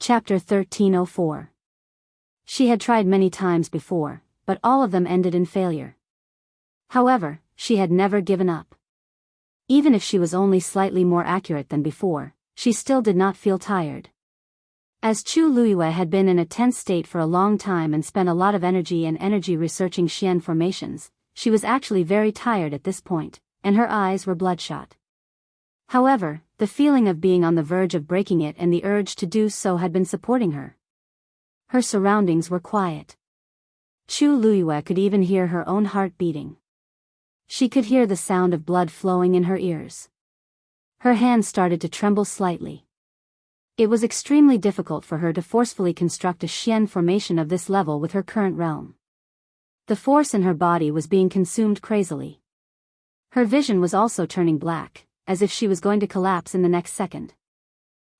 Chapter 1304. She had tried many times before, but all of them ended in failure. However, she had never given up. Even if she was only slightly more accurate than before, she still did not feel tired. As Chu Luiyue had been in a tense state for a long time and spent a lot of energy researching Xian formations, she was actually very tired at this point, and her eyes were bloodshot. However, the feeling of being on the verge of breaking it and the urge to do so had been supporting her. Her surroundings were quiet. Chu Luiyue could even hear her own heart beating. She could hear the sound of blood flowing in her ears. Her hands started to tremble slightly. It was extremely difficult for her to forcefully construct a Xian formation of this level with her current realm. The force in her body was being consumed crazily. Her vision was also turning black, as if she was going to collapse in the next second.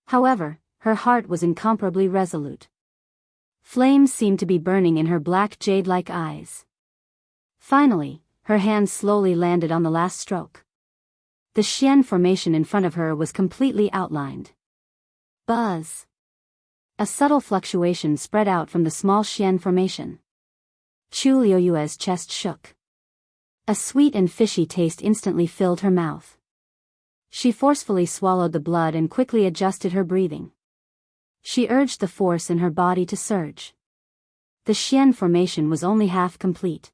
However, her heart was incomparably resolute. Flames seemed to be burning in her black jade-like eyes. Finally, her hands slowly landed on the last stroke. The Xian formation in front of her was completely outlined. Buzz! A subtle fluctuation spread out from the small Xian formation. Chu Luiyue's chest shook. A sweet and fishy taste instantly filled her mouth. She forcefully swallowed the blood and quickly adjusted her breathing. She urged the force in her body to surge. The Xian formation was only half complete.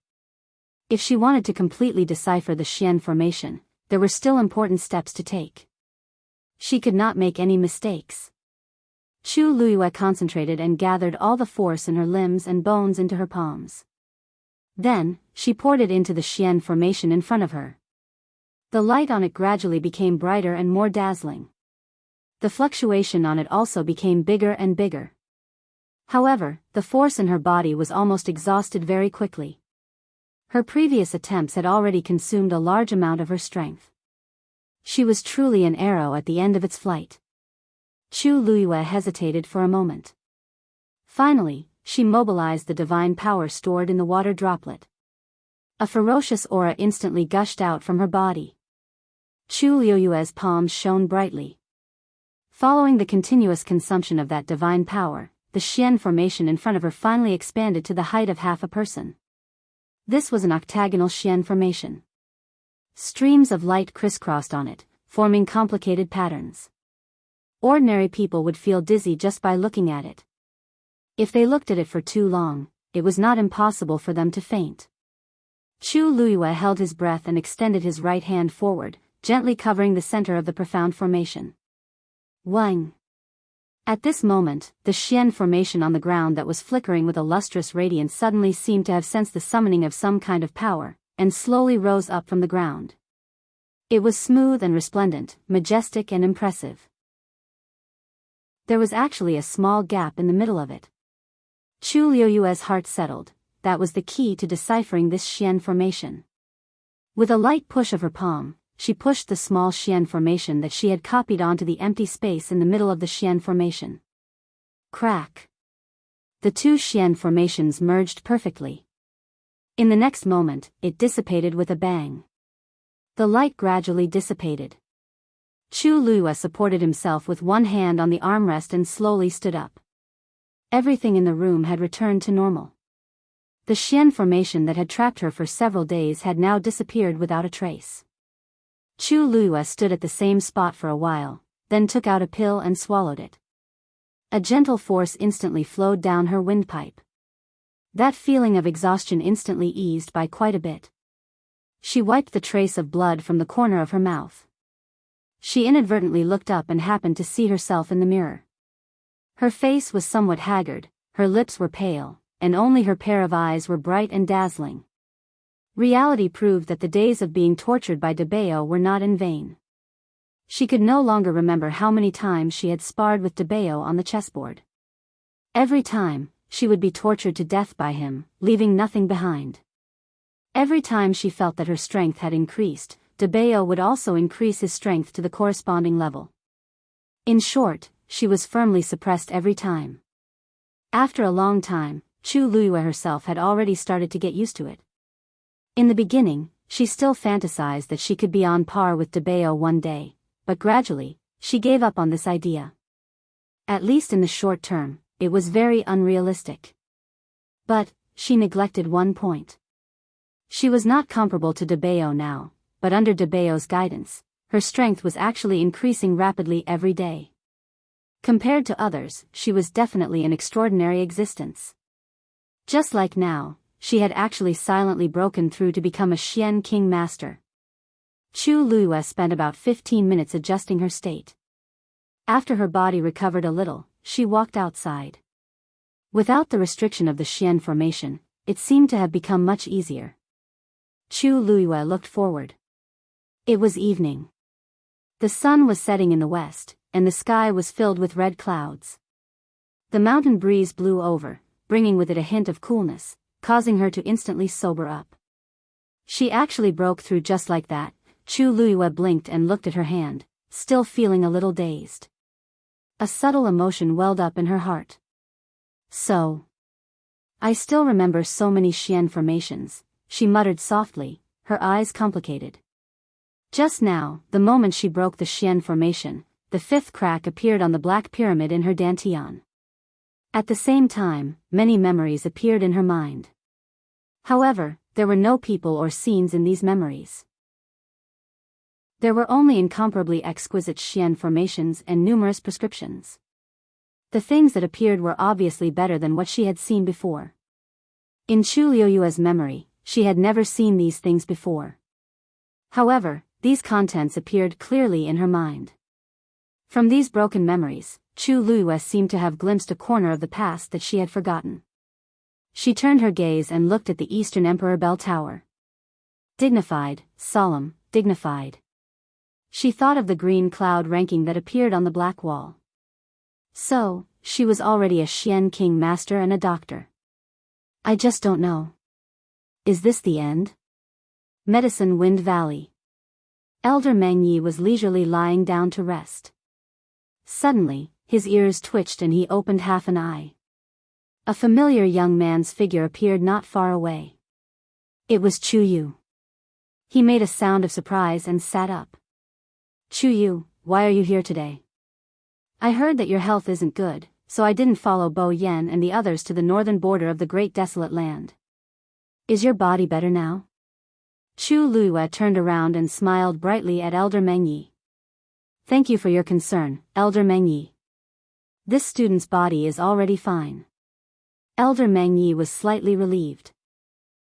If she wanted to completely decipher the Xian formation, there were still important steps to take. She could not make any mistakes. Chu Luiyue concentrated and gathered all the force in her limbs and bones into her palms. Then, she poured it into the Xian formation in front of her. The light on it gradually became brighter and more dazzling. The fluctuation on it also became bigger and bigger. However, the force in her body was almost exhausted very quickly. Her previous attempts had already consumed a large amount of her strength. She was truly an arrow at the end of its flight. Chu Luiyue hesitated for a moment. Finally, she mobilized the divine power stored in the water droplet. A ferocious aura instantly gushed out from her body. Chu Luiyue's palms shone brightly. Following the continuous consumption of that divine power, the Xian formation in front of her finally expanded to the height of half a person. This was an octagonal Xian formation. Streams of light crisscrossed on it, forming complicated patterns. Ordinary people would feel dizzy just by looking at it. If they looked at it for too long, it was not impossible for them to faint. Chu Luiyue held his breath and extended his right hand forward, gently covering the center of the profound formation. Wang! At this moment, the Xian formation on the ground that was flickering with a lustrous radiance suddenly seemed to have sensed the summoning of some kind of power, and slowly rose up from the ground. It was smooth and resplendent, majestic and impressive. There was actually a small gap in the middle of it. Chu Luiyue's heart settled. That was the key to deciphering this Xian formation. With a light push of her palm, she pushed the small Xian formation that she had copied onto the empty space in the middle of the Xian formation. Crack! The two Xian formations merged perfectly. In the next moment, it dissipated with a bang. The light gradually dissipated. Chu Luiyue supported himself with one hand on the armrest and slowly stood up. Everything in the room had returned to normal. The Xian formation that had trapped her for several days had now disappeared without a trace. Chu Luiyue stood at the same spot for a while, then took out a pill and swallowed it. A gentle force instantly flowed down her windpipe. That feeling of exhaustion instantly eased by quite a bit. She wiped the trace of blood from the corner of her mouth. She inadvertently looked up and happened to see herself in the mirror. Her face was somewhat haggard, her lips were pale, and only her pair of eyes were bright and dazzling. Reality proved that the days of being tortured by Biyao were not in vain. She could no longer remember how many times she had sparred with Biyao on the chessboard. Every time, she would be tortured to death by him, leaving nothing behind. Every time she felt that her strength had increased, Biyao would also increase his strength to the corresponding level. In short, she was firmly suppressed every time. After a long time, Chu Luiyue herself had already started to get used to it. In the beginning, she still fantasized that she could be on par with Biyao one day, but gradually, she gave up on this idea. At least in the short term, it was very unrealistic. But, she neglected one point. She was not comparable to Biyao now, but under Biyao's guidance, her strength was actually increasing rapidly every day. Compared to others, she was definitely an extraordinary existence. Just like now, she had actually silently broken through to become a Xian King Master. Chu Luiyue spent about 15 minutes adjusting her state. After her body recovered a little, she walked outside. Without the restriction of the Xian formation, it seemed to have become much easier. Chu Luiyue looked forward. It was evening. The sun was setting in the west, and the sky was filled with red clouds. The mountain breeze blew over, bringing with it a hint of coolness, causing her to instantly sober up. She actually broke through just like that. Chu Luiyue blinked and looked at her hand, still feeling a little dazed. A subtle emotion welled up in her heart. So. I still remember so many Xian formations, she muttered softly, her eyes complicated. Just now, the moment she broke the Xian formation, the fifth crack appeared on the black pyramid in her dantian. At the same time, many memories appeared in her mind. However, there were no people or scenes in these memories. There were only incomparably exquisite Xian formations and numerous prescriptions. The things that appeared were obviously better than what she had seen before. In Chu Luiyue's memory, she had never seen these things before. However, these contents appeared clearly in her mind. From these broken memories, Chu Luiyue seemed to have glimpsed a corner of the past that she had forgotten. She turned her gaze and looked at the Eastern Emperor Bell Tower. Dignified, solemn, dignified. She thought of the green cloud ranking that appeared on the black wall. So, she was already a Xian King Master and a doctor. I just don't know. Is this the end? Medicine Wind Valley. Elder Meng Yi was leisurely lying down to rest. Suddenly, his ears twitched and he opened half an eye. A familiar young man's figure appeared not far away. It was Chu Yu. He made a sound of surprise and sat up. Chu Yu, why are you here today? I heard that your health isn't good, so I didn't follow Bo Yan and the others to the northern border of the great desolate land. Is your body better now? Chu Luiyue turned around and smiled brightly at Elder Meng Yi. Thank you for your concern, Elder Meng Yi. This student's body is already fine. Elder Meng Yi was slightly relieved.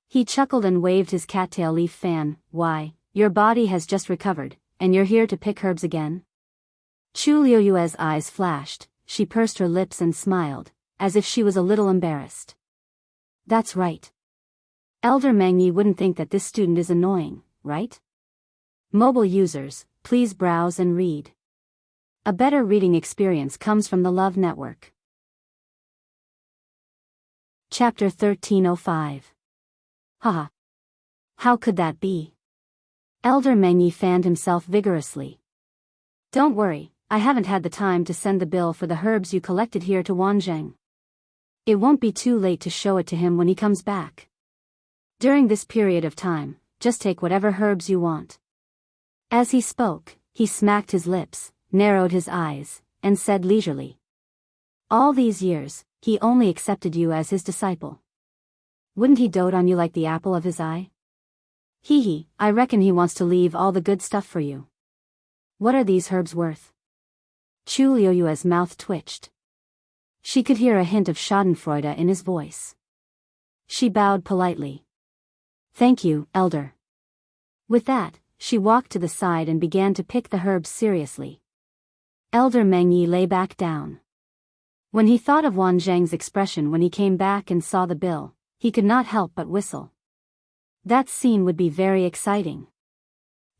He chuckled and waved his cattail leaf fan. Why, your body has just recovered, and you're here to pick herbs again? Chu Luiyue's eyes flashed, she pursed her lips and smiled, as if she was a little embarrassed. That's right. Elder Meng Yi wouldn't think that this student is annoying, right? Mobile users, please browse and read. A better reading experience comes from the Love Network. Chapter 1305. Haha. How could that be? Elder Meng Yi fanned himself vigorously. Don't worry, I haven't had the time to send the bill for the herbs you collected here to Wanzheng. It won't be too late to show it to him when he comes back. During this period of time, just take whatever herbs you want. As he spoke, he smacked his lips, narrowed his eyes, and said leisurely. All these years, he only accepted you as his disciple. Wouldn't he dote on you like the apple of his eye? Hee, I reckon he wants to leave all the good stuff for you. What are these herbs worth? Chu Luiyue's mouth twitched. She could hear a hint of schadenfreude in his voice. She bowed politely. Thank you, Elder. With that, she walked to the side and began to pick the herbs seriously. Elder Meng Yi lay back down. When he thought of Wanzheng's expression when he came back and saw the bill, he could not help but whistle. That scene would be very exciting.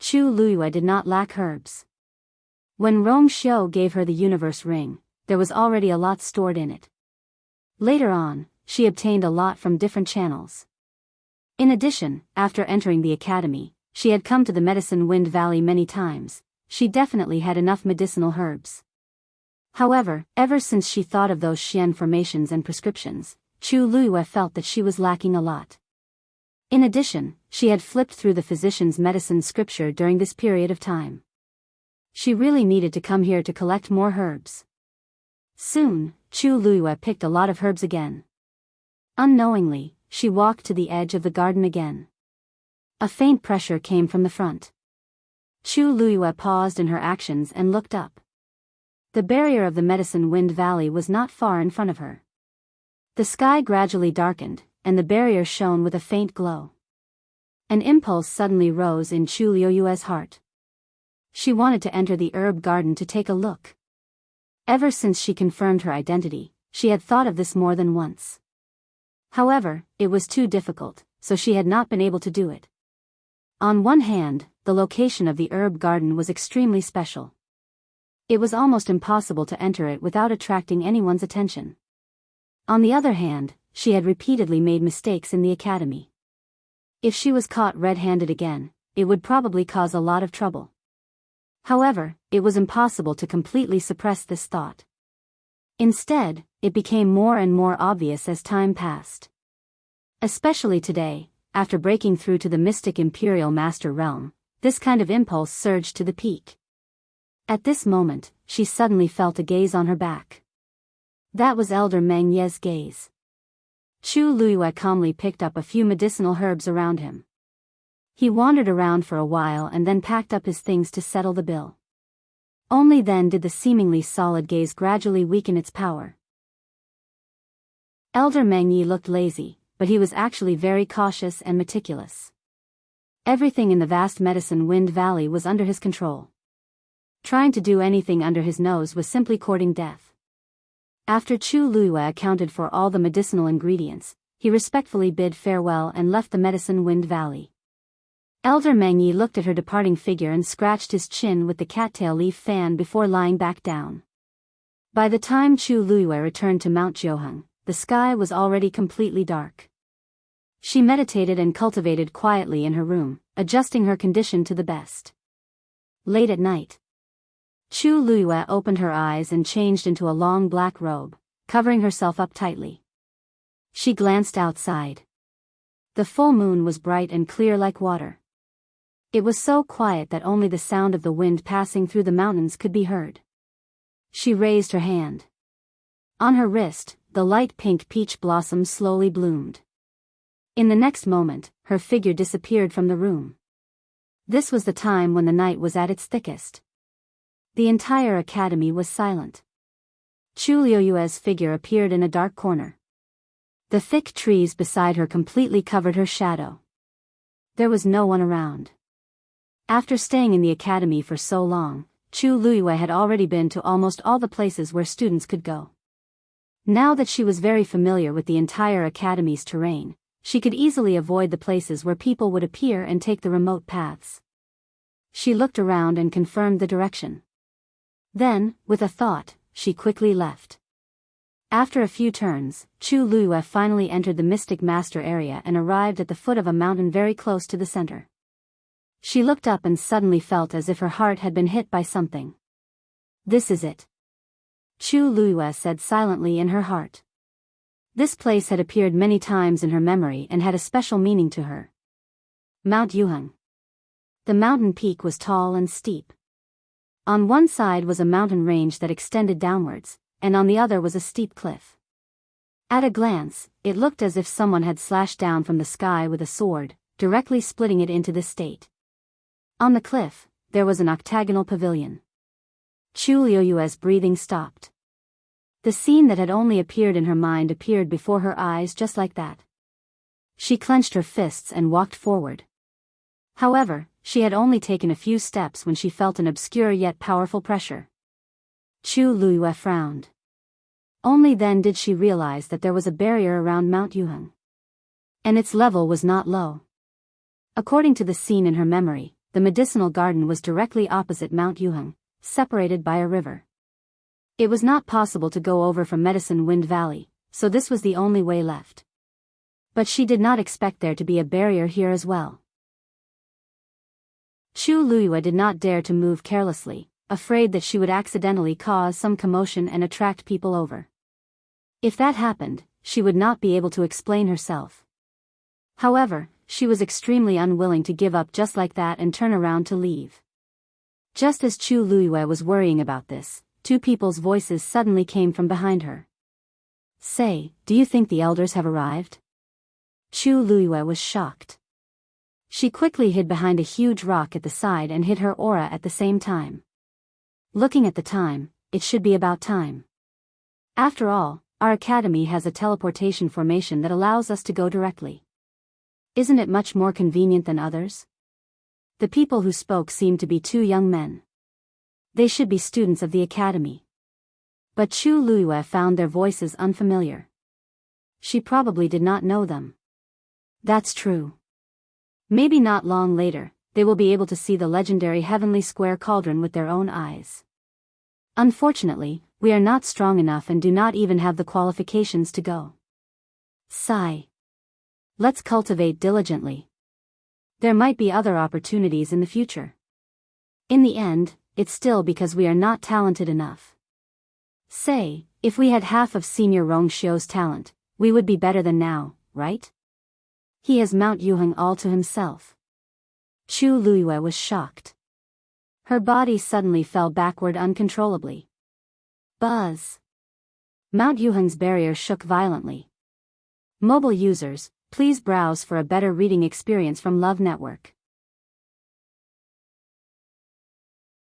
Chu Luiyue did not lack herbs. When Rong Xiu gave her the universe ring, there was already a lot stored in it. Later on, she obtained a lot from different channels. In addition, after entering the academy, she had come to the Medicine Wind Valley many times. She definitely had enough medicinal herbs. However, ever since she thought of those Xian formations and prescriptions, Chu Luiyue felt that she was lacking a lot. In addition, she had flipped through the physician's medicine scripture during this period of time. She really needed to come here to collect more herbs. Soon, Chu Luiyue picked a lot of herbs again. Unknowingly, she walked to the edge of the garden again. A faint pressure came from the front. Chu Luiyue paused in her actions and looked up. The barrier of the Medicine Wind Valley was not far in front of her. The sky gradually darkened, and the barrier shone with a faint glow. An impulse suddenly rose in Chu Luiyue's heart. She wanted to enter the herb garden to take a look. Ever since she confirmed her identity, she had thought of this more than once. However, it was too difficult, so she had not been able to do it. On one hand, the location of the herb garden was extremely special. It was almost impossible to enter it without attracting anyone's attention. On the other hand, she had repeatedly made mistakes in the academy. If she was caught red-handed again, it would probably cause a lot of trouble. However, it was impossible to completely suppress this thought. Instead, it became more and more obvious as time passed. Especially today, after breaking through to the mystic Imperial Master Realm, this kind of impulse surged to the peak. At this moment, she suddenly felt a gaze on her back. That was Elder Meng Ye's gaze. Chu Luiyue calmly picked up a few medicinal herbs around him. He wandered around for a while and then packed up his things to settle the bill. Only then did the seemingly solid gaze gradually weaken its power. Elder Meng Ye looked lazy, but he was actually very cautious and meticulous. Everything in the vast Medicine Wind Valley was under his control. Trying to do anything under his nose was simply courting death. After Chu Luiyue accounted for all the medicinal ingredients, he respectfully bid farewell and left the Medicine Wind Valley. Elder Meng Ye looked at her departing figure and scratched his chin with the cattail leaf fan before lying back down. By the time Chu Luiyue returned to Mount Jianghu, the sky was already completely dark. She meditated and cultivated quietly in her room, adjusting her condition to the best. Late at night, Chu Luiyue opened her eyes and changed into a long black robe, covering herself up tightly. She glanced outside. The full moon was bright and clear like water. It was so quiet that only the sound of the wind passing through the mountains could be heard. She raised her hand. On her wrist, the light pink peach blossom slowly bloomed. In the next moment, her figure disappeared from the room. This was the time when the night was at its thickest. The entire academy was silent. Chu Luiyue's figure appeared in a dark corner. The thick trees beside her completely covered her shadow. There was no one around. After staying in the academy for so long, Chu Luiyue had already been to almost all the places where students could go. Now that she was very familiar with the entire academy's terrain, she could easily avoid the places where people would appear and take the remote paths. She looked around and confirmed the direction. Then, with a thought, she quickly left. After a few turns, Chu Luiyue finally entered the Mystic Master area and arrived at the foot of a mountain very close to the center. She looked up and suddenly felt as if her heart had been hit by something. This is it. Chu Luiyue said silently in her heart. This place had appeared many times in her memory and had a special meaning to her. Mount Yuheng. The mountain peak was tall and steep. On one side was a mountain range that extended downwards, and on the other was a steep cliff. At a glance, it looked as if someone had slashed down from the sky with a sword, directly splitting it into this state. On the cliff, there was an octagonal pavilion. Chu Luiyue's breathing stopped. The scene that had only appeared in her mind appeared before her eyes just like that. She clenched her fists and walked forward. However, she had only taken a few steps when she felt an obscure yet powerful pressure. Chu Luiyue frowned. Only then did she realize that there was a barrier around Mount Yuheng. And its level was not low. According to the scene in her memory, the medicinal garden was directly opposite Mount Yuheng, separated by a river. It was not possible to go over from Medicine Wind Valley, so this was the only way left. But she did not expect there to be a barrier here as well. Chu Luiyue did not dare to move carelessly, afraid that she would accidentally cause some commotion and attract people over. If that happened, she would not be able to explain herself. However, she was extremely unwilling to give up just like that and turn around to leave. Just as Chu Luiyue was worrying about this, two people's voices suddenly came from behind her. Say, do you think the elders have arrived? Chu Luiyue was shocked. She quickly hid behind a huge rock at the side and hid her aura at the same time. Looking at the time, it should be about time. After all, our academy has a teleportation formation that allows us to go directly. Isn't it much more convenient than others? The people who spoke seemed to be two young men. They should be students of the academy. But Chu Luiyue found their voices unfamiliar. She probably did not know them. That's true. Maybe not long later, they will be able to see the legendary heavenly square cauldron with their own eyes. Unfortunately, we are not strong enough and do not even have the qualifications to go. Sigh. Let's cultivate diligently. There might be other opportunities in the future. In the end, it's still because we are not talented enough. Say, if we had half of Senior Rongxiu's talent, we would be better than now, right? He has Mount Yuheng all to himself. Chu Luiyue was shocked. Her body suddenly fell backward uncontrollably. Buzz! Mount Yuheng's barrier shook violently. Mobile users, please browse for a better reading experience from Love Network.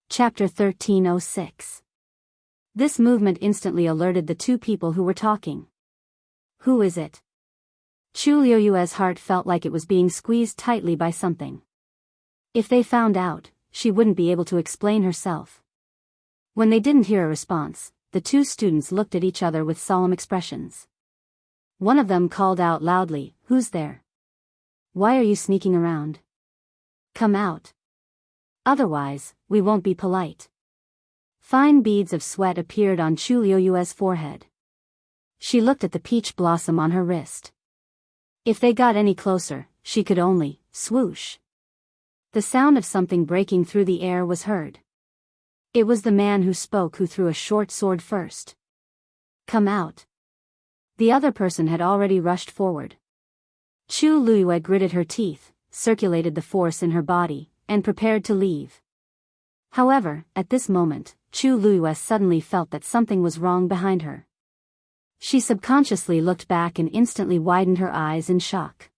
Chapter 1306. This movement instantly alerted the two people who were talking. Who is it? Chu Luiyue's heart felt like it was being squeezed tightly by something. If they found out, she wouldn't be able to explain herself. When they didn't hear a response, the two students looked at each other with solemn expressions. One of them called out loudly, "Who's there? Why are you sneaking around? Come out. Otherwise, we won't be polite." Fine beads of sweat appeared on Chu Luiyue's forehead. She looked at the peach blossom on her wrist. If they got any closer, she could only swoosh. The sound of something breaking through the air was heard. It was the man who spoke who threw a short sword first. Come out. The other person had already rushed forward. Chu Luiyue gritted her teeth, circulated the force in her body, and prepared to leave. However, at this moment, Chu Luiyue suddenly felt that something was wrong behind her. She subconsciously looked back and instantly widened her eyes in shock.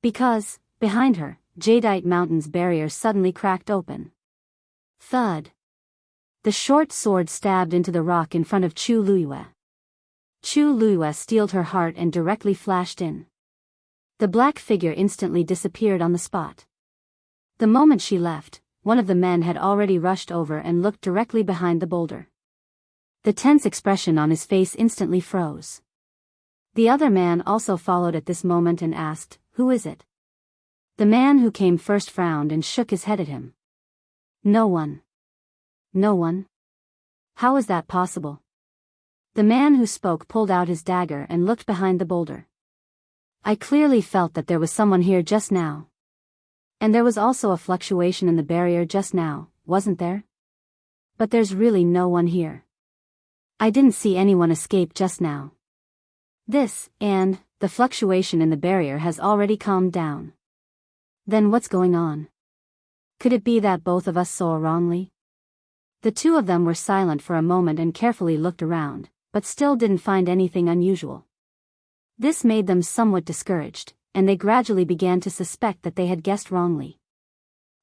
Because, behind her, Jadeite Mountain's barrier suddenly cracked open. Thud. The short sword stabbed into the rock in front of Chu Luiyue. Chu Luiyue steeled her heart and directly flashed in. The black figure instantly disappeared on the spot. The moment she left, one of the men had already rushed over and looked directly behind the boulder. The tense expression on his face instantly froze. The other man also followed at this moment and asked, "Who is it?" The man who came first frowned and shook his head at him. No one. No one? How is that possible? The man who spoke pulled out his dagger and looked behind the boulder. I clearly felt that there was someone here just now. And there was also a fluctuation in the barrier just now, wasn't there? But there's really no one here. I didn't see anyone escape just now. This, and, the fluctuation in the barrier has already calmed down. Then what's going on? Could it be that both of us saw wrongly? The two of them were silent for a moment and carefully looked around, but still didn't find anything unusual. This made them somewhat discouraged, and they gradually began to suspect that they had guessed wrongly.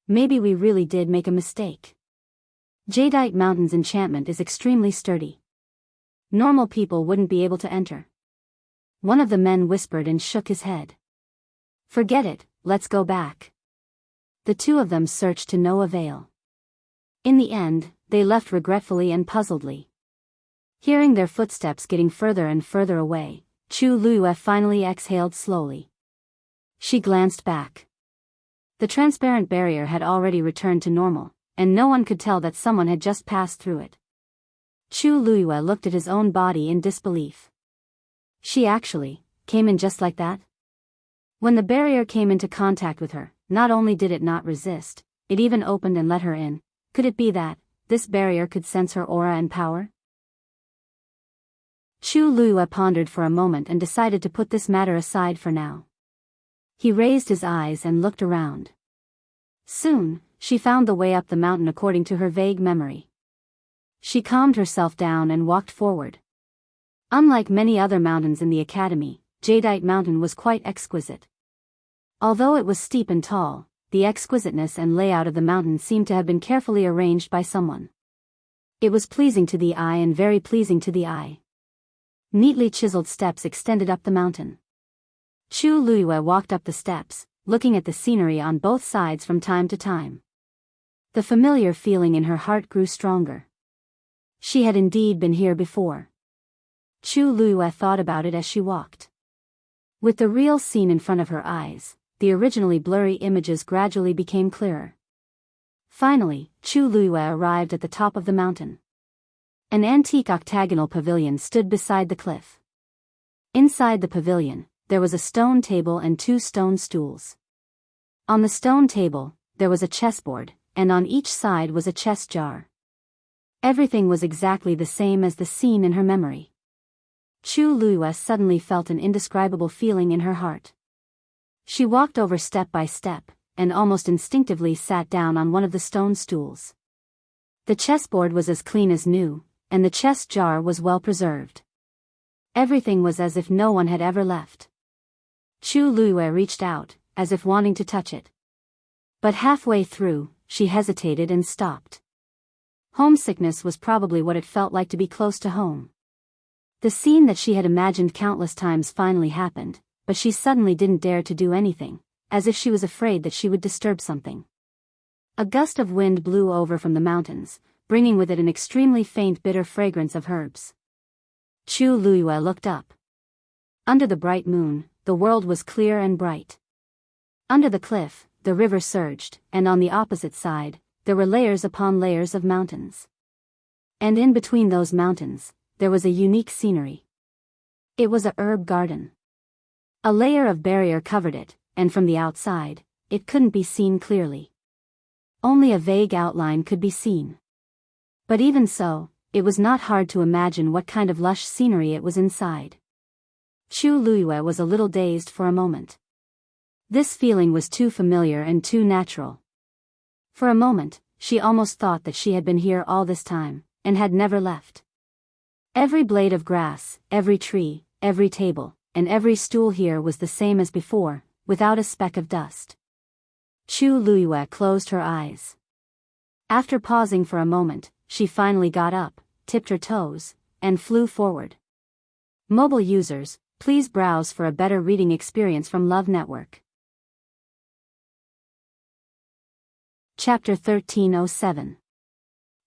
Maybe we really did make a mistake. Jadeite Mountain's enchantment is extremely sturdy. Normal people wouldn't be able to enter. One of the men whispered and shook his head. Forget it, let's go back. The two of them searched to no avail. In the end, they left regretfully and puzzledly. Hearing their footsteps getting further and further away, Chu Luiyue finally exhaled slowly. She glanced back. The transparent barrier had already returned to normal, and no one could tell that someone had just passed through it. Chu Luiyue looked at his own body in disbelief. She actually came in just like that? When the barrier came into contact with her, not only did it not resist, it even opened and let her in. Could it be that this barrier could sense her aura and power? Chu Luiyue pondered for a moment and decided to put this matter aside for now. He raised his eyes and looked around. Soon, she found the way up the mountain according to her vague memory. She calmed herself down and walked forward. Unlike many other mountains in the academy, Jadeite Mountain was quite exquisite. Although it was steep and tall, the exquisiteness and layout of the mountain seemed to have been carefully arranged by someone. It was pleasing to the eye and very pleasing to the eye. Neatly chiseled steps extended up the mountain. Chu Luiyue walked up the steps, looking at the scenery on both sides from time to time. The familiar feeling in her heart grew stronger. She had indeed been here before. Chu Luiyue thought about it as she walked. With the real scene in front of her eyes, the originally blurry images gradually became clearer. Finally, Chu Luiyue arrived at the top of the mountain. An antique octagonal pavilion stood beside the cliff. Inside the pavilion, there was a stone table and 2 stone stools. On the stone table, there was a chessboard, and on each side was a chess jar. Everything was exactly the same as the scene in her memory. Chu Luiyue suddenly felt an indescribable feeling in her heart. She walked over step by step, and almost instinctively sat down on one of the stone stools. The chessboard was as clean as new, and the chess jar was well preserved. Everything was as if no one had ever left. Chu Luiyue reached out, as if wanting to touch it. But halfway through, she hesitated and stopped. Homesickness was probably what it felt like to be close to home. The scene that she had imagined countless times finally happened, but she suddenly didn't dare to do anything, as if she was afraid that she would disturb something. A gust of wind blew over from the mountains, bringing with it an extremely faint bitter fragrance of herbs. Chu Luiyue looked up. Under the bright moon, the world was clear and bright. Under the cliff, the river surged, and on the opposite side, there were layers upon layers of mountains. And in between those mountains, there was a unique scenery. It was a herb garden. A layer of barrier covered it, and from the outside, it couldn't be seen clearly. Only a vague outline could be seen. But even so, it was not hard to imagine what kind of lush scenery it was inside. Chu Luiyue was a little dazed for a moment. This feeling was too familiar and too natural. For a moment, she almost thought that she had been here all this time, and had never left. Every blade of grass, every tree, every table, and every stool here was the same as before, without a speck of dust. Chu Luiyue closed her eyes. After pausing for a moment, she finally got up, tipped her toes, and flew forward. Mobile users, please browse for a better reading experience from Love Network. Chapter 1307.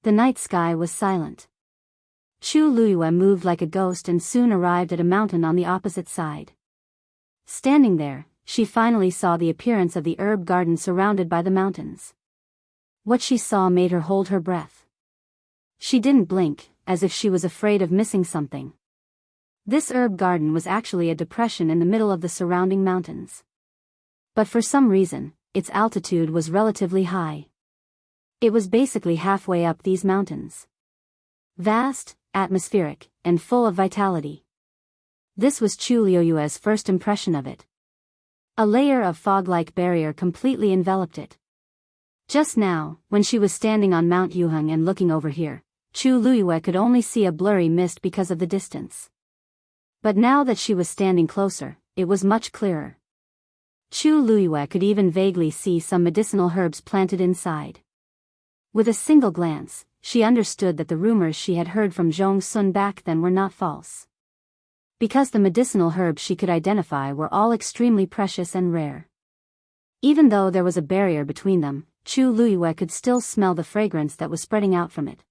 The night sky was silent. Chu Luiyue moved like a ghost and soon arrived at a mountain on the opposite side. Standing there, she finally saw the appearance of the herb garden surrounded by the mountains. What she saw made her hold her breath. She didn't blink, as if she was afraid of missing something. This herb garden was actually a depression in the middle of the surrounding mountains. But for some reason, its altitude was relatively high. It was basically halfway up these mountains. Vast, atmospheric, and full of vitality. This was Chu Luiyue's first impression of it. A layer of fog-like barrier completely enveloped it. Just now, when she was standing on Mount Yuheng and looking over here, Chu Luiyue could only see a blurry mist because of the distance. But now that she was standing closer, it was much clearer. Chu Luiyue could even vaguely see some medicinal herbs planted inside. With a single glance, she understood that the rumors she had heard from Zhong Sun back then were not false. Because the medicinal herbs she could identify were all extremely precious and rare. Even though there was a barrier between them, Chu Luiyue could still smell the fragrance that was spreading out from it.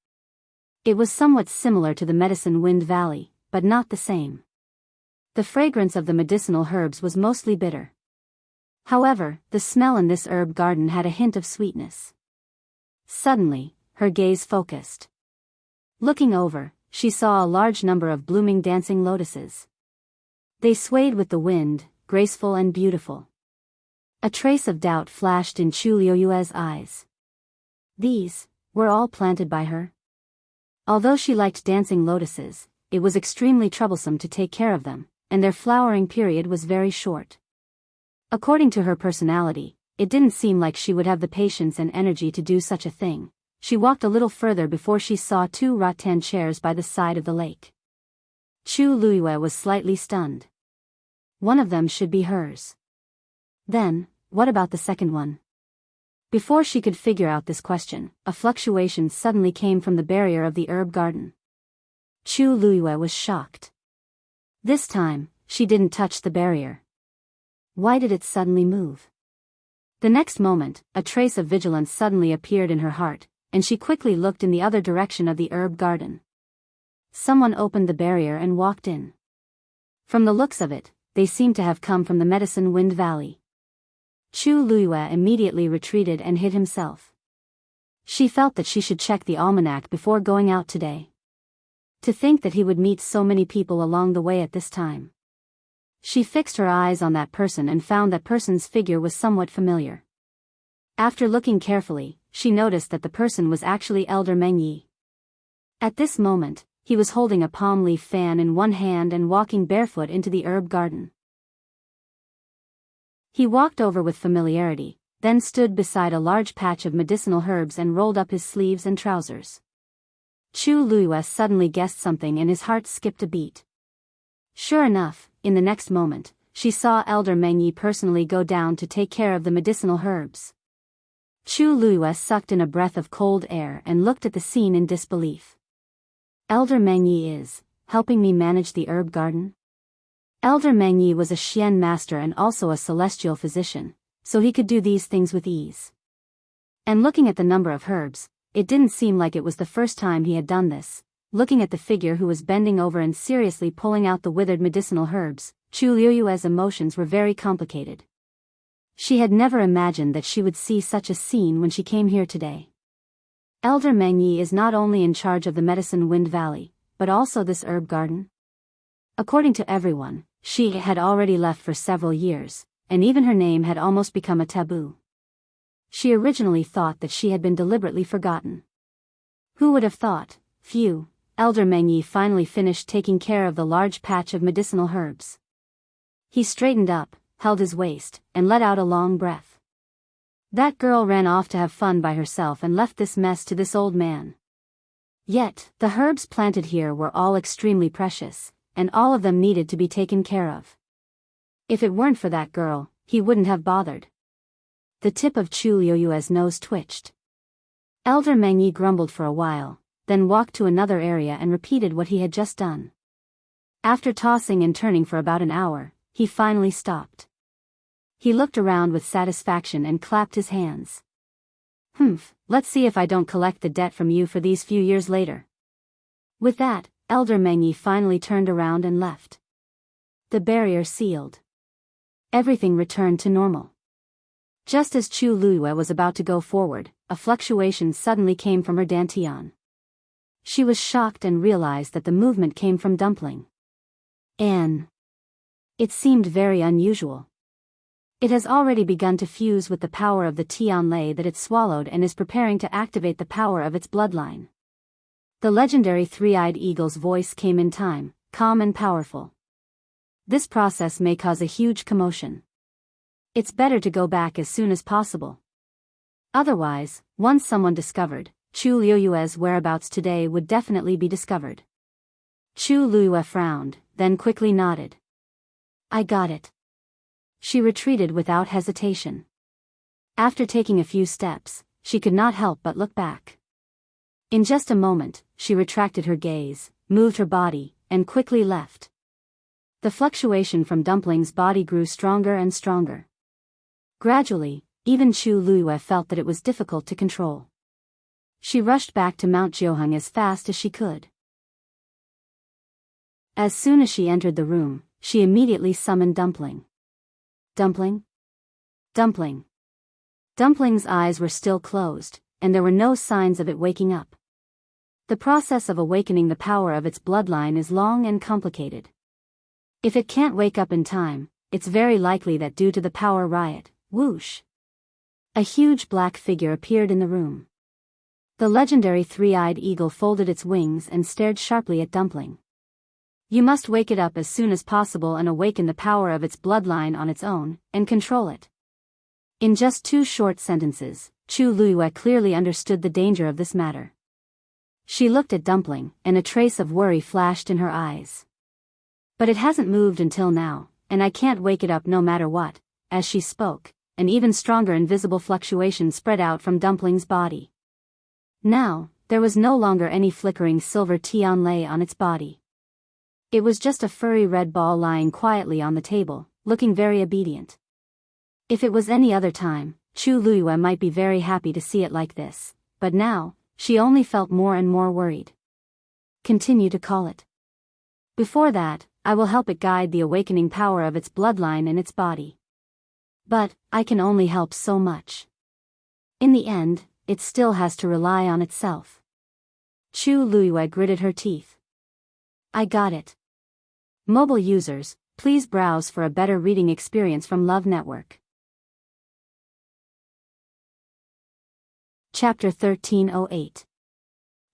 It was somewhat similar to the Medicine Wind Valley, but not the same. The fragrance of the medicinal herbs was mostly bitter. However, the smell in this herb garden had a hint of sweetness. Suddenly, her gaze focused. Looking over, she saw a large number of blooming dancing lotuses. They swayed with the wind, graceful and beautiful. A trace of doubt flashed in Chu Luiyue's eyes. These were all planted by her. Although she liked dancing lotuses, it was extremely troublesome to take care of them, and their flowering period was very short. According to her personality, it didn't seem like she would have the patience and energy to do such a thing, She walked a little further before she saw 2 rattan chairs by the side of the lake. Chu Luiyue was slightly stunned. One of them should be hers. Then, what about the second one? Before she could figure out this question, a fluctuation suddenly came from the barrier of the herb garden. Chu Luiyue was shocked. This time, she didn't touch the barrier. Why did it suddenly move? The next moment, a trace of vigilance suddenly appeared in her heart, and she quickly looked in the other direction of the herb garden. Someone opened the barrier and walked in. From the looks of it, they seemed to have come from the Medicine Wind Valley. Chu Luiyue immediately retreated and hid himself. She felt that she should check the almanac before going out today. To think that he would meet so many people along the way at this time. She fixed her eyes on that person and found that person's figure was somewhat familiar. After looking carefully, she noticed that the person was actually Elder Meng Yi. At this moment, he was holding a palm leaf fan in one hand and walking barefoot into the herb garden. He walked over with familiarity, then stood beside a large patch of medicinal herbs and rolled up his sleeves and trousers. Chu Luiyue suddenly guessed something and his heart skipped a beat. Sure enough, in the next moment, she saw Elder Meng Yi personally go down to take care of the medicinal herbs. Chu Luiyue sucked in a breath of cold air and looked at the scene in disbelief. Elder Meng Yi is helping me manage the herb garden? Elder Meng Yi was a Xian master and also a celestial physician, so he could do these things with ease. And looking at the number of herbs, it didn't seem like it was the first time he had done this. Looking at the figure who was bending over and seriously pulling out the withered medicinal herbs, Chu Luiyue's emotions were very complicated. She had never imagined that she would see such a scene when she came here today. Elder Meng Yi is not only in charge of the Medicine Wind Valley, but also this herb garden. According to everyone, she had already left for several years, and even her name had almost become a taboo. She originally thought that she had been deliberately forgotten. Who would have thought? Phew. Elder Meng Yi finally finished taking care of the large patch of medicinal herbs. He straightened up, held his waist, and let out a long breath. That girl ran off to have fun by herself and left this mess to this old man. Yet, the herbs planted here were all extremely precious, and all of them needed to be taken care of. If it weren't for that girl, he wouldn't have bothered. The tip of Chu Luiyue's nose twitched. Elder Meng Yi grumbled for a while, then walked to another area and repeated what he had just done. After tossing and turning for about an hour, he finally stopped. He looked around with satisfaction and clapped his hands. Let's see if I don't collect the debt from you for these few years later. With that, Elder Meng Yi finally turned around and left. The barrier sealed. Everything returned to normal. Just as Chu Luiyue was about to go forward, a fluctuation suddenly came from her dantian. She was shocked and realized that the movement came from Dumpling. It seemed very unusual. It has already begun to fuse with the power of the Tianlei that it swallowed and is preparing to activate the power of its bloodline. The legendary three-eyed eagle's voice came in time, calm and powerful. This process may cause a huge commotion. It's better to go back as soon as possible. Otherwise, once someone discovered Chu Luiyue's whereabouts today would definitely be discovered. Chu Luiyue frowned, then quickly nodded. I got it. She retreated without hesitation. After taking a few steps, she could not help but look back. In just a moment, she retracted her gaze, moved her body, and quickly left. The fluctuation from Dumpling's body grew stronger and stronger. Gradually, even Chu Luiyue felt that it was difficult to control. She rushed back to Mount Jianghu as fast as she could. As soon as she entered the room, she immediately summoned Dumpling. Dumpling? Dumpling. Dumpling's eyes were still closed, and there were no signs of it waking up. The process of awakening the power of its bloodline is long and complicated. If it can't wake up in time, it's very likely that due to the power riot, whoosh! A huge black figure appeared in the room. The legendary three-eyed eagle folded its wings and stared sharply at Dumpling. You must wake it up as soon as possible and awaken the power of its bloodline on its own, and control it. In just 2 short sentences, Chu Luiyue clearly understood the danger of this matter. She looked at Dumpling, and a trace of worry flashed in her eyes. But it hasn't moved until now, and I can't wake it up no matter what. As she spoke, an even stronger invisible fluctuation spread out from Dumpling's body. Now, there was no longer any flickering silver tianlei on its body. It was just a furry red ball lying quietly on the table, looking very obedient. If it was any other time, Chu Luiyue might be very happy to see it like this, but now, she only felt more and more worried. Continue to call it. Before that, I will help it guide the awakening power of its bloodline in its body. But, I can only help so much. In the end, it still has to rely on itself. Chu Luiyue gritted her teeth. I got it. Mobile users, please browse for a better reading experience from Love Network. Chapter 1308.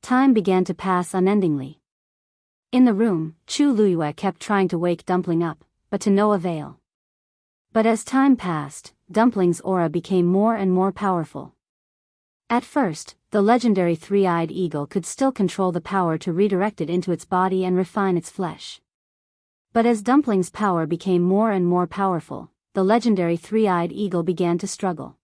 Time began to pass unendingly. In the room, Chu Luiyue kept trying to wake Dumpling up, but to no avail. But as time passed, Dumpling's aura became more and more powerful. At first, the legendary three-eyed eagle could still control the power to redirect it into its body and refine its flesh. But as Dumpling's power became more and more powerful, the legendary three-eyed eagle began to struggle.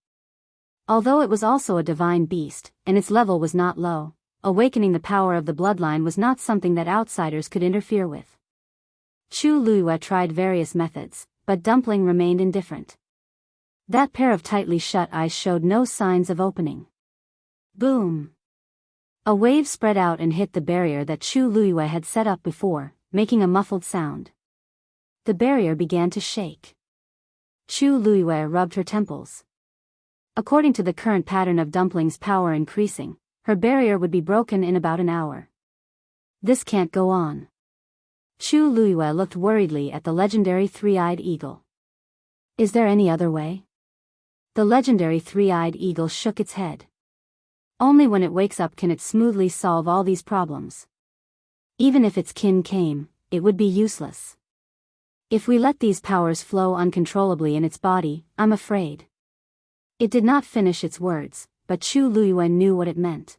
Although it was also a divine beast, and its level was not low, awakening the power of the bloodline was not something that outsiders could interfere with. Chu Luiyue tried various methods, but Dumpling remained indifferent. That pair of tightly shut eyes showed no signs of opening. Boom! A wave spread out and hit the barrier that Chu Luiyue had set up before, making a muffled sound. The barrier began to shake. Chu Luiyue rubbed her temples. According to the current pattern of Dumpling's power increasing, her barrier would be broken in about an hour. This can't go on. Chu Luiyue looked worriedly at the legendary three-eyed eagle. Is there any other way? The legendary three-eyed eagle shook its head. Only when it wakes up can it smoothly solve all these problems. Even if its kin came, it would be useless. If we let these powers flow uncontrollably in its body, I'm afraid. It did not finish its words, but Chu Luiyue knew what it meant.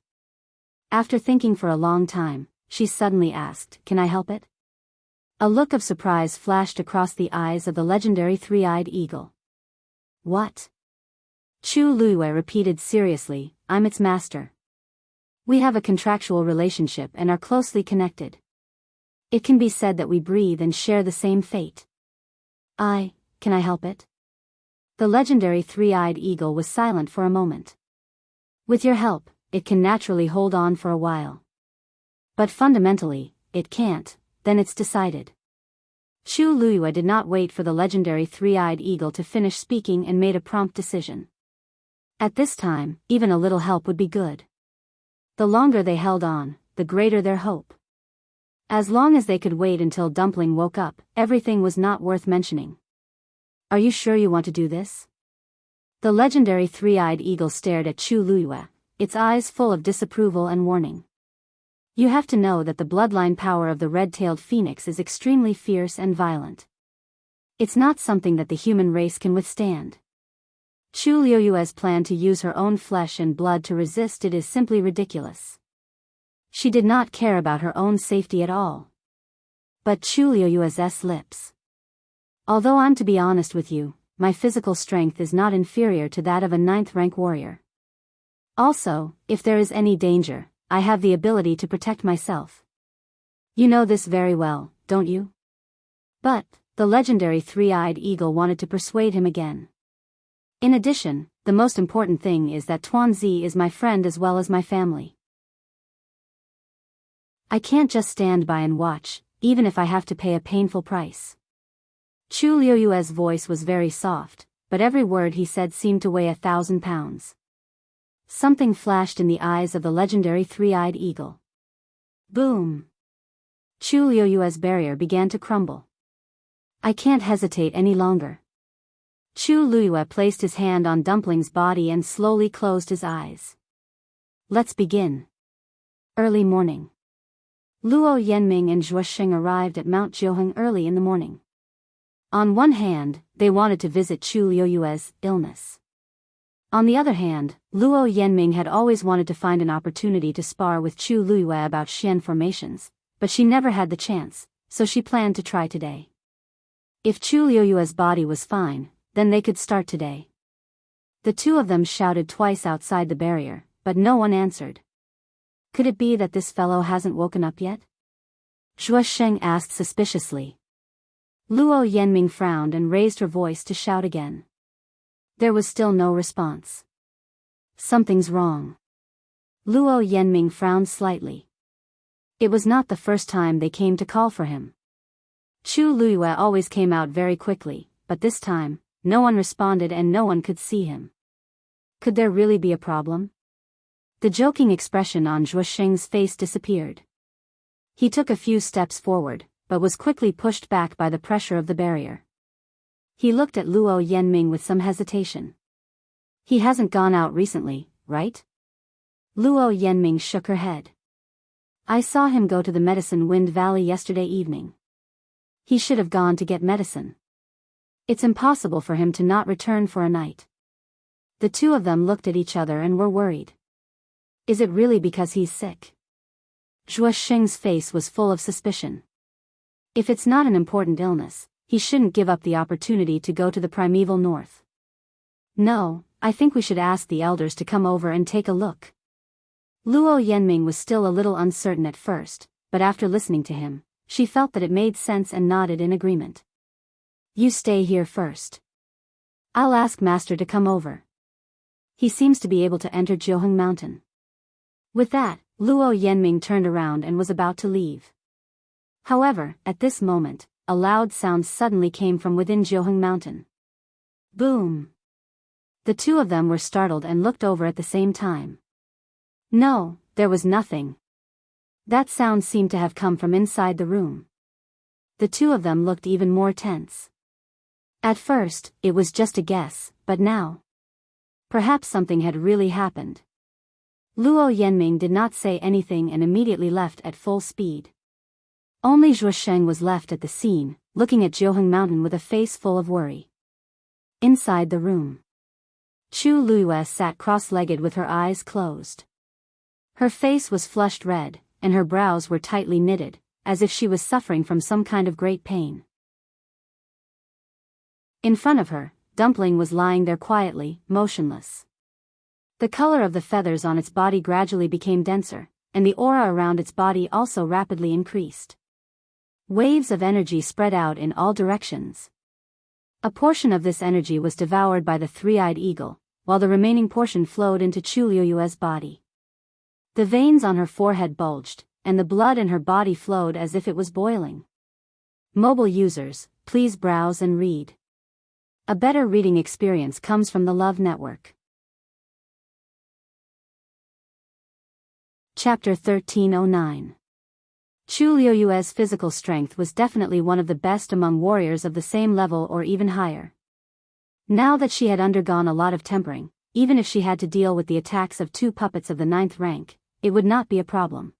After thinking for a long time, she suddenly asked, "Can I help it?" A look of surprise flashed across the eyes of the legendary three-eyed eagle. What? Chu Luiyue repeated seriously, "I'm its master. We have a contractual relationship and are closely connected. It can be said that we breathe and share the same fate." Can I help it? The legendary three-eyed eagle was silent for a moment. With your help, it can naturally hold on for a while. But fundamentally, it can't, then it's decided. Chu Luiyue did not wait for the legendary three-eyed eagle to finish speaking and made a prompt decision. At this time, even a little help would be good. The longer they held on, the greater their hope. As long as they could wait until Dumpling woke up, everything was not worth mentioning. Are you sure you want to do this? The legendary three-eyed eagle stared at Chu Luiyue, its eyes full of disapproval and warning. You have to know that the bloodline power of the red-tailed phoenix is extremely fierce and violent. It's not something that the human race can withstand. Chu Luiyue's plan to use her own flesh and blood to resist it is simply ridiculous. She did not care about her own safety at all. But Chu Luiyue's lips. Although I'm to be honest with you, my physical strength is not inferior to that of a 9th-rank warrior. Also, if there is any danger, I have the ability to protect myself. You know this very well, don't you? But, the legendary three-eyed eagle wanted to persuade him again. In addition, the most important thing is that Tuanzi is my friend as well as my family. I can't just stand by and watch, even if I have to pay a painful price. Chu Luiyue's voice was very soft, but every word he said seemed to weigh 1,000 pounds. Something flashed in the eyes of the legendary three-eyed eagle. Boom! Chu Luiyue's barrier began to crumble. I can't hesitate any longer. Chu Luiyue placed his hand on Dumpling's body and slowly closed his eyes. Let's begin. Early morning. Luo Yanming and Zhuosheng arrived at Mount Jiuheng early in the morning. On one hand, they wanted to visit Chu Luiyue's illness. On the other hand, Luo Yanming had always wanted to find an opportunity to spar with Chu Luiyue about Xian formations, but she never had the chance, so she planned to try today. If Chu Luiyue's body was fine, then they could start today. The two of them shouted twice outside the barrier, but no one answered. Could it be that this fellow hasn't woken up yet? Zhuo Sheng asked suspiciously. Luo Yanming frowned and raised her voice to shout again. There was still no response. Something's wrong. Luo Yanming frowned slightly. It was not the first time they came to call for him. Chu Luiyue always came out very quickly, but this time, no one responded and no one could see him. Could there really be a problem? The joking expression on Zhuo Sheng's face disappeared. He took a few steps forward, but was quickly pushed back by the pressure of the barrier. He looked at Luo Yanming with some hesitation. He hasn't gone out recently, right? Luo Yanming shook her head. I saw him go to the Medicine Wind Valley yesterday evening. He should have gone to get medicine. It's impossible for him to not return for a night. The two of them looked at each other and were worried. Is it really because he's sick? Zhuo Sheng's face was full of suspicion. If it's not an important illness, he shouldn't give up the opportunity to go to the primeval north. No, I think we should ask the elders to come over and take a look. Luo Yanming was still a little uncertain at first, but after listening to him, she felt that it made sense and nodded in agreement. You stay here first. I'll ask Master to come over. He seems to be able to enter Jianghu Mountain. With that, Luo Yanming turned around and was about to leave. However, at this moment, a loud sound suddenly came from within Jianghu Mountain. Boom! The two of them were startled and looked over at the same time. No, there was nothing. That sound seemed to have come from inside the room. The two of them looked even more tense. At first, it was just a guess, but now, perhaps something had really happened. Luo Yanming did not say anything and immediately left at full speed. Only Zhuo Sheng was left at the scene, looking at Jianghu Mountain with a face full of worry. Inside the room, Chu Luiyue sat cross-legged with her eyes closed. Her face was flushed red, and her brows were tightly knitted, as if she was suffering from some kind of great pain. In front of her, Dumpling was lying there quietly, motionless. The color of the feathers on its body gradually became denser, and the aura around its body also rapidly increased. Waves of energy spread out in all directions. A portion of this energy was devoured by the three-eyed eagle, while the remaining portion flowed into Chu Luiyue's body. The veins on her forehead bulged, and the blood in her body flowed as if it was boiling. Mobile users, please browse and read. A better reading experience comes from the Love Network. Chapter 1309. Chu Luiyue's physical strength was definitely one of the best among warriors of the same level or even higher. Now that she had undergone a lot of tempering, even if she had to deal with the attacks of two puppets of the 9th rank, it would not be a problem.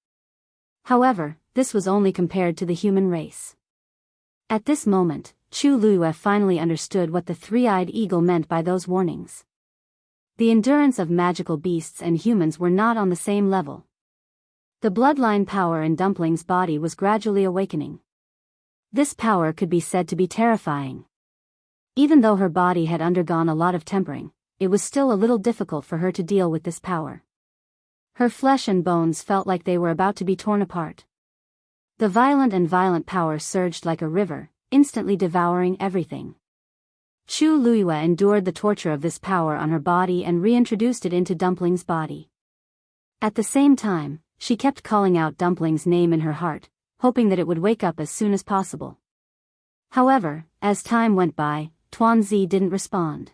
However, this was only compared to the human race. At this moment, Chu Luiyue finally understood what the three-eyed eagle meant by those warnings. The endurance of magical beasts and humans were not on the same level. The bloodline power in Dumpling's body was gradually awakening. This power could be said to be terrifying. Even though her body had undergone a lot of tempering, it was still a little difficult for her to deal with this power. Her flesh and bones felt like they were about to be torn apart. The violent power surged like a river, instantly devouring everything. Chu Luiyue endured the torture of this power on her body and reintroduced it into Dumpling's body. At the same time, she kept calling out Dumpling's name in her heart, hoping that it would wake up as soon as possible. However, as time went by, Tuanzi didn't respond.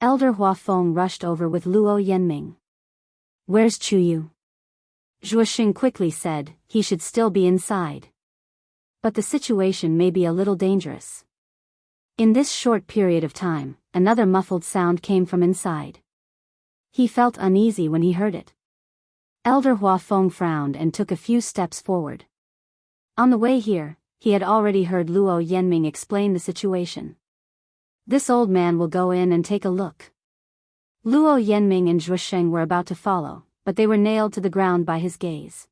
Elder Huafeng rushed over with Luo Yanming. Where's Chuyu? Zhuo Sheng quickly said, he should still be inside. But the situation may be a little dangerous. In this short period of time, another muffled sound came from inside. He felt uneasy when he heard it. Elder Huafeng frowned and took a few steps forward. On the way here, he had already heard Luo Yanming explain the situation. This old man will go in and take a look. Luo Yanming and Zhuosheng were about to follow, but they were nailed to the ground by his gaze.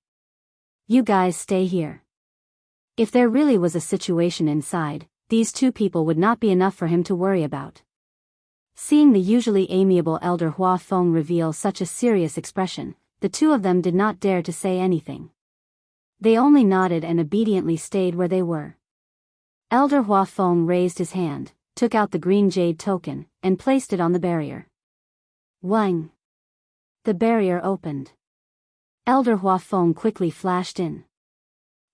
You guys stay here. If there really was a situation inside, these two people would not be enough for him to worry about. Seeing the usually amiable elder Hua Feng reveal such a serious expression, the two of them did not dare to say anything. They only nodded and obediently stayed where they were. Elder Hua Feng raised his hand, took out the green jade token, and placed it on the barrier. Wang! The barrier opened. Elder Hua Feng quickly flashed in.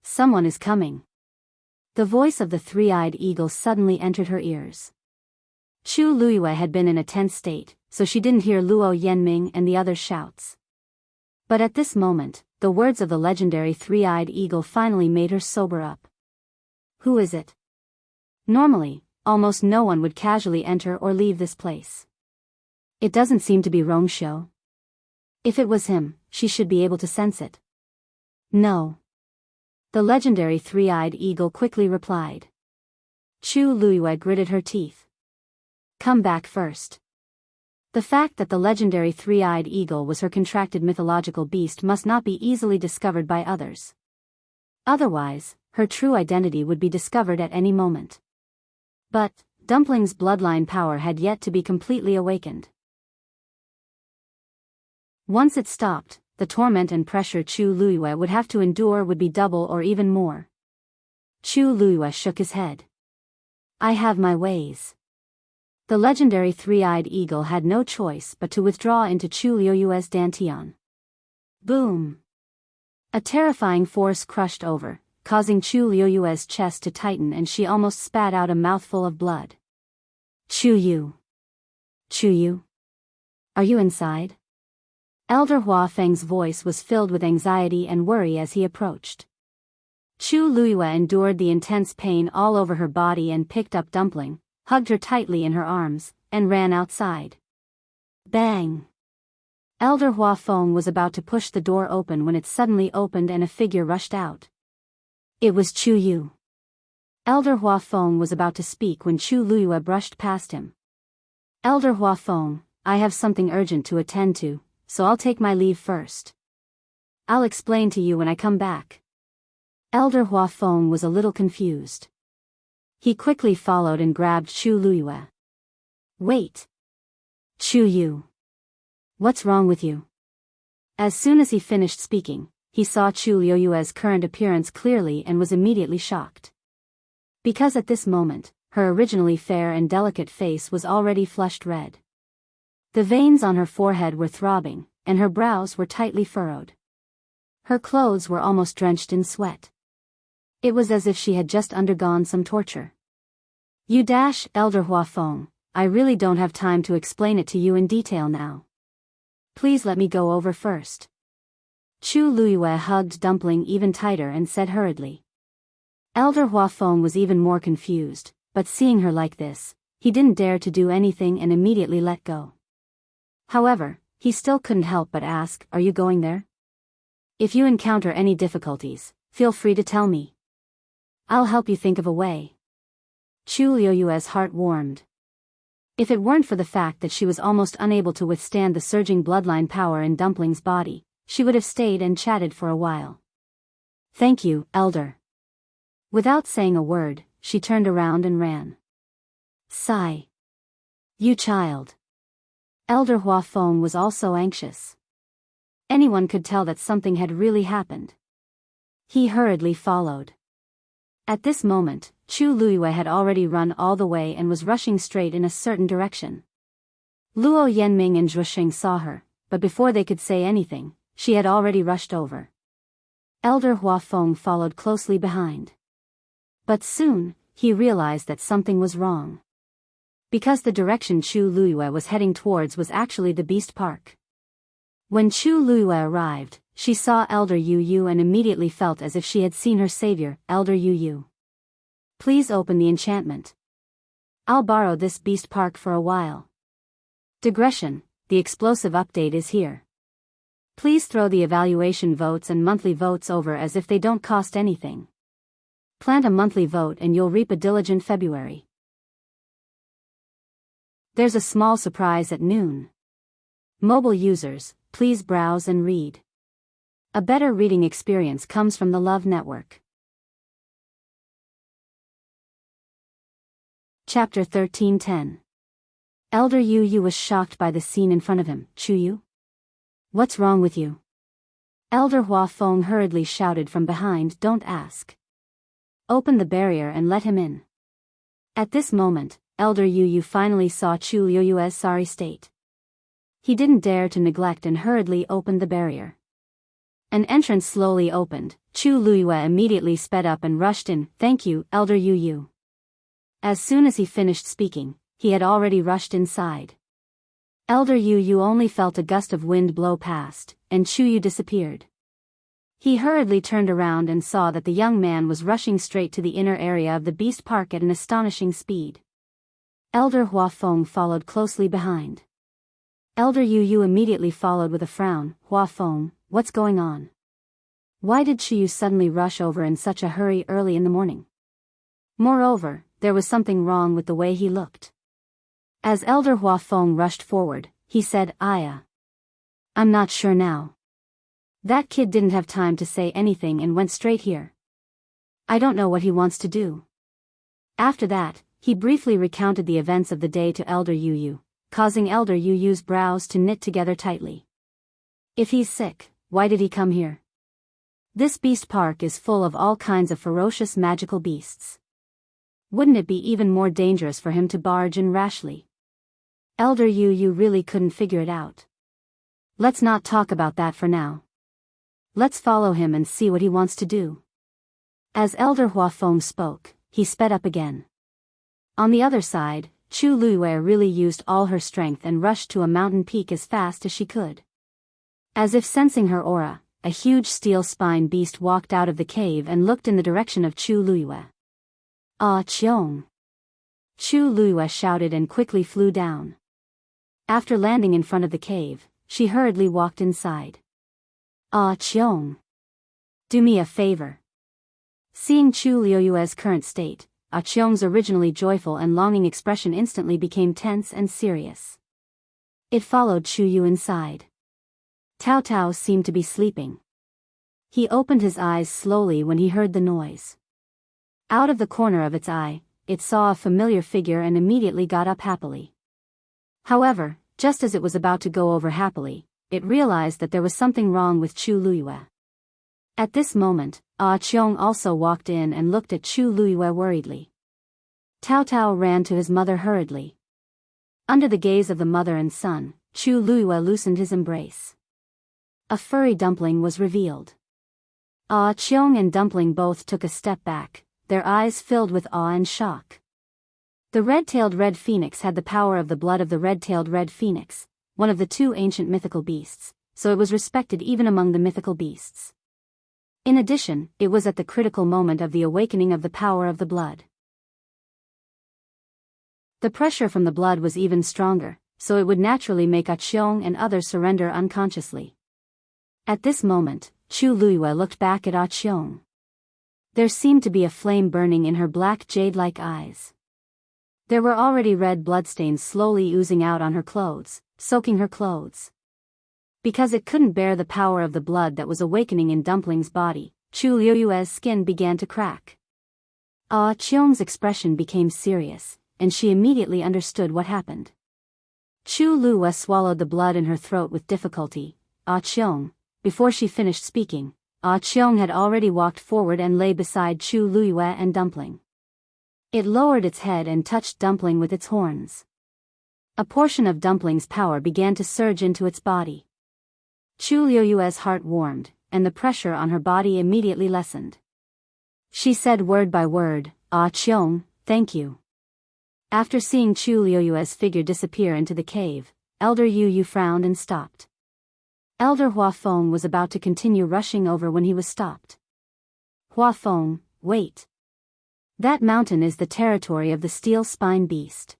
Someone is coming. The voice of the three-eyed eagle suddenly entered her ears. Chu Luiyue had been in a tense state, so she didn't hear Luo Yanming and the others' shouts. But at this moment, the words of the legendary three-eyed eagle finally made her sober up. Who is it? Normally, almost no one would casually enter or leave this place. It doesn't seem to be Rongxiu. If it was him, she should be able to sense it. No. The legendary three-eyed eagle quickly replied. Chu Luiyue gritted her teeth. Come back first. The fact that the legendary three-eyed eagle was her contracted mythological beast must not be easily discovered by others. Otherwise, her true identity would be discovered at any moment. But, Dumpling's bloodline power had yet to be completely awakened. Once it stopped, the torment and pressure Chu Luiyue would have to endure would be double or even more. Chu Luiyue shook his head. I have my ways. The legendary three-eyed eagle had no choice but to withdraw into Chu Luiyue's dantian. Boom! A terrifying force crushed over, causing Chu Luiyue's chest to tighten and she almost spat out a mouthful of blood. Chu Yu. Chu Yu? Are you inside? Elder Hua Feng's voice was filled with anxiety and worry as he approached. Chu Luiyue endured the intense pain all over her body and picked up Dumpling, hugged her tightly in her arms, and ran outside. Bang! Elder Hua Feng was about to push the door open when it suddenly opened and a figure rushed out. It was Chu Yu. Elder Hua Feng was about to speak when Chu Luiyue brushed past him. Elder Hua Feng, I have something urgent to attend to, so I'll take my leave first. I'll explain to you when I come back. Elder Hua Feng was a little confused. He quickly followed and grabbed Chu Luiyue. Wait! Chu Yu. What's wrong with you? As soon as he finished speaking, he saw Chu Luiyue's current appearance clearly and was immediately shocked. Because at this moment, her originally fair and delicate face was already flushed red. The veins on her forehead were throbbing, and her brows were tightly furrowed. Her clothes were almost drenched in sweat. It was as if she had just undergone some torture. Elder Hua Feng, I really don't have time to explain it to you in detail now. Please let me go over first. Chu Luiyue hugged Dumpling even tighter and said hurriedly. Elder Hua Feng was even more confused, but seeing her like this, he didn't dare to do anything and immediately let go. However, he still couldn't help but ask, are you going there? If you encounter any difficulties, feel free to tell me. I'll help you think of a way. Chu Luiyue's heart warmed. If it weren't for the fact that she was almost unable to withstand the surging bloodline power in Dumpling's body, she would have stayed and chatted for a while. Thank you, Elder. Without saying a word, she turned around and ran. Sigh. You child. Elder Hua Feng was also anxious. Anyone could tell that something had really happened. He hurriedly followed. At this moment, Chu Luiyue had already run all the way and was rushing straight in a certain direction. Luo Yanming and Zhuosheng saw her, but before they could say anything, she had already rushed over. Elder Hua Feng followed closely behind. But soon, he realized that something was wrong. Because the direction Chu Luiyue was heading towards was actually the Beast Park. When Chu Luiyue arrived, she saw Elder Yu Yu and immediately felt as if she had seen her savior, Elder Yu Yu. Please open the enchantment. I'll borrow this Beast Park for a while. Digression, the explosive update is here. Please throw the evaluation votes and monthly votes over as if they don't cost anything. Plant a monthly vote and you'll reap a diligent February. There's a small surprise at noon. Mobile users, please browse and read. A better reading experience comes from the Love Network. Chapter 13:10. Elder Yu Yu was shocked by the scene in front of him. Chu Yu? What's wrong with you? Elder Hua Feng hurriedly shouted from behind. Don't ask. Open the barrier and let him in. At this moment, Elder Yu Yu finally saw Chu Liu Yu's sorry state. He didn't dare to neglect and hurriedly opened the barrier. An entrance slowly opened. Chu Liu immediately sped up and rushed in. Thank you, Elder Yu Yu. As soon as he finished speaking, he had already rushed inside. Elder Yu Yu only felt a gust of wind blow past, and Chu Yu disappeared. He hurriedly turned around and saw that the young man was rushing straight to the inner area of the beast park at an astonishing speed. Elder Hua Feng followed closely behind. Elder Yu Yu immediately followed with a frown. Hua Feng, what's going on? Why did Chu Yu suddenly rush over in such a hurry early in the morning? Moreover, there was something wrong with the way he looked. As Elder Hua Feng rushed forward, he said, I'm not sure now. That kid didn't have time to say anything and went straight here. I don't know what he wants to do. After that, he briefly recounted the events of the day to Elder Yu Yu, causing Elder Yu Yu's brows to knit together tightly. If he's sick, why did he come here? This beast park is full of all kinds of ferocious magical beasts. Wouldn't it be even more dangerous for him to barge in rashly? Elder Yu Yu really couldn't figure it out. Let's not talk about that for now. Let's follow him and see what he wants to do. As Elder Hua Feng spoke, he sped up again. On the other side, Chu Luiwei really used all her strength and rushed to a mountain peak as fast as she could. As if sensing her aura, a huge steel-spine beast walked out of the cave and looked in the direction of Chu Luiwei. Ah, Chiong! Chu Luiwei shouted and quickly flew down. After landing in front of the cave, she hurriedly walked inside. Ah, Chiong! Do me a favor. Seeing Chu Liuyue's current state, Ah Chiong's originally joyful and longing expression instantly became tense and serious. It followed Chu Yu inside. Tao Tao seemed to be sleeping. He opened his eyes slowly when he heard the noise. Out of the corner of its eye, it saw a familiar figure and immediately got up happily. However, just as it was about to go over happily, it realized that there was something wrong with Chu Luiyue. At this moment, Ah Chiong also walked in and looked at Chu Luiyue worriedly. Tao Tao ran to his mother hurriedly. Under the gaze of the mother and son, Chu Luiyue loosened his embrace. A furry dumpling was revealed. Ah Chiong and Dumpling both took a step back, their eyes filled with awe and shock. The red-tailed red phoenix had the power of the blood of the red-tailed red phoenix, one of the two ancient mythical beasts, so it was respected even among the mythical beasts. In addition, it was at the critical moment of the awakening of the power of the blood. The pressure from the blood was even stronger, so it would naturally make Ah Chiong and others surrender unconsciously. At this moment, Chu Luiyue looked back at Ah Chiong. There seemed to be a flame burning in her black jade-like eyes. There were already red bloodstains slowly oozing out on her clothes, soaking her clothes. Because it couldn't bear the power of the blood that was awakening in Dumpling's body, Chu Liuyue's skin began to crack. Ah Chiong's expression became serious, and she immediately understood what happened. Chu Luiyue swallowed the blood in her throat with difficulty. Ah Chiong, before she finished speaking, Ah Chiong had already walked forward and lay beside Chu Luiyue and Dumpling. It lowered its head and touched Dumpling with its horns. A portion of Dumpling's power began to surge into its body. Chu Liuyue's heart warmed, and the pressure on her body immediately lessened. She said word by word, Ah Chiong, thank you. After seeing Chu Liuyue's figure disappear into the cave, Elder Yu Yu frowned and stopped. Elder Hua Feng was about to continue rushing over when he was stopped. Hua Feng, wait. That mountain is the territory of the steel spine beast.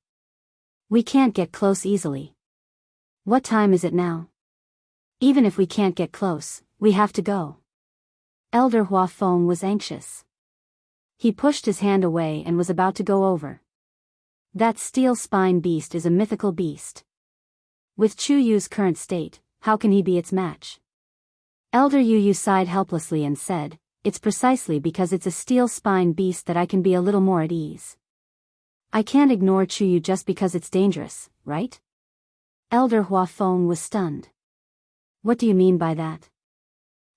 We can't get close easily. What time is it now? Even if we can't get close, we have to go. Elder Hua Feng was anxious. He pushed his hand away and was about to go over. That steel spine beast is a mythical beast. With Chu Yu's current state, how can he be its match? Elder Yu Yu sighed helplessly and said, "It's precisely because it's a steel-spine beast that I can be a little more at ease. I can't ignore Chu Yu just because it's dangerous, right?" Elder Hua Feng was stunned. "What do you mean by that?"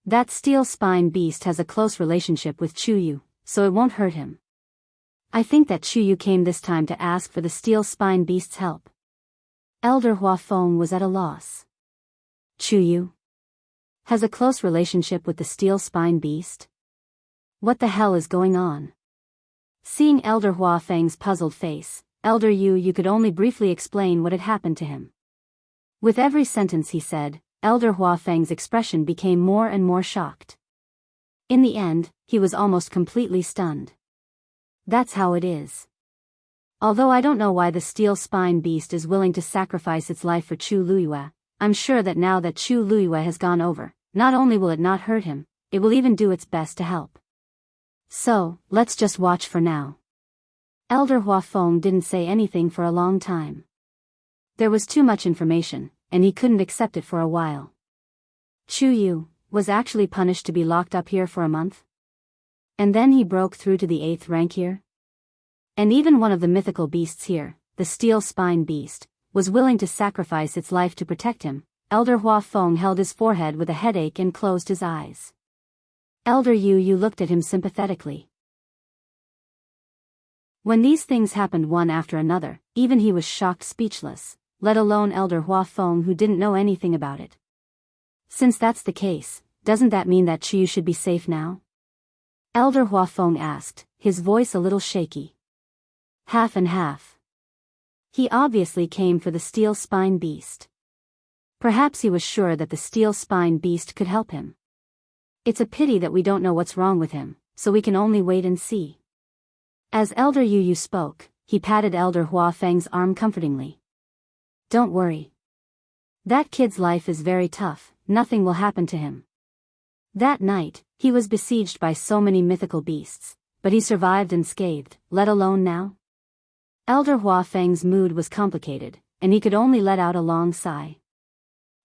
"That steel-spine beast has a close relationship with Chu Yu, so it won't hurt him. I think that Chu Yu came this time to ask for the steel-spine beast's help." Elder Hua Feng was at a loss. Chu Yu has a close relationship with the steel-spine beast? What the hell is going on? Seeing Elder Hua Feng's puzzled face, Elder Yu Yu could only briefly explain what had happened to him. With every sentence he said, Elder Hua Feng's expression became more and more shocked. In the end, he was almost completely stunned. That's how it is. Although I don't know why the steel-spine beast is willing to sacrifice its life for Chu Luyue, I'm sure that now that Chu Luyue has gone over, not only will it not hurt him, it will even do its best to help. So, let's just watch for now. Elder Hua Feng didn't say anything for a long time. There was too much information, and he couldn't accept it for a while. Chu Yu was actually punished to be locked up here for a month? And then he broke through to the 8th rank here? And even one of the mythical beasts here, the steel-spine beast, was willing to sacrifice its life to protect him. Elder Hua Feng held his forehead with a headache and closed his eyes. Elder Yu Yu looked at him sympathetically. When these things happened one after another, even he was shocked speechless, let alone Elder Hua Feng who didn't know anything about it. Since that's the case, doesn't that mean that Chu Yu should be safe now? Elder Hua Feng asked, his voice a little shaky. Half and half. He obviously came for the steel-spine beast. Perhaps he was sure that the steel-spine beast could help him. It's a pity that we don't know what's wrong with him, so we can only wait and see. As Elder Yu Yu spoke, he patted Elder Hua Feng's arm comfortingly. Don't worry. That kid's life is very tough, nothing will happen to him. That night, he was besieged by so many mythical beasts, but he survived unscathed, let alone now. Elder Hua Feng's mood was complicated, and he could only let out a long sigh.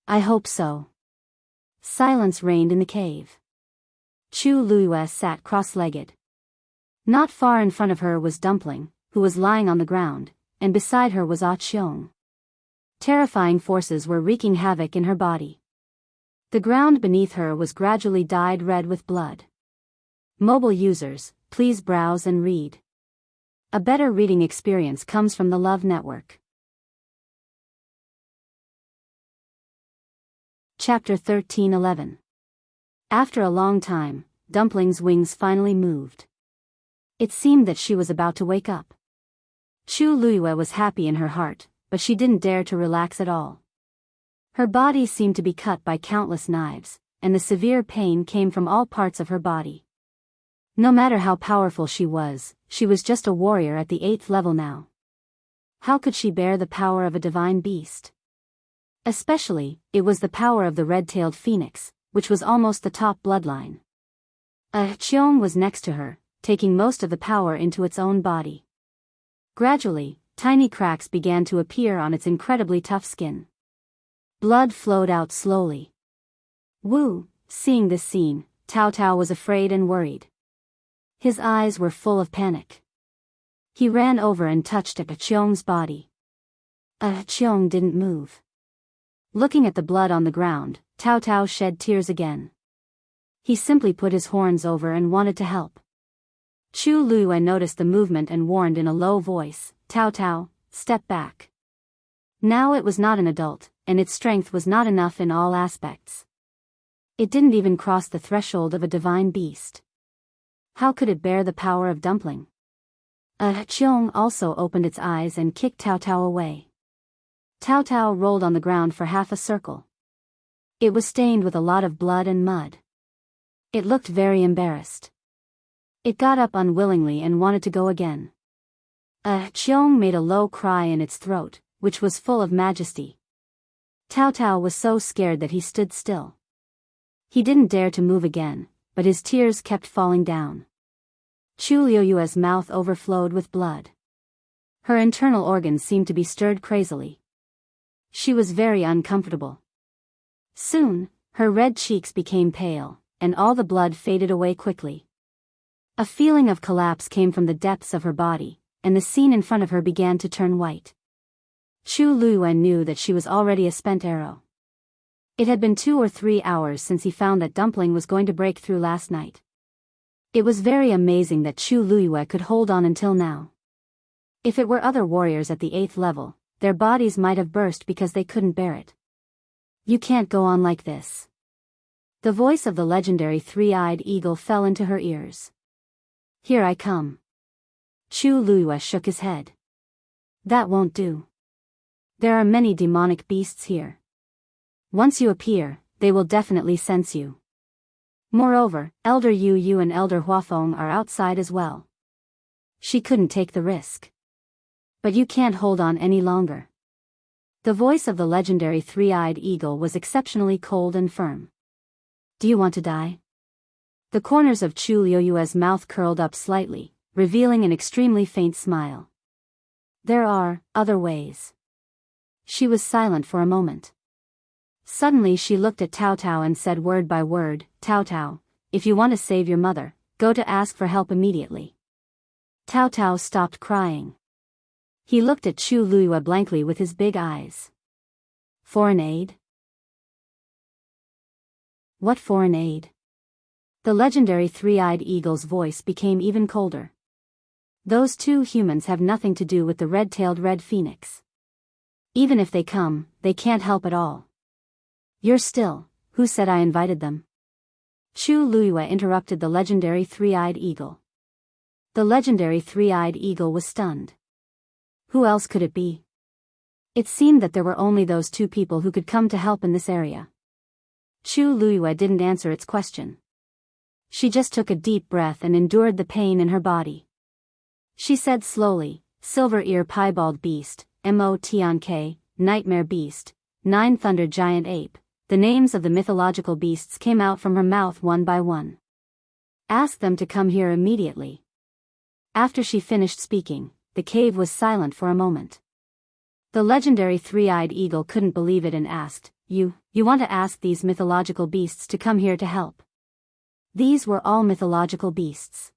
I hope so. Silence reigned in the cave. Chu Luyue sat cross-legged. Not far in front of her was Dumpling, who was lying on the ground, and beside her was Ah Cheong. Terrifying forces were wreaking havoc in her body. The ground beneath her was gradually dyed red with blood. Mobile users, please browse and read. A better reading experience comes from the Love Network. Chapter 13:11. After a long time, Dumpling's wings finally moved. It seemed that she was about to wake up. Chu Luyue was happy in her heart, but she didn't dare to relax at all. Her body seemed to be cut by countless knives, and the severe pain came from all parts of her body. No matter how powerful she was just a warrior at the 8th level now. How could she bear the power of a divine beast? Especially, it was the power of the red-tailed phoenix, which was almost the top bloodline. Cheong was next to her, taking most of the power into its own body. Gradually, tiny cracks began to appear on its incredibly tough skin. Blood flowed out slowly. Wu, seeing this scene, Tao Tao was afraid and worried. His eyes were full of panic. He ran over and touched Cheong's body. Cheong didn't move. Looking at the blood on the ground, Tao Tao shed tears again. He simply put his horns over and wanted to help. Chu Luyue noticed the movement and warned in a low voice, Tao Tao, step back. Now it was not an adult, and its strength was not enough in all aspects. It didn't even cross the threshold of a divine beast. How could it bear the power of Dumpling? Cheong also opened its eyes and kicked Tao Tao away. Tao Tao rolled on the ground for half a circle. It was stained with a lot of blood and mud. It looked very embarrassed. It got up unwillingly and wanted to go again. Cheong made a low cry in its throat, which was full of majesty. Tao Tao was so scared that he stood still. He didn't dare to move again, but his tears kept falling down. Chu Luyue's mouth overflowed with blood. Her internal organs seemed to be stirred crazily. She was very uncomfortable. Soon, her red cheeks became pale, and all the blood faded away quickly. A feeling of collapse came from the depths of her body, and the scene in front of her began to turn white. Chu Luiyuan knew that she was already a spent arrow. It had been 2 or 3 hours since he found that Dumpling was going to break through last night. It was very amazing that Chu Luiyue could hold on until now. If it were other warriors at the 8th level, their bodies might have burst because they couldn't bear it. You can't go on like this. The voice of the legendary three-eyed eagle fell into her ears. Here I come. Chu Luiyue shook his head. That won't do. There are many demonic beasts here. Once you appear, they will definitely sense you. Moreover, Elder Yu Yu and Elder Huafeng are outside as well. She couldn't take the risk. But you can't hold on any longer. The voice of the legendary three-eyed eagle was exceptionally cold and firm. Do you want to die? The corners of Chu Luiyue's mouth curled up slightly, revealing an extremely faint smile. There are other ways. She was silent for a moment. Suddenly she looked at Tao Tao and said word by word, Tao Tao, if you want to save your mother, go to ask for help immediately. Tao Tao stopped crying. He looked at Chu Luiyue blankly with his big eyes. Foreign aid? What foreign aid? The legendary three-eyed eagle's voice became even colder. Those 2 humans have nothing to do with the red-tailed red phoenix. Even if they come, they can't help at all. You're still, who said I invited them? Chu Luiyue interrupted the legendary three-eyed eagle. The legendary three-eyed eagle was stunned. Who else could it be? It seemed that there were only those 2 people who could come to help in this area. Chu Luiyue didn't answer its question. She just took a deep breath and endured the pain in her body. She said slowly, Silver Ear Piebald Beast, Motank, Nightmare Beast, 9-Thundered Giant Ape. The names of the mythological beasts came out from her mouth one by one. Ask them to come here immediately. After she finished speaking, the cave was silent for a moment. The legendary three-eyed eagle couldn't believe it and asked, You want to ask these mythological beasts to come here to help? These were all mythological beasts.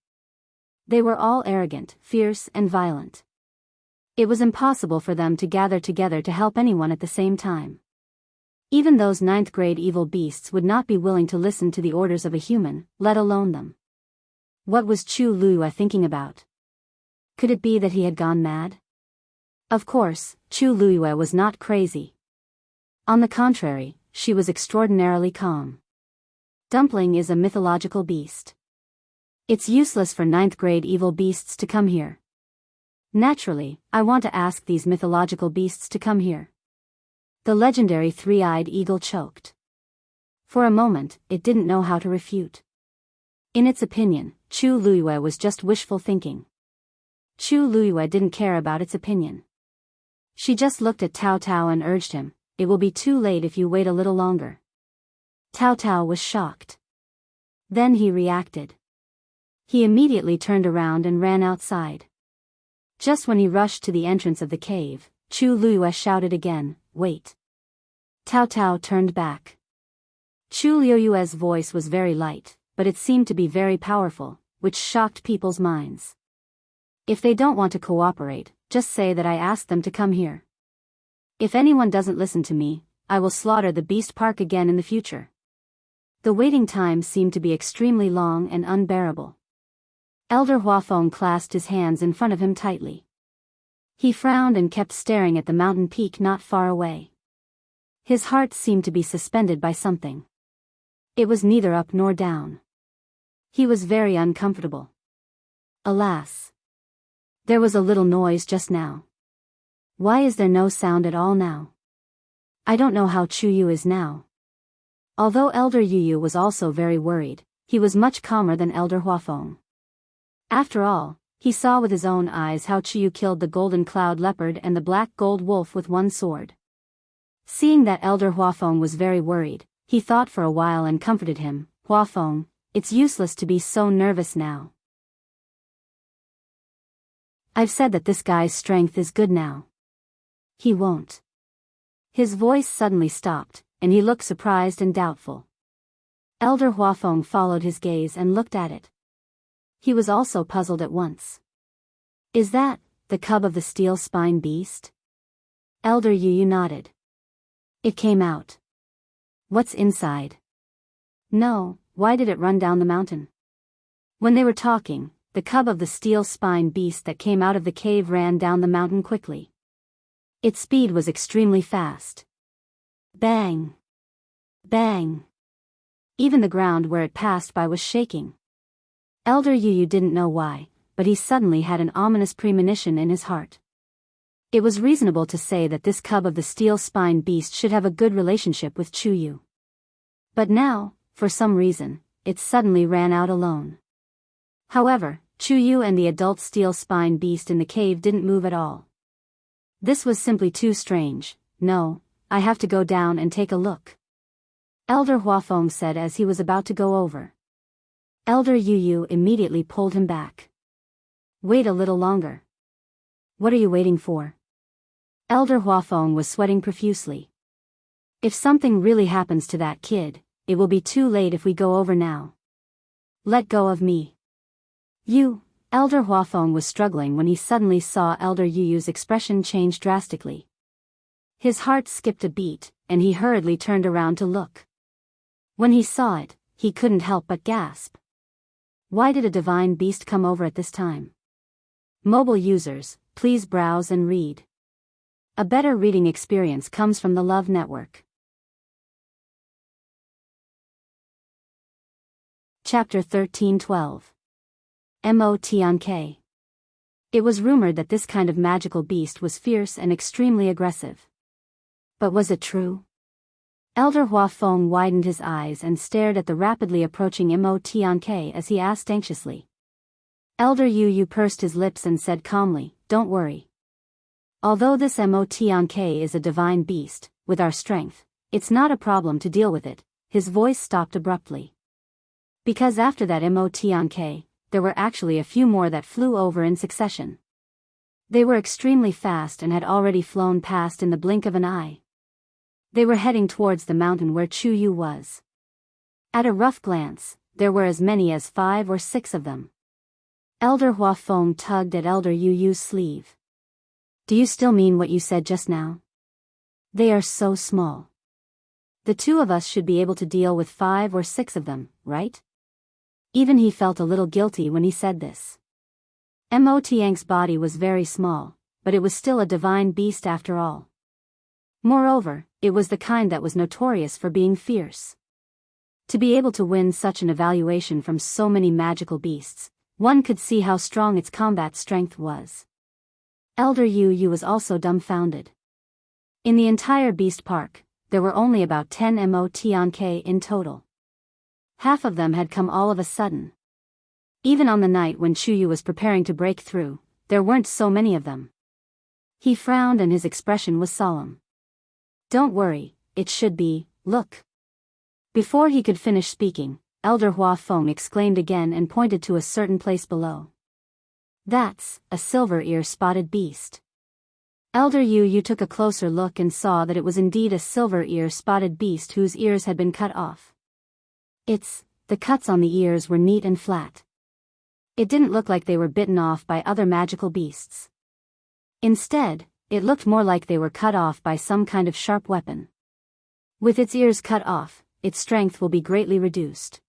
They were all arrogant, fierce, and violent. It was impossible for them to gather together to help anyone at the same time. Even those 9th-grade evil beasts would not be willing to listen to the orders of a human, let alone them. What was Chu Luiyue thinking about? Could it be that he had gone mad? Of course, Chu Luiyue was not crazy. On the contrary, she was extraordinarily calm. Dumpling is a mythological beast. It's useless for 9th-grade evil beasts to come here. Naturally, I want to ask these mythological beasts to come here. The legendary three-eyed eagle choked. For a moment, it didn't know how to refute. In its opinion, Chu Luiyue was just wishful thinking. Chu Luiyue didn't care about its opinion. She just looked at Tao Tao and urged him, It will be too late if you wait a little longer. Tao Tao was shocked. Then he reacted. He immediately turned around and ran outside. Just when he rushed to the entrance of the cave, Chu Luiyue shouted again, Wait. Tao Tao turned back. Chu Luiyue's voice was very light, but it seemed to be very powerful, which shocked people's minds. If they don't want to cooperate, just say that I asked them to come here. If anyone doesn't listen to me, I will slaughter the beast park again in the future. The waiting time seemed to be extremely long and unbearable. Elder Huafeng clasped his hands in front of him tightly. He frowned and kept staring at the mountain peak not far away. His heart seemed to be suspended by something. It was neither up nor down. He was very uncomfortable. Alas! There was a little noise just now. Why is there no sound at all now? I don't know how Chu Yu is now. Although Elder Yu Yu was also very worried, he was much calmer than Elder Huafeng. After all, he saw with his own eyes how Chu Yu killed the golden cloud leopard and the black gold wolf with one sword. Seeing that Elder Huafeng was very worried, he thought for a while and comforted him, Huafeng, it's useless to be so nervous now. I've said that this guy's strength is good now. He won't His voice suddenly stopped, and he looked surprised and doubtful. Elder Huafeng followed his gaze and looked at it. He was also puzzled at once. Is that the cub of the steel spine beast? Elder Yu nodded. It came out. What's inside? No, why did it run down the mountain? When they were talking, the cub of the steel spine beast that came out of the cave ran down the mountain quickly. Its speed was extremely fast. Bang! Bang! Even the ground where it passed by was shaking. Elder Yu didn't know why, but he suddenly had an ominous premonition in his heart. It was reasonable to say that this cub of the steel spine beast should have a good relationship with Chu Yu. But now, for some reason, it suddenly ran out alone. However, Chu Yu and the adult steel spine beast in the cave didn't move at all. This was simply too strange. No, I have to go down and take a look. Elder Huafeng said as he was about to go over. Elder Yu immediately pulled him back. Wait a little longer. What are you waiting for? Elder Huafeng was sweating profusely. If something really happens to that kid, it will be too late if we go over now. Let go of me. You, Elder Huafeng was struggling when he suddenly saw Elder Yu's expression change drastically. His heart skipped a beat, and he hurriedly turned around to look. When he saw it, he couldn't help but gasp. Why did a divine beast come over at this time? Mobile users, please browse and read. A better reading experience comes from the Love Network. Chapter 13:12. Mo Tianke. It was rumored that this kind of magical beast was fierce and extremely aggressive. But was it true? Elder Huafeng widened his eyes and stared at the rapidly approaching Mo Tianke as he asked anxiously. Elder Yu pursed his lips and said calmly, "Don't worry. Although this Mo Tianke is a divine beast, with our strength, it's not a problem to deal with it." His voice stopped abruptly. Because after that Mo Tianke, there were actually a few more that flew over in succession. They were extremely fast and had already flown past in the blink of an eye. They were heading towards the mountain where Chu Yu was. At a rough glance, there were as many as 5 or 6 of them. Elder Huafeng tugged at Elder Yu's sleeve. Do you still mean what you said just now? They are so small. The two of us should be able to deal with 5 or 6 of them, right? Even he felt a little guilty when he said this. Mo Tiang's body was very small, but it was still a divine beast after all. Moreover, it was the kind that was notorious for being fierce. To be able to win such an evaluation from so many magical beasts, one could see how strong its combat strength was. Elder Yu was also dumbfounded. In the entire beast park, there were only about 10 Mo Tianke in total. Half of them had come all of a sudden. Even on the night when Chu Yu was preparing to break through, there weren't so many of them. He frowned and his expression was solemn. Don't worry, it should be, look. Before he could finish speaking, Elder Huafeng exclaimed again and pointed to a certain place below. That's a silver ear spotted beast. Elder Yu took a closer look and saw that it was indeed a silver ear spotted beast whose ears had been cut off. The cuts on the ears were neat and flat. It didn't look like they were bitten off by other magical beasts. Instead, it looked more like they were cut off by some kind of sharp weapon. With its ears cut off, its strength will be greatly reduced.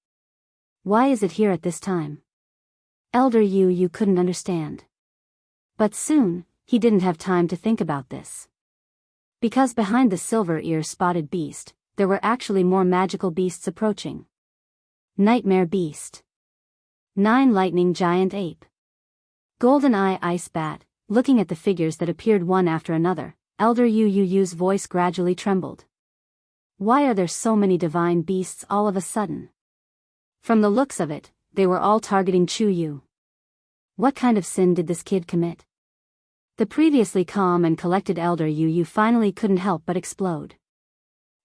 Why is it here at this time? Elder Yu couldn't understand. But soon, he didn't have time to think about this. Because behind the silver ear spotted beast, there were actually more magical beasts approaching. Nightmare Beast. 9 Lightning Giant Ape. Golden Eye Ice Bat. Looking at the figures that appeared one after another, Elder Yu's voice gradually trembled. Why are there so many divine beasts all of a sudden? From the looks of it, they were all targeting Chu Yu. What kind of sin did this kid commit? The previously calm and collected Elder Yu finally couldn't help but explode.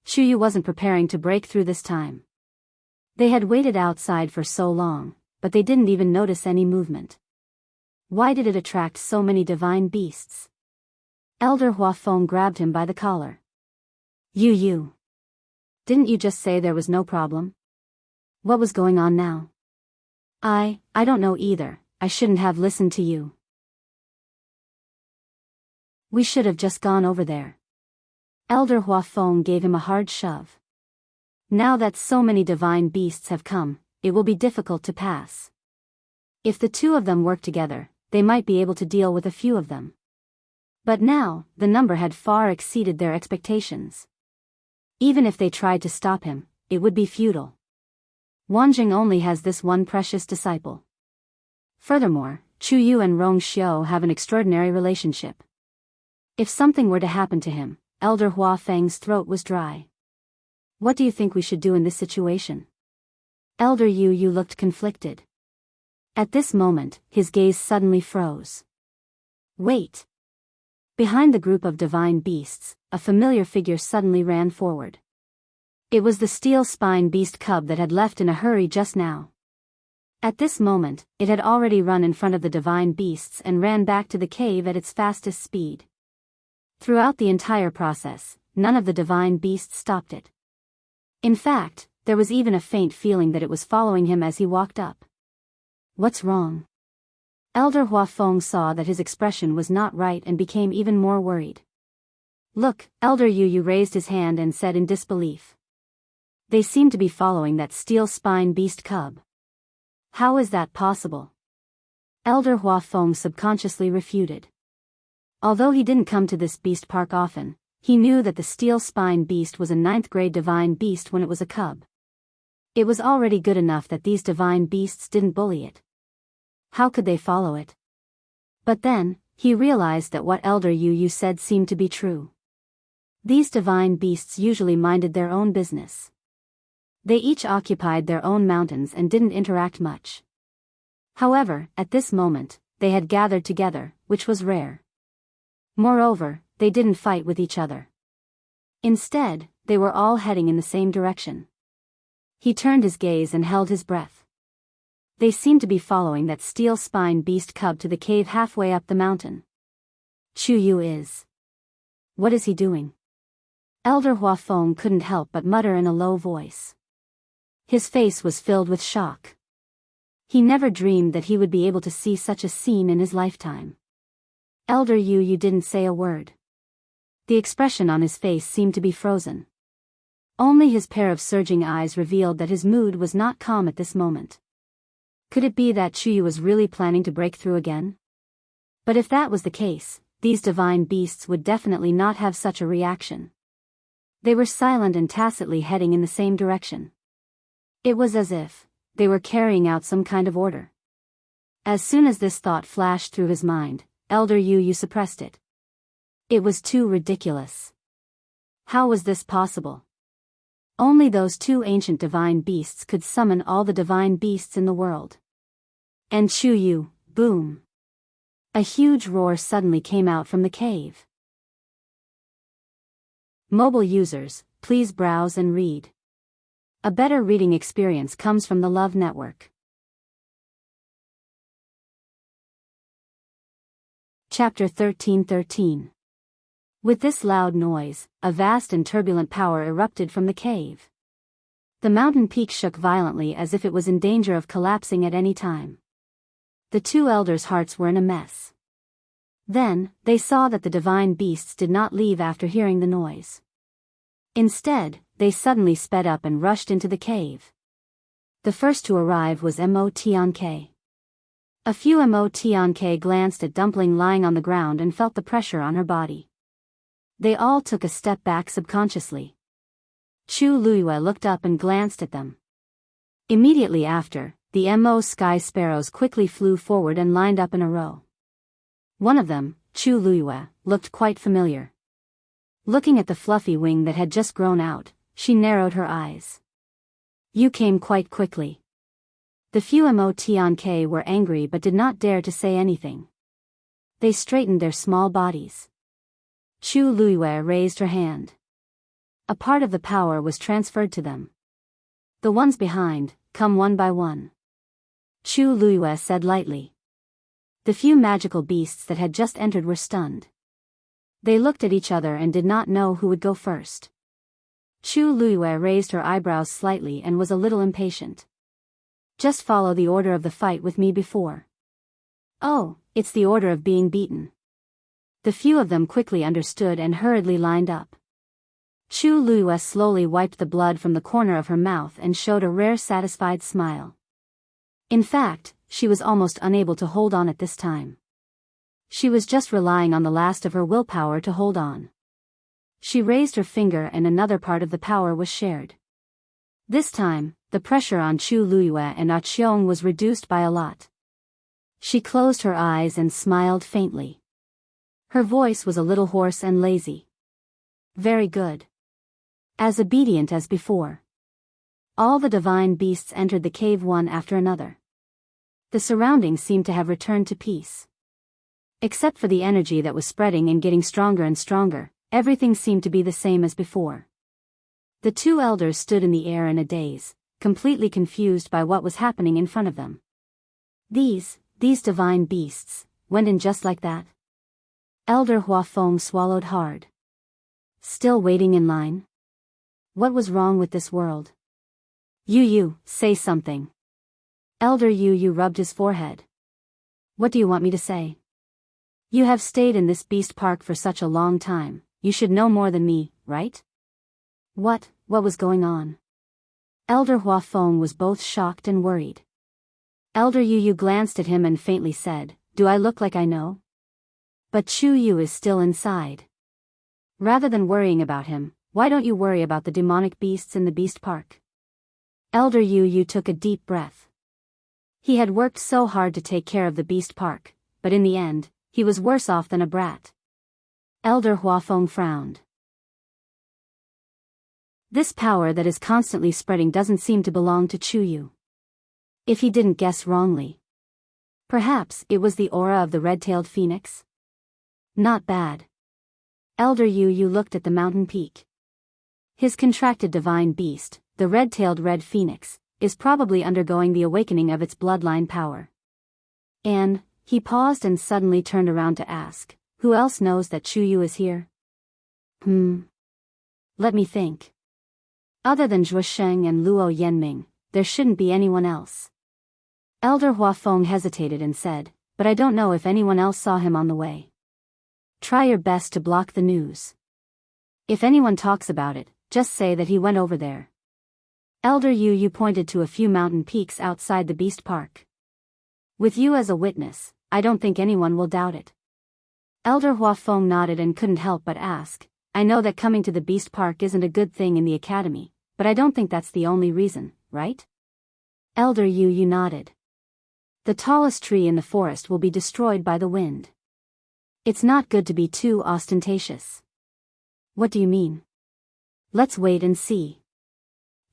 Chu Yu wasn't preparing to break through this time. They had waited outside for so long, but they didn't even notice any movement. Why did it attract so many divine beasts? Elder Huafeng grabbed him by the collar. You. Didn't you just say there was no problem? What was going on now? I don't know either. I shouldn't have listened to you. We should have just gone over there. Elder Huafeng gave him a hard shove. Now that so many divine beasts have come, it will be difficult to pass. If the two of them work together, they might be able to deal with a few of them. But now, the number had far exceeded their expectations. Even if they tried to stop him, it would be futile. Wanjing only has this one precious disciple. Furthermore, Chu Yu and Rong Xiu have an extraordinary relationship. If something were to happen to him, Elder Huafeng's throat was dry. What do you think we should do in this situation? Elder Yu looked conflicted. At this moment, his gaze suddenly froze. Wait! Behind the group of divine beasts, a familiar figure suddenly ran forward. It was the steel spine beast cub that had left in a hurry just now. At this moment, it had already run in front of the divine beasts and ran back to the cave at its fastest speed. Throughout the entire process, none of the divine beasts stopped it. In fact, there was even a faint feeling that it was following him as he walked up. What's wrong? Elder Huafeng saw that his expression was not right and became even more worried. Look, Elder Yu raised his hand and said in disbelief. They seem to be following that steel spine beast cub. How is that possible? Elder Huafeng subconsciously refuted. Although he didn't come to this beast park often, he knew that the steel spine beast was a 9th grade divine beast when it was a cub. It was already good enough that these divine beasts didn't bully it. How could they follow it? But then, he realized that what Elder Yu said seemed to be true. These divine beasts usually minded their own business. They each occupied their own mountains and didn't interact much. However, at this moment, they had gathered together, which was rare. Moreover, they didn't fight with each other. Instead, they were all heading in the same direction. He turned his gaze and held his breath. They seemed to be following that steel spine beast cub to the cave halfway up the mountain. Chu Yu is. What is he doing? Elder Huafeng couldn't help but mutter in a low voice. His face was filled with shock. He never dreamed that he would be able to see such a scene in his lifetime. Elder Yu didn't say a word. The expression on his face seemed to be frozen. Only his pair of surging eyes revealed that his mood was not calm at this moment. Could it be that Chu Yu was really planning to break through again? But if that was the case, these divine beasts would definitely not have such a reaction. They were silent and tacitly heading in the same direction. It was as if they were carrying out some kind of order. As soon as this thought flashed through his mind, Elder Yu suppressed it. It was too ridiculous. How was this possible? Only those two ancient divine beasts could summon all the divine beasts in the world. And Chu Yu, boom! A huge roar suddenly came out from the cave. Mobile users, please browse and read. A better reading experience comes from the Love Network. Chapter 13:13. With this loud noise, a vast and turbulent power erupted from the cave. The mountain peak shook violently as if it was in danger of collapsing at any time. The two elders' hearts were in a mess. Then, they saw that the divine beasts did not leave after hearing the noise. Instead, they suddenly sped up and rushed into the cave. The first to arrive was Mo Tianke. A few Mo Tianke glanced at Dumpling lying on the ground and felt the pressure on her body. They all took a step back subconsciously. Chu Luiyue looked up and glanced at them. Immediately after, the Mo sky sparrows quickly flew forward and lined up in a row. One of them, Chu Luiyue, looked quite familiar. Looking at the fluffy wing that had just grown out, she narrowed her eyes. You came quite quickly. The few Mo Tianke were angry but did not dare to say anything. They straightened their small bodies. Chu Luiyue raised her hand. A part of the power was transferred to them. The ones behind, come one by one. Chu Luiyue said lightly. The few magical beasts that had just entered were stunned. They looked at each other and did not know who would go first. Chu Luiyue raised her eyebrows slightly and was a little impatient. Just follow the order of the fight with me before. Oh, it's the order of being beaten. The few of them quickly understood and hurriedly lined up. Chu Luiyue slowly wiped the blood from the corner of her mouth and showed a rare satisfied smile. In fact, she was almost unable to hold on at this time. She was just relying on the last of her willpower to hold on. She raised her finger and another part of the power was shared. This time, the pressure on Chu Luiyue and Ah Qiong was reduced by a lot. She closed her eyes and smiled faintly. Her voice was a little hoarse and lazy. Very good. As obedient as before. All the divine beasts entered the cave one after another. The surroundings seemed to have returned to peace. Except for the energy that was spreading and getting stronger and stronger, everything seemed to be the same as before. The two elders stood in the air in a daze, completely confused by what was happening in front of them. These divine beasts, went in just like that? Elder Huafeng swallowed hard. Still waiting in line? What was wrong with this world? Yu, say something. Elder Yu rubbed his forehead. What do you want me to say? You have stayed in this beast park for such a long time, you should know more than me, right? What was going on? Elder Huafeng was both shocked and worried. Elder Yu glanced at him and faintly said, Do I look like I know? But Chu Yu is still inside. Rather than worrying about him, why don't you worry about the demonic beasts in the beast park? Elder Yu took a deep breath. He had worked so hard to take care of the beast park, but in the end, he was worse off than a brat. Elder Huafeng frowned. This power that is constantly spreading doesn't seem to belong to Chu Yu. If he didn't guess wrongly. Perhaps it was the aura of the red-tailed phoenix? Not bad. Elder Yu looked at the mountain peak. His contracted divine beast, the red-tailed red phoenix, is probably undergoing the awakening of its bloodline power. And, he paused and suddenly turned around to ask, who else knows that Chu Yu is here? Let me think. Other than Zhuo Sheng and Luo Yanming, there shouldn't be anyone else. Elder Huafeng hesitated and said, but I don't know if anyone else saw him on the way. Try your best to block the news. If anyone talks about it, just say that he went over there. Elder Yu pointed to a few mountain peaks outside the beast park. With you as a witness, I don't think anyone will doubt it. Elder Huafeng nodded and couldn't help but ask, I know that coming to the beast park isn't a good thing in the academy, but I don't think that's the only reason, right? Elder Yu nodded. The tallest tree in the forest will be destroyed by the wind. It's not good to be too ostentatious. What do you mean? Let's wait and see.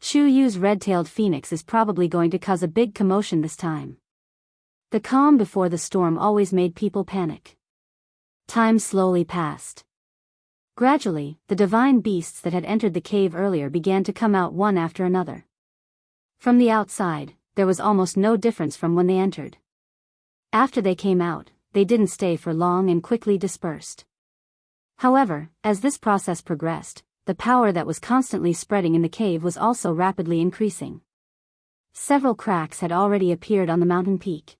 Chu Yu's red-tailed phoenix is probably going to cause a big commotion this time. The calm before the storm always made people panic. Time slowly passed. Gradually, the divine beasts that had entered the cave earlier began to come out one after another. From the outside, there was almost no difference from when they entered. After they came out, they didn't stay for long and quickly dispersed. However, as this process progressed, the power that was constantly spreading in the cave was also rapidly increasing. Several cracks had already appeared on the mountain peak.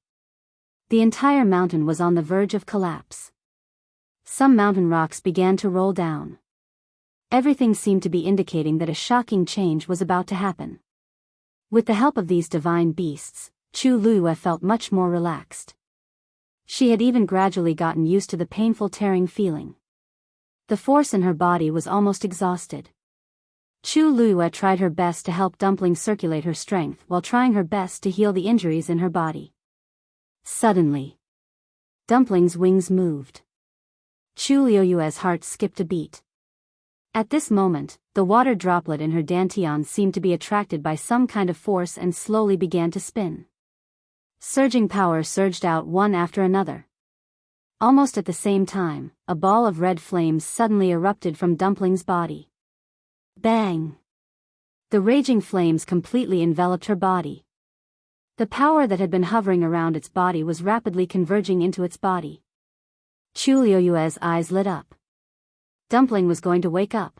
The entire mountain was on the verge of collapse. Some mountain rocks began to roll down. Everything seemed to be indicating that a shocking change was about to happen. With the help of these divine beasts, Chu Luiyue felt much more relaxed. She had even gradually gotten used to the painful tearing feeling. The force in her body was almost exhausted. Chu Luiyue tried her best to help Dumpling circulate her strength while trying her best to heal the injuries in her body. Suddenly, Dumpling's wings moved. Chu Luiyue's heart skipped a beat. At this moment, the water droplet in her dantian seemed to be attracted by some kind of force and slowly began to spin. Surging power surged out one after another. Almost at the same time, a ball of red flames suddenly erupted from Dumpling's body. Bang! The raging flames completely enveloped her body. The power that had been hovering around its body was rapidly converging into its body. Chu Luiyue's eyes lit up. Dumpling was going to wake up.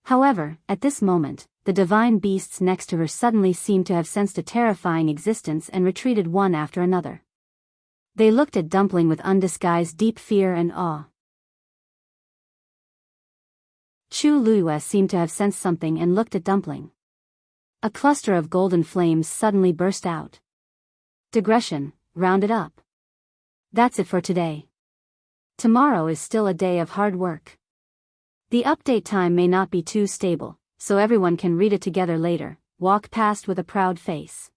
However, at this moment, the divine beasts next to her suddenly seemed to have sensed a terrifying existence and retreated one after another. They looked at Dumpling with undisguised deep fear and awe. Chu Luiyue seemed to have sensed something and looked at Dumpling. A cluster of golden flames suddenly burst out. Digression, round it up. That's it for today. Tomorrow is still a day of hard work. The update time may not be too stable, so everyone can read it together later. Walk past with a proud face.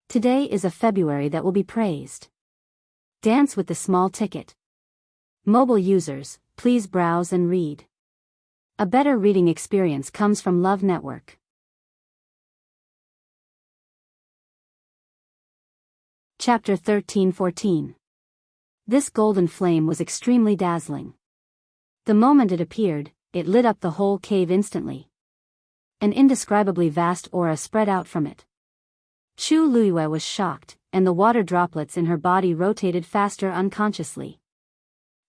Today is a February that will be praised. Dance with the small ticket. Mobile users, please browse and read. A better reading experience comes from Love Network. Chapter 13-14. This golden flame was extremely dazzling. The moment it appeared, it lit up the whole cave instantly. An indescribably vast aura spread out from it. Chu Luiyue was shocked, and the water droplets in her body rotated faster unconsciously.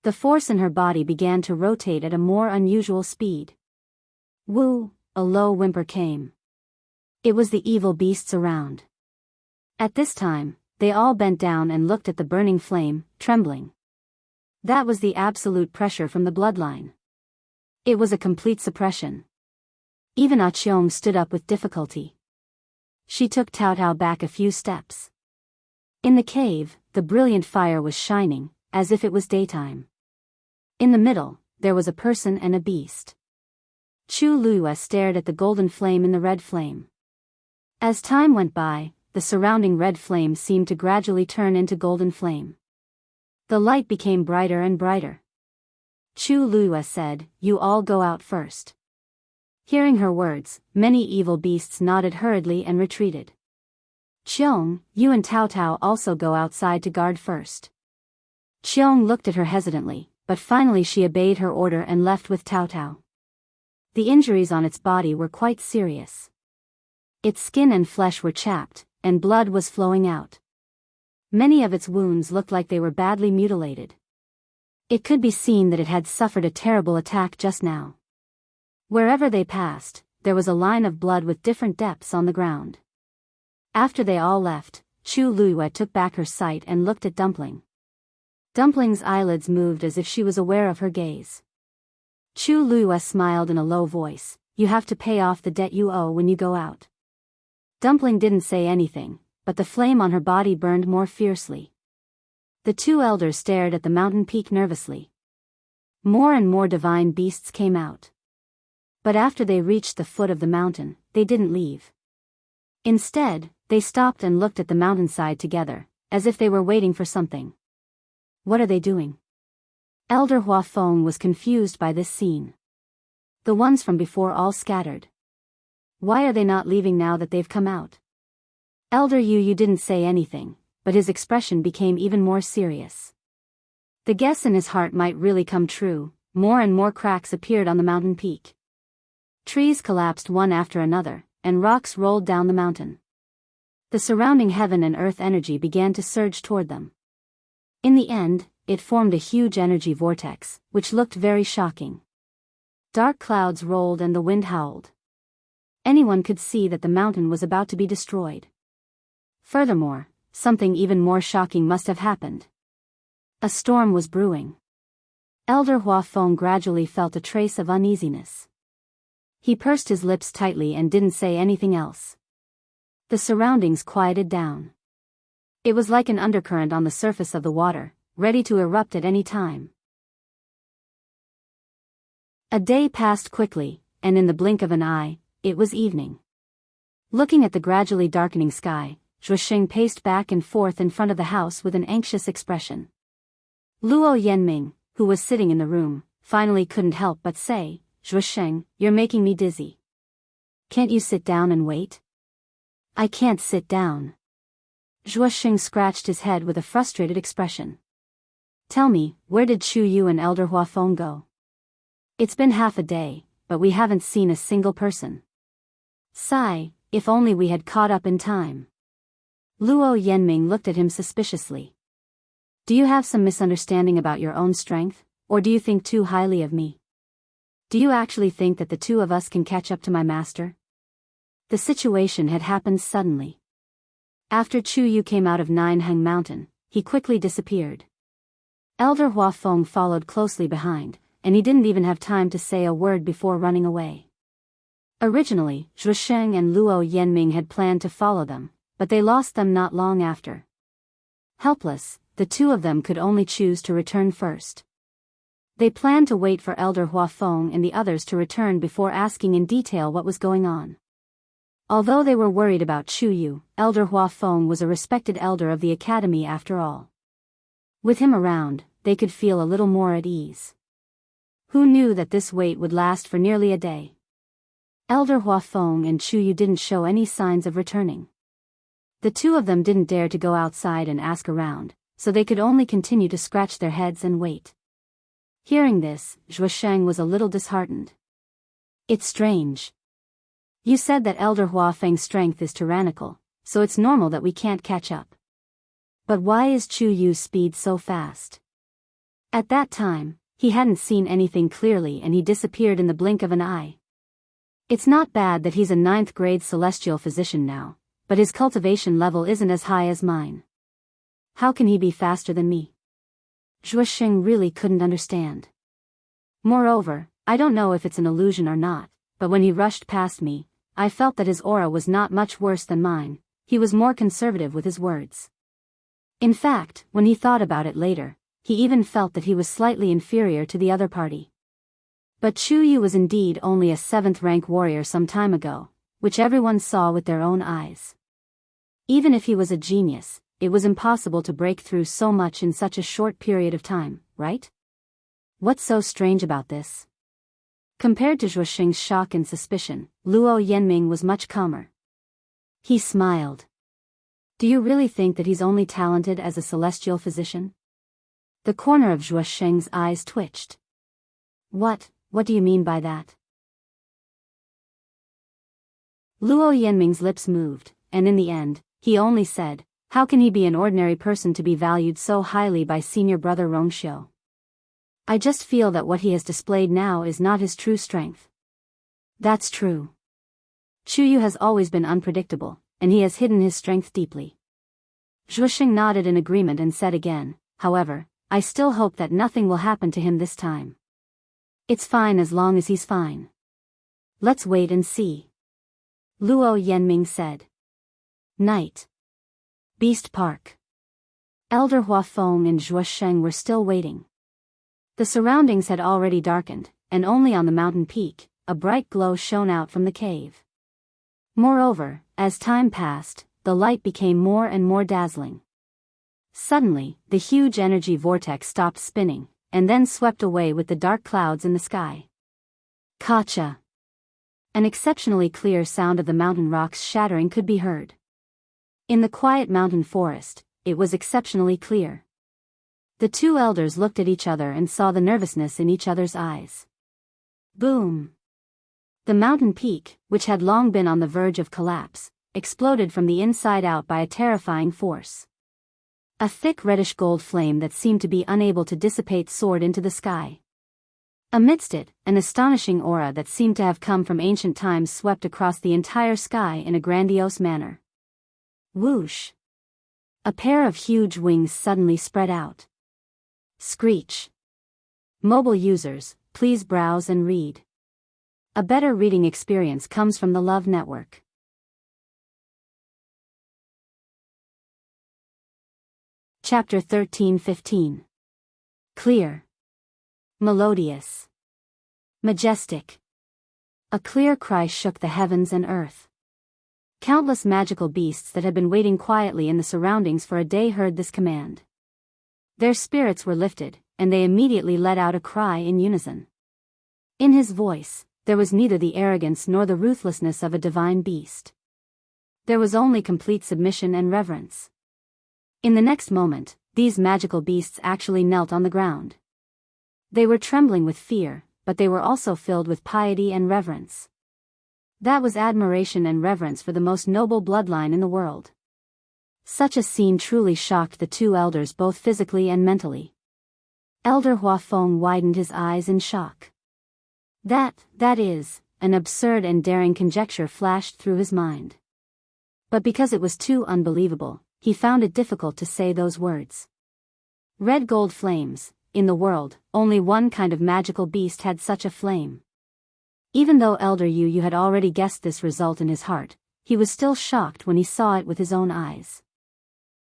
The force in her body began to rotate at a more unusual speed. Woo! A low whimper came. It was the evil beasts around. At this time, they all bent down and looked at the burning flame, trembling. That was the absolute pressure from the bloodline. It was a complete suppression. Even Aqiong stood up with difficulty. She took Tao Tao back a few steps. In the cave, the brilliant fire was shining, as if it was daytime. In the middle, there was a person and a beast. Chu Luiyue stared at the golden flame in the red flame. As time went by, the surrounding red flame seemed to gradually turn into golden flame. The light became brighter and brighter. Chu Luiyue said, "You all go out first." Hearing her words, many evil beasts nodded hurriedly and retreated. "Qiong, you and Tao Tao also go outside to guard first." Qiong looked at her hesitantly, but finally she obeyed her order and left with Tao Tao. The injuries on its body were quite serious. Its skin and flesh were chapped, and blood was flowing out. Many of its wounds looked like they were badly mutilated. It could be seen that it had suffered a terrible attack just now. Wherever they passed, there was a line of blood with different depths on the ground. After they all left, Chu Luiyue took back her sight and looked at Dumpling. Dumpling's eyelids moved as if she was aware of her gaze. Chu Luiyue smiled in a low voice, "You have to pay off the debt you owe when you go out." Dumpling didn't say anything, but the flame on her body burned more fiercely. The two elders stared at the mountain peak nervously. More and more divine beasts came out. But after they reached the foot of the mountain, they didn't leave. Instead, they stopped and looked at the mountainside together, as if they were waiting for something. What are they doing? Elder Huafeng was confused by this scene. The ones from before all scattered. Why are they not leaving now that they've come out? Elder Yu didn't say anything, but his expression became even more serious. The guess in his heart might really come true. More and more cracks appeared on the mountain peak. Trees collapsed one after another, and rocks rolled down the mountain. The surrounding heaven and earth energy began to surge toward them. In the end, it formed a huge energy vortex, which looked very shocking. Dark clouds rolled and the wind howled. Anyone could see that the mountain was about to be destroyed. Furthermore, something even more shocking must have happened. A storm was brewing. Elder Huafeng gradually felt a trace of uneasiness. He pursed his lips tightly and didn't say anything else. The surroundings quieted down. It was like an undercurrent on the surface of the water, ready to erupt at any time. A day passed quickly, and in the blink of an eye, it was evening. Looking at the gradually darkening sky, Zhuosheng paced back and forth in front of the house with an anxious expression. Luo Yanming, who was sitting in the room, finally couldn't help but say, "Zhuosheng, you're making me dizzy. Can't you sit down and wait?" "I can't sit down." Zhuosheng scratched his head with a frustrated expression. "Tell me, where did Chu Yu and Elder Huafeng go? It's been half a day, but we haven't seen a single person." Sigh, if only we had caught up in time. Luo Yanming looked at him suspiciously. "Do you have some misunderstanding about your own strength, or do you think too highly of me?" Do you actually think that the two of us can catch up to my master? The situation had happened suddenly. After Chu Yu came out of Nineheng Mountain, he quickly disappeared. Elder Huafeng followed closely behind, and he didn't even have time to say a word before running away. Originally, Zhusheng and Luo Yanming had planned to follow them, but they lost them not long after. Helpless, the two of them could only choose to return first. They planned to wait for Elder Huafeng and the others to return before asking in detail what was going on. Although they were worried about Chu Yu, Elder Huafeng was a respected elder of the academy after all. With him around, they could feel a little more at ease. Who knew that this wait would last for nearly a day? Elder Huafeng and Chu Yu didn't show any signs of returning. The two of them didn't dare to go outside and ask around, so they could only continue to scratch their heads and wait. Hearing this, Zhusheng was a little disheartened. It's strange. You said that Elder Huafeng's strength is tyrannical, so it's normal that we can't catch up. But why is Chu Yu's speed so fast? At that time, he hadn't seen anything clearly and he disappeared in the blink of an eye. It's not bad that he's a 9th grade celestial physician now, but his cultivation level isn't as high as mine. How can he be faster than me? Zhusheng really couldn't understand. Moreover, I don't know if it's an illusion or not, but when he rushed past me, I felt that his aura was not much worse than mine. He was more conservative with his words. In fact, when he thought about it later, he even felt that he was slightly inferior to the other party. But Chu Yu was indeed only a 7th-rank warrior some time ago, which everyone saw with their own eyes. Even if he was a genius, it was impossible to break through so much in such a short period of time, right? What's so strange about this? Compared to Zhusheng's shock and suspicion, Luo Yanming was much calmer. He smiled. Do you really think that he's only talented as a celestial physician? The corner of Zhusheng's eyes twitched. What do you mean by that? Luo Yanming's lips moved, and in the end, he only said, how can he be an ordinary person to be valued so highly by senior brother Rongxiu? I just feel that what he has displayed now is not his true strength. That's true. Chu Yu has always been unpredictable, and he has hidden his strength deeply. Zhusheng nodded in agreement and said again, however, I still hope that nothing will happen to him this time. It's fine as long as he's fine. Let's wait and see. Luo Yanming said. Night. Beast Park. Elder Huafeng and Zhusheng were still waiting. The surroundings had already darkened, and only on the mountain peak, a bright glow shone out from the cave. Moreover, as time passed, the light became more and more dazzling. Suddenly, the huge energy vortex stopped spinning, and then swept away with the dark clouds in the sky. Kacha! An exceptionally clear sound of the mountain rocks shattering could be heard. In the quiet mountain forest, it was exceptionally clear. The two elders looked at each other and saw the nervousness in each other's eyes. Boom! The mountain peak, which had long been on the verge of collapse, exploded from the inside out by a terrifying force. A thick reddish gold flame that seemed to be unable to dissipate soared into the sky. Amidst it, an astonishing aura that seemed to have come from ancient times swept across the entire sky in a grandiose manner. Whoosh! A pair of huge wings suddenly spread out. Screech! Mobile users, please browse and read. A better reading experience comes from the Love Network. Chapter 13-15. Clear. Melodious. Majestic. A clear cry shook the heavens and earth. Countless magical beasts that had been waiting quietly in the surroundings for a day heard this command. Their spirits were lifted, and they immediately let out a cry in unison. In his voice, there was neither the arrogance nor the ruthlessness of a divine beast. There was only complete submission and reverence. In the next moment, these magical beasts actually knelt on the ground. They were trembling with fear, but they were also filled with piety and reverence. That was admiration and reverence for the most noble bloodline in the world. Such a scene truly shocked the two elders both physically and mentally. Elder Huafeng widened his eyes in shock. That is, an absurd and daring conjecture flashed through his mind. But because it was too unbelievable, he found it difficult to say those words. Red gold flames. In the world, only one kind of magical beast had such a flame. Even though Elder Yu had already guessed this result in his heart, he was still shocked when he saw it with his own eyes.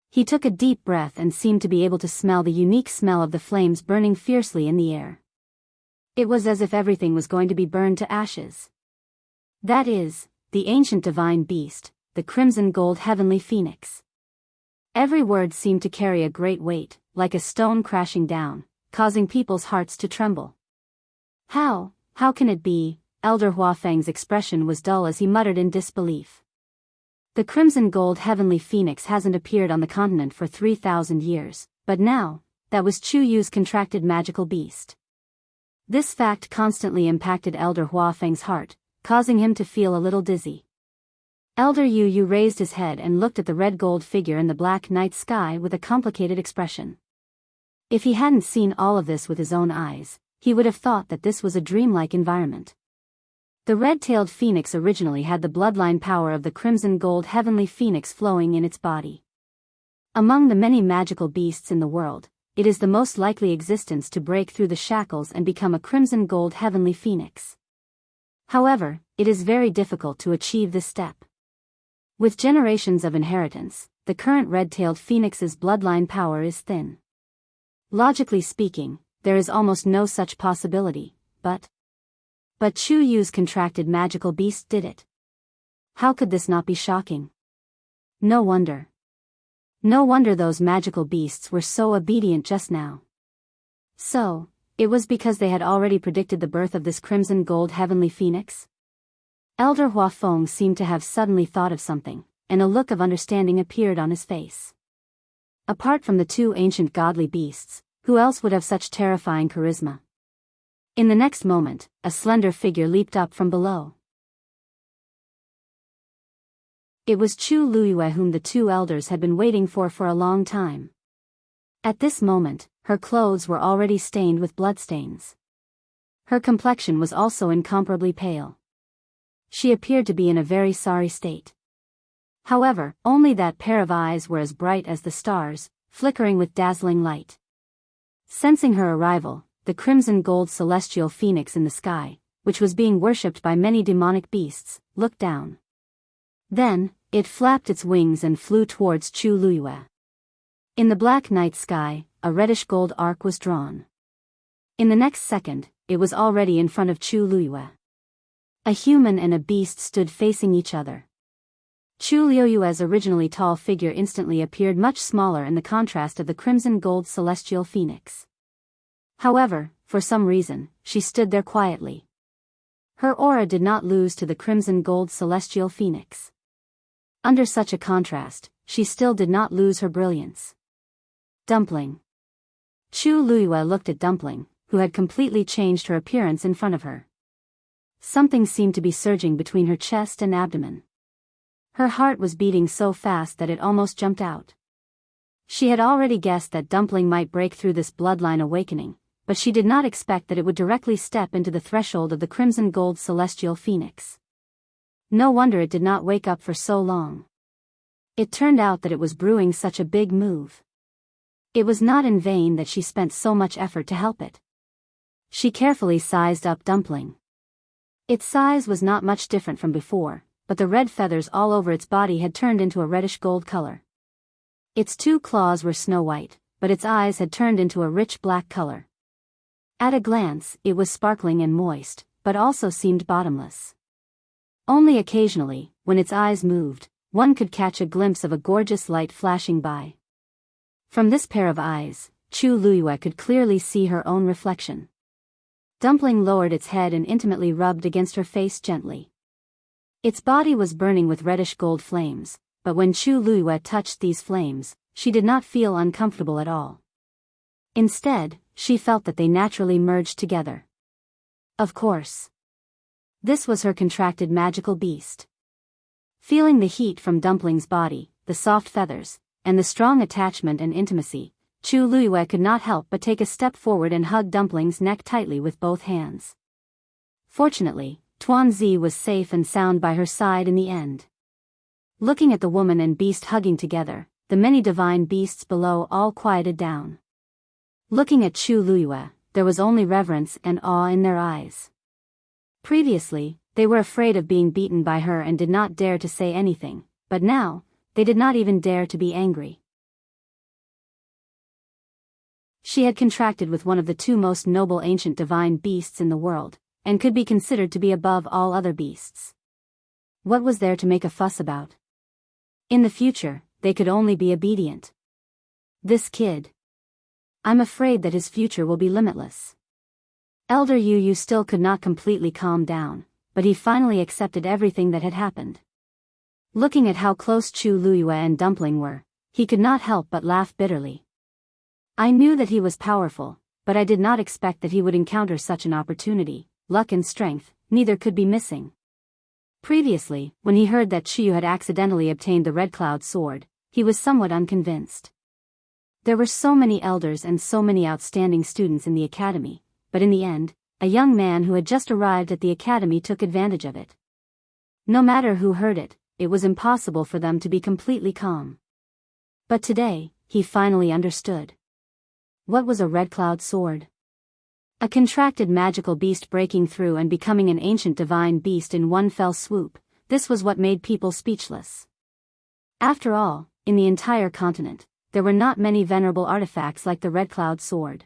He took a deep breath and seemed to be able to smell the unique smell of the flames burning fiercely in the air. It was as if everything was going to be burned to ashes. That is, the ancient divine beast, the crimson gold heavenly phoenix. Every word seemed to carry a great weight, like a stone crashing down, causing people's hearts to tremble. How can it be? Elder Huafeng's expression was dull as he muttered in disbelief. The crimson gold heavenly phoenix hasn't appeared on the continent for 3,000 years, but now, that was Chu Yu's contracted magical beast. This fact constantly impacted Elder Huafeng's heart, causing him to feel a little dizzy. Elder Yu raised his head and looked at the red gold figure in the black night sky with a complicated expression. If he hadn't seen all of this with his own eyes, he would have thought that this was a dreamlike environment. The red-tailed phoenix originally had the bloodline power of the crimson gold heavenly phoenix flowing in its body. Among the many magical beasts in the world, it is the most likely existence to break through the shackles and become a crimson gold heavenly phoenix. However, it is very difficult to achieve this step. With generations of inheritance, the current red-tailed phoenix's bloodline power is thin. Logically speaking, there is almost no such possibility, but Chu Yu's contracted magical beast did it. How could this not be shocking? No wonder. No wonder those magical beasts were so obedient just now. So, it was because they had already predicted the birth of this crimson gold heavenly phoenix? Elder Huafeng seemed to have suddenly thought of something, and a look of understanding appeared on his face. Apart from the two ancient godly beasts, who else would have such terrifying charisma? In the next moment, a slender figure leaped up from below. It was Chu Luiyue whom the two elders had been waiting for a long time. At this moment, her clothes were already stained with bloodstains. Her complexion was also incomparably pale. She appeared to be in a very sorry state. However, only that pair of eyes were as bright as the stars, flickering with dazzling light. Sensing her arrival, the crimson gold celestial phoenix in the sky, which was being worshipped by many demonic beasts, looked down. Then, it flapped its wings and flew towards Chu Luiyue. In the black night sky, a reddish gold arc was drawn. In the next second, it was already in front of Chu Luiyue. A human and a beast stood facing each other. Chu Luiyue's originally tall figure instantly appeared much smaller in the contrast of the crimson gold celestial phoenix. However, for some reason, she stood there quietly. Her aura did not lose to the crimson gold celestial phoenix. Under such a contrast, she still did not lose her brilliance. Dumpling. Chu Luiyue looked at Dumpling, who had completely changed her appearance in front of her. Something seemed to be surging between her chest and abdomen. Her heart was beating so fast that it almost jumped out. She had already guessed that Dumpling might break through this bloodline awakening, but she did not expect that it would directly step into the threshold of the crimson gold celestial phoenix. No wonder it did not wake up for so long. It turned out that it was brewing such a big move. It was not in vain that she spent so much effort to help it. She carefully sized up Dumpling. Its size was not much different from before, but the red feathers all over its body had turned into a reddish gold color. Its two claws were snow white, but its eyes had turned into a rich black color. At a glance, it was sparkling and moist, but also seemed bottomless. Only occasionally, when its eyes moved, one could catch a glimpse of a gorgeous light flashing by. From this pair of eyes, Chu Luiyue could clearly see her own reflection. Dumpling lowered its head and intimately rubbed against her face gently. Its body was burning with reddish gold flames, but when Chu Luiyue touched these flames, she did not feel uncomfortable at all. Instead, she felt that they naturally merged together. Of course. This was her contracted magical beast. Feeling the heat from Dumpling's body, the soft feathers, and the strong attachment and intimacy, Chu Luiyue could not help but take a step forward and hug Dumpling's neck tightly with both hands. Fortunately, Tuanzi was safe and sound by her side in the end. Looking at the woman and beast hugging together, the many divine beasts below all quieted down. Looking at Chu Luyue, there was only reverence and awe in their eyes. Previously, they were afraid of being beaten by her and did not dare to say anything, but now, they did not even dare to be angry. She had contracted with one of the two most noble ancient divine beasts in the world, and could be considered to be above all other beasts. What was there to make a fuss about? In the future, they could only be obedient. This kid. I'm afraid that his future will be limitless. Elder Yu still could not completely calm down, but he finally accepted everything that had happened. Looking at how close Chu Luyue and Dumpling were, he could not help but laugh bitterly. I knew that he was powerful, but I did not expect that he would encounter such an opportunity. Luck and strength, neither could be missing. Previously, when he heard that Chu had accidentally obtained the Red Cloud sword, he was somewhat unconvinced. There were so many elders and so many outstanding students in the academy, but in the end, a young man who had just arrived at the academy took advantage of it. No matter who heard it, it was impossible for them to be completely calm. But today, he finally understood. What was a Red Cloud sword? A contracted magical beast breaking through and becoming an ancient divine beast in one fell swoop. This was what made people speechless. After all, in the entire continent, there were not many venerable artifacts like the Red Cloud sword.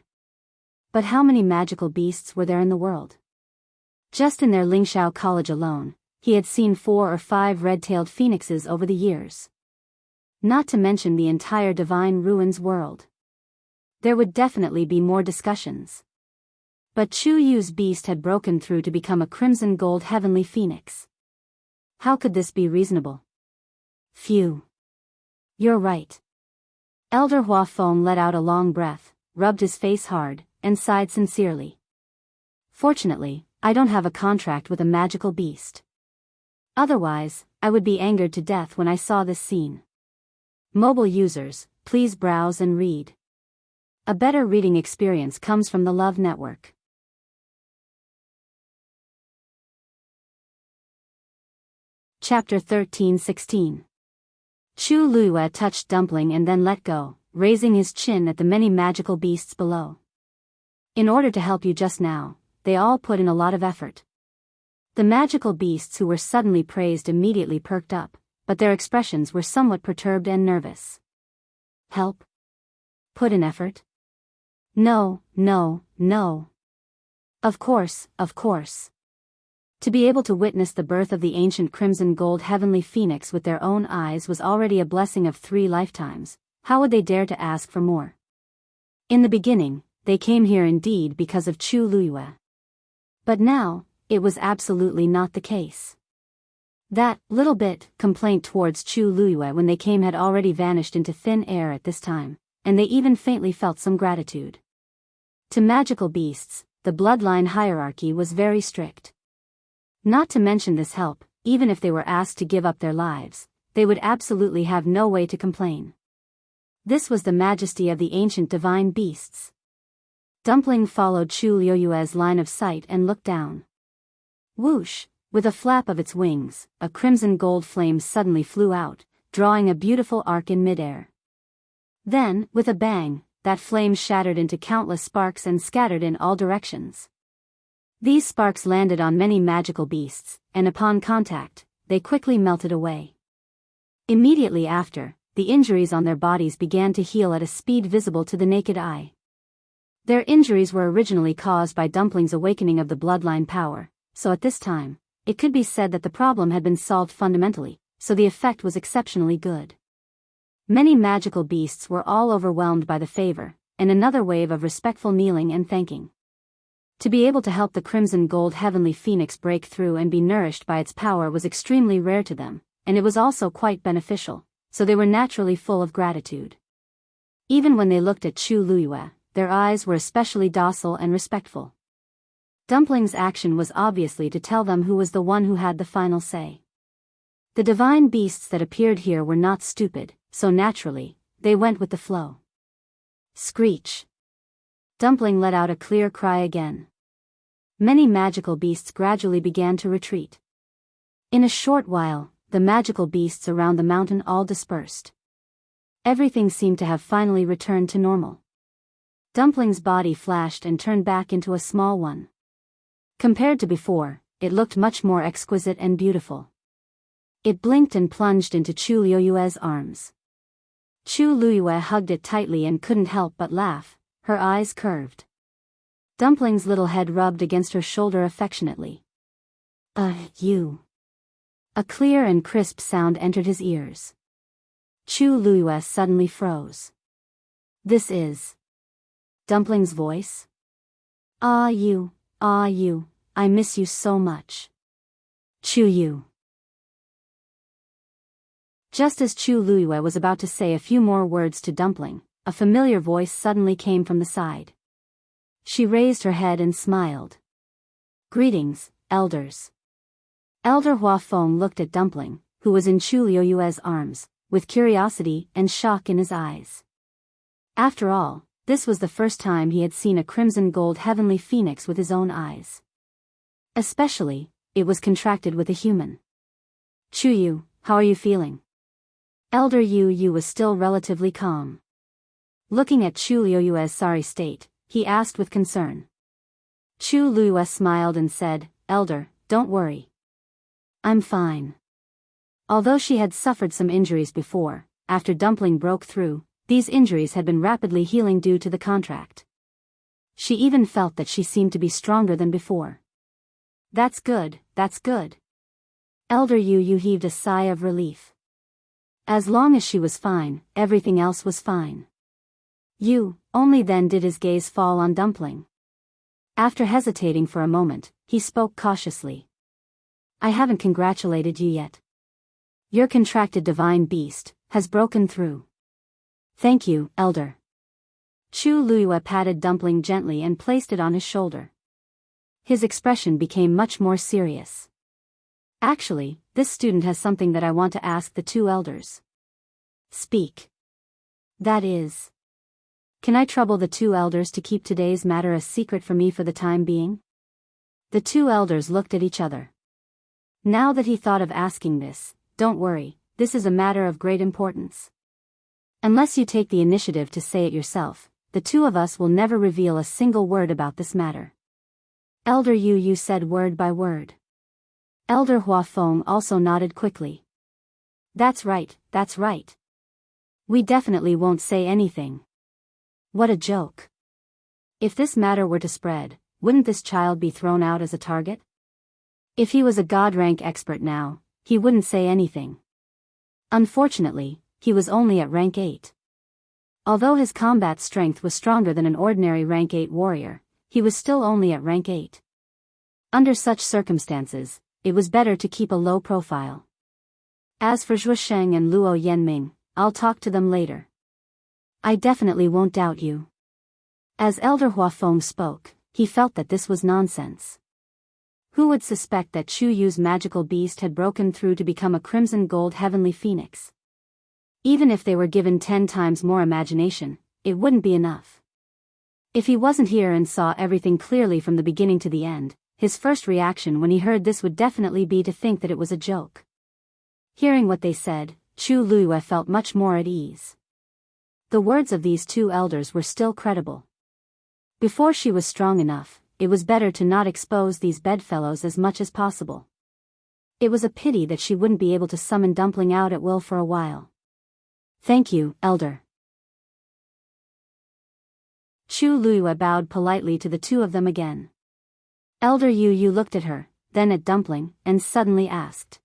But how many magical beasts were there in the world? Just in their Lingxiao College alone, he had seen 4 or 5 red-tailed phoenixes over the years. Not to mention the entire Divine Ruins world. There would definitely be more discussions. But Chu Yu's beast had broken through to become a crimson gold heavenly phoenix. How could this be reasonable? Phew. You're right. Elder Hua Feng let out a long breath, rubbed his face hard, and sighed sincerely. Fortunately, I don't have a contract with a magical beast. Otherwise, I would be angered to death when I saw this scene. Mobile users, please browse and read. A better reading experience comes from the Love Network. Chapter 13-16. Chu Luyue touched Dumpling and then let go, raising his chin at the many magical beasts below. In order to help you just now, they all put in a lot of effort. The magical beasts who were suddenly praised immediately perked up, but their expressions were somewhat perturbed and nervous. Help? Put in effort? No, no, no. Of course, of course. To be able to witness the birth of the ancient crimson gold heavenly phoenix with their own eyes was already a blessing of 3 lifetimes. How would they dare to ask for more? In the beginning, they came here indeed because of Chu Luyue. But now, it was absolutely not the case. That little bit complaint towards Chu Luyue when they came had already vanished into thin air at this time, and they even faintly felt some gratitude. To magical beasts, the bloodline hierarchy was very strict. Not to mention this help, even if they were asked to give up their lives, they would absolutely have no way to complain. This was the majesty of the ancient divine beasts. Dumpling followed Chu Luyue's line of sight and looked down. Whoosh! With a flap of its wings, a crimson gold flame suddenly flew out, drawing a beautiful arc in midair. Then, with a bang, that flame shattered into countless sparks and scattered in all directions. These sparks landed on many magical beasts, and upon contact, they quickly melted away. Immediately after, the injuries on their bodies began to heal at a speed visible to the naked eye. Their injuries were originally caused by Dumpling's awakening of the bloodline power, so at this time, it could be said that the problem had been solved fundamentally, so the effect was exceptionally good. Many magical beasts were all overwhelmed by the favor, and another wave of respectful kneeling and thanking. To be able to help the crimson gold heavenly phoenix break through and be nourished by its power was extremely rare to them, and it was also quite beneficial, so they were naturally full of gratitude. Even when they looked at Chu Luyue, their eyes were especially docile and respectful. Dumpling's action was obviously to tell them who was the one who had the final say. The divine beasts that appeared here were not stupid, so naturally, they went with the flow. Screech! Dumpling let out a clear cry again. Many magical beasts gradually began to retreat. In a short while, the magical beasts around the mountain all dispersed. Everything seemed to have finally returned to normal. Dumpling's body flashed and turned back into a small one. Compared to before, it looked much more exquisite and beautiful. It blinked and plunged into Chu Liyue's arms. Chu Liyue hugged it tightly and couldn't help but laugh, her eyes curved. Dumpling's little head rubbed against her shoulder affectionately. You. A clear and crisp sound entered his ears. Chu Liyue suddenly froze. This is Dumpling's voice? You, I miss you so much. Chu Yu. Just as Chu Liyue was about to say a few more words to Dumpling, a familiar voice suddenly came from the side. She raised her head and smiled. Greetings, elders. Elder Hua Feng looked at Dumpling, who was in Chu Liyue's arms, with curiosity and shock in his eyes. After all, this was the first time he had seen a crimson gold heavenly phoenix with his own eyes. Especially, it was contracted with a human. Chu Yu, how are you feeling? Elder Yu was still relatively calm. Looking at Chu Liyue's sorry state, he asked with concern. Chu Liyue smiled and said, Elder, don't worry. I'm fine. Although she had suffered some injuries before, after Dumpling broke through, these injuries had been rapidly healing due to the contract. She even felt that she seemed to be stronger than before. That's good, that's good. Elder Yu heaved a sigh of relief. As long as she was fine, everything else was fine. Only then did his gaze fall on Dumpling. After hesitating for a moment, he spoke cautiously. I haven't congratulated you yet. Your contracted divine beast has broken through. Thank you, Elder. Chu Liyue patted Dumpling gently and placed it on his shoulder. His expression became much more serious. Actually, this student has something that I want to ask the two elders. Speak. That is. Can I trouble the two elders to keep today's matter a secret from me for the time being? The two elders looked at each other. Now that he thought of asking this, don't worry, this is a matter of great importance. Unless you take the initiative to say it yourself, the two of us will never reveal a single word about this matter. Elder Yu said word by word. Elder Hua Feng also nodded quickly. That's right, that's right. We definitely won't say anything. What a joke. If this matter were to spread, wouldn't this child be thrown out as a target? If he was a god rank expert now, he wouldn't say anything. Unfortunately, he was only at rank 8. Although his combat strength was stronger than an ordinary rank 8 warrior, he was still only at rank 8. Under such circumstances, it was better to keep a low profile. As for Zhuo Sheng and Luo Yanming, I'll talk to them later. I definitely won't doubt you. As Elder Hua Feng spoke, he felt that this was nonsense. Who would suspect that Chu Yu's magical beast had broken through to become a crimson gold heavenly phoenix? Even if they were given 10 times more imagination, it wouldn't be enough. If he wasn't here and saw everything clearly from the beginning to the end, his first reaction when he heard this would definitely be to think that it was a joke. Hearing what they said, Chu Liyue felt much more at ease. The words of these two elders were still credible. Before she was strong enough, it was better to not expose these bedfellows as much as possible. It was a pity that she wouldn't be able to summon Dumpling out at will for a while. Thank you, Elder. Chu Liyue bowed politely to the two of them again. Elder Yu looked at her, then at Dumpling, and suddenly asked.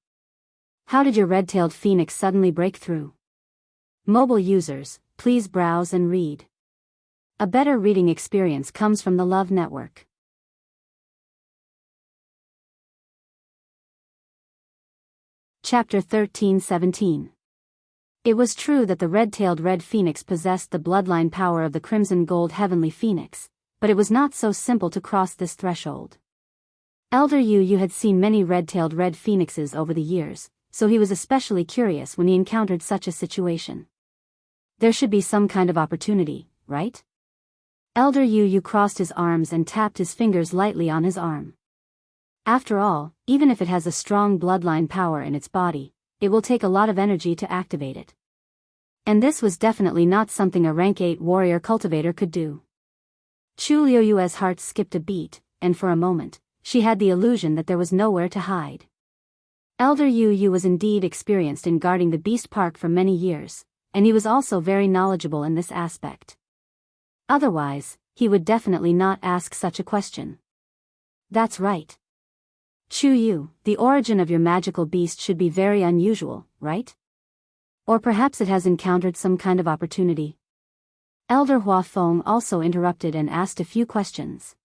How did your red-tailed phoenix suddenly break through? Mobile users, please browse and read. A better reading experience comes from the Love Network. Chapter 13-17. It was true that the red-tailed red phoenix possessed the bloodline power of the crimson gold heavenly phoenix, but it was not so simple to cross this threshold. Elder Yu had seen many red-tailed red phoenixes over the years, so he was especially curious when he encountered such a situation. There should be some kind of opportunity, right? Elder Yu crossed his arms and tapped his fingers lightly on his arm. After all, even if it has a strong bloodline power in its body, it will take a lot of energy to activate it. And this was definitely not something a rank 8 warrior cultivator could do. Chu Liuyue's heart skipped a beat, and for a moment, she had the illusion that there was nowhere to hide. Elder Yu was indeed experienced in guarding the beast park for many years, and he was also very knowledgeable in this aspect. Otherwise, he would definitely not ask such a question. That's right. Chu Yu, the origin of your magical beast should be very unusual, right? Or perhaps it has encountered some kind of opportunity. Elder Hua Feng also interrupted and asked a few questions.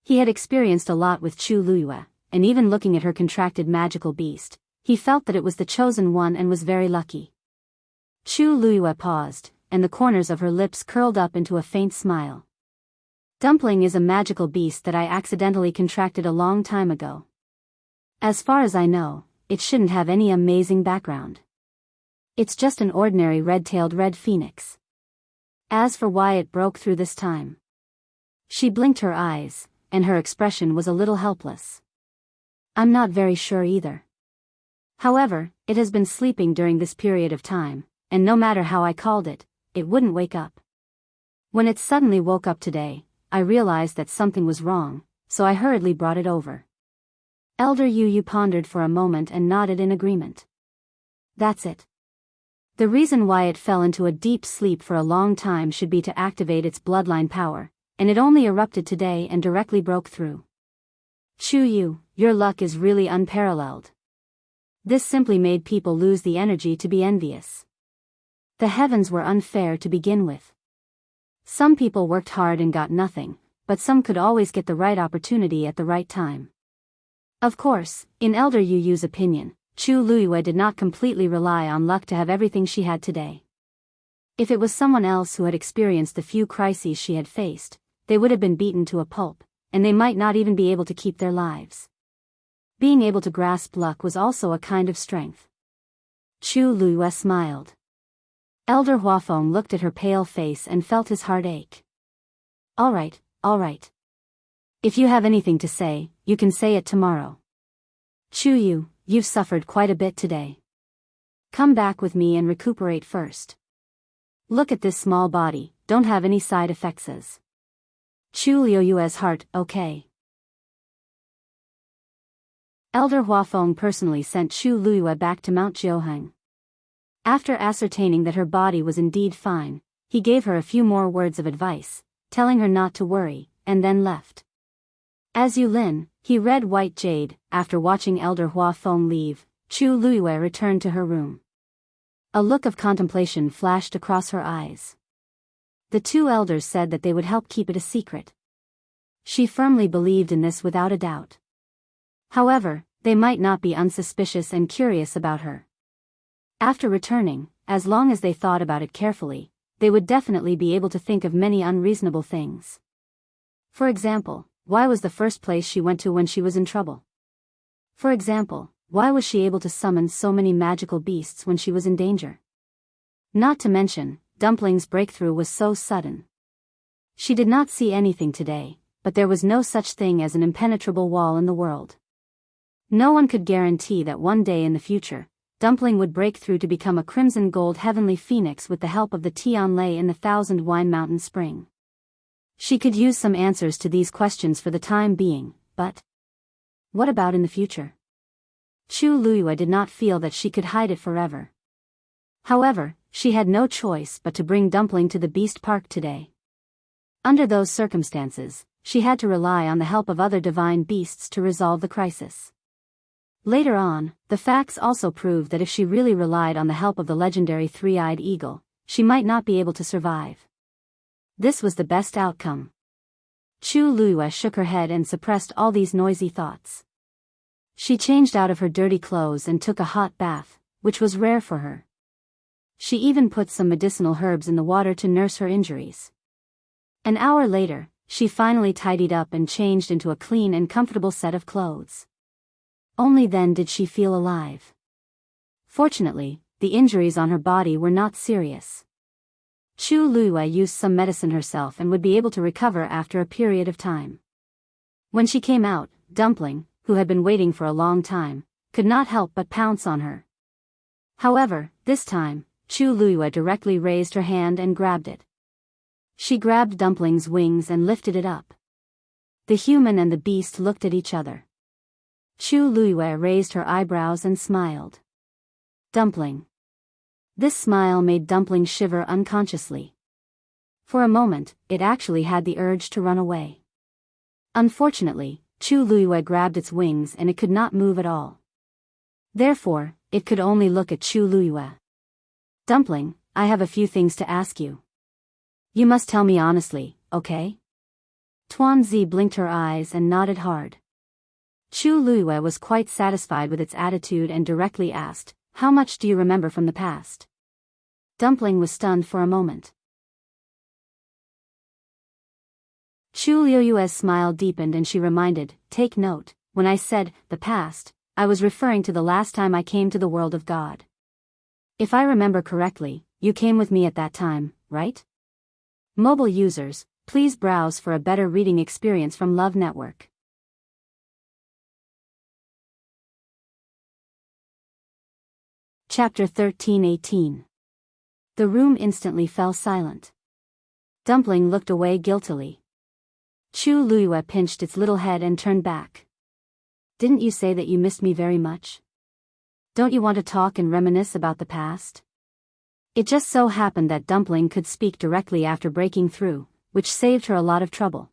He had experienced a lot with Chu Luyue, and even looking at her contracted magical beast, he felt that it was the chosen one and was very lucky. Chu Luyue paused, and the corners of her lips curled up into a faint smile. Dumpling is a magical beast that I accidentally contracted a long time ago. As far as I know, it shouldn't have any amazing background. It's just an ordinary red-tailed red phoenix. As for why it broke through this time. She blinked her eyes, and her expression was a little helpless. I'm not very sure either. However, it has been sleeping during this period of time, and no matter how I called it, it wouldn't wake up. When it suddenly woke up today, I realized that something was wrong, so I hurriedly brought it over. Elder Yu pondered for a moment and nodded in agreement. That's it. The reason why it fell into a deep sleep for a long time should be to activate its bloodline power, and it only erupted today and directly broke through. Chu Yu, your luck is really unparalleled. This simply made people lose the energy to be envious. The heavens were unfair to begin with. Some people worked hard and got nothing, but some could always get the right opportunity at the right time. Of course, in Elder Yu's opinion, Chu Luyue did not completely rely on luck to have everything she had today. If it was someone else who had experienced the few crises she had faced, they would have been beaten to a pulp, and they might not even be able to keep their lives. Being able to grasp luck was also a kind of strength. Chu Luyue smiled. Elder Huafeng looked at her pale face and felt his heart ache. All right. If you have anything to say, you can say it tomorrow. Chu Yu, you've suffered quite a bit today. Come back with me and recuperate first. Look at this small body, don't have any side effects. Chu Liuyue's heart, okay. Elder Huafeng personally sent Chu Luyue back to Mount Jiuheng. After ascertaining that her body was indeed fine, he gave her a few more words of advice, telling her not to worry, and then left. As Yulin, he read White Jade. After watching Elder Huafeng leave, Chu Luyue returned to her room. A look of contemplation flashed across her eyes. The two elders said that they would help keep it a secret. She firmly believed in this without a doubt. However, they might not be unsuspicious and curious about her. After returning, as long as they thought about it carefully, they would definitely be able to think of many unreasonable things. For example, why was the first place she went to when she was in trouble? For example, why was she able to summon so many magical beasts when she was in danger? Not to mention, Dumpling's breakthrough was so sudden. She did not see anything today, but there was no such thing as an impenetrable wall in the world. No one could guarantee that one day in the future, Dumpling would break through to become a crimson gold heavenly phoenix with the help of the Tianlei in the Thousand Wine Mountain Spring. She could use some answers to these questions for the time being, but what about in the future? Chu Luyue did not feel that she could hide it forever. However, she had no choice but to bring Dumpling to the Beast Park today. Under those circumstances, she had to rely on the help of other divine beasts to resolve the crisis. Later on, the facts also proved that if she really relied on the help of the legendary three-eyed eagle, she might not be able to survive. This was the best outcome. Chu Luyue shook her head and suppressed all these noisy thoughts. She changed out of her dirty clothes and took a hot bath, which was rare for her. She even put some medicinal herbs in the water to nurse her injuries. An hour later, she finally tidied up and changed into a clean and comfortable set of clothes. Only then did she feel alive. Fortunately, the injuries on her body were not serious. Chu Luiyue used some medicine herself and would be able to recover after a period of time. When she came out, Dumpling, who had been waiting for a long time, could not help but pounce on her. However, this time, Chu Luiyue directly raised her hand and grabbed it. She grabbed Dumpling's wings and lifted it up. The human and the beast looked at each other. Chu Luiyue raised her eyebrows and smiled. Dumpling. This smile made Dumpling shiver unconsciously. For a moment, it actually had the urge to run away. Unfortunately, Chu Luiyue grabbed its wings and it could not move at all. Therefore, it could only look at Chu Luiyue. Dumpling, I have a few things to ask you. You must tell me honestly, okay? Tuanzi blinked her eyes and nodded hard. Chu Luiyue was quite satisfied with its attitude and directly asked, how much do you remember from the past? Dumpling was stunned for a moment. Chu Luiyue's smile deepened and she reminded, take note, when I said, the past, I was referring to the last time I came to the world of God. If I remember correctly, you came with me at that time, right? Mobile users, please browse for a better reading experience from Love Network. Chapter 13:18. The room instantly fell silent. Dumpling looked away guiltily. Chu Luiyue pinched its little head and turned back. Didn't you say that you missed me very much? Don't you want to talk and reminisce about the past? It just so happened that Dumpling could speak directly after breaking through, which saved her a lot of trouble.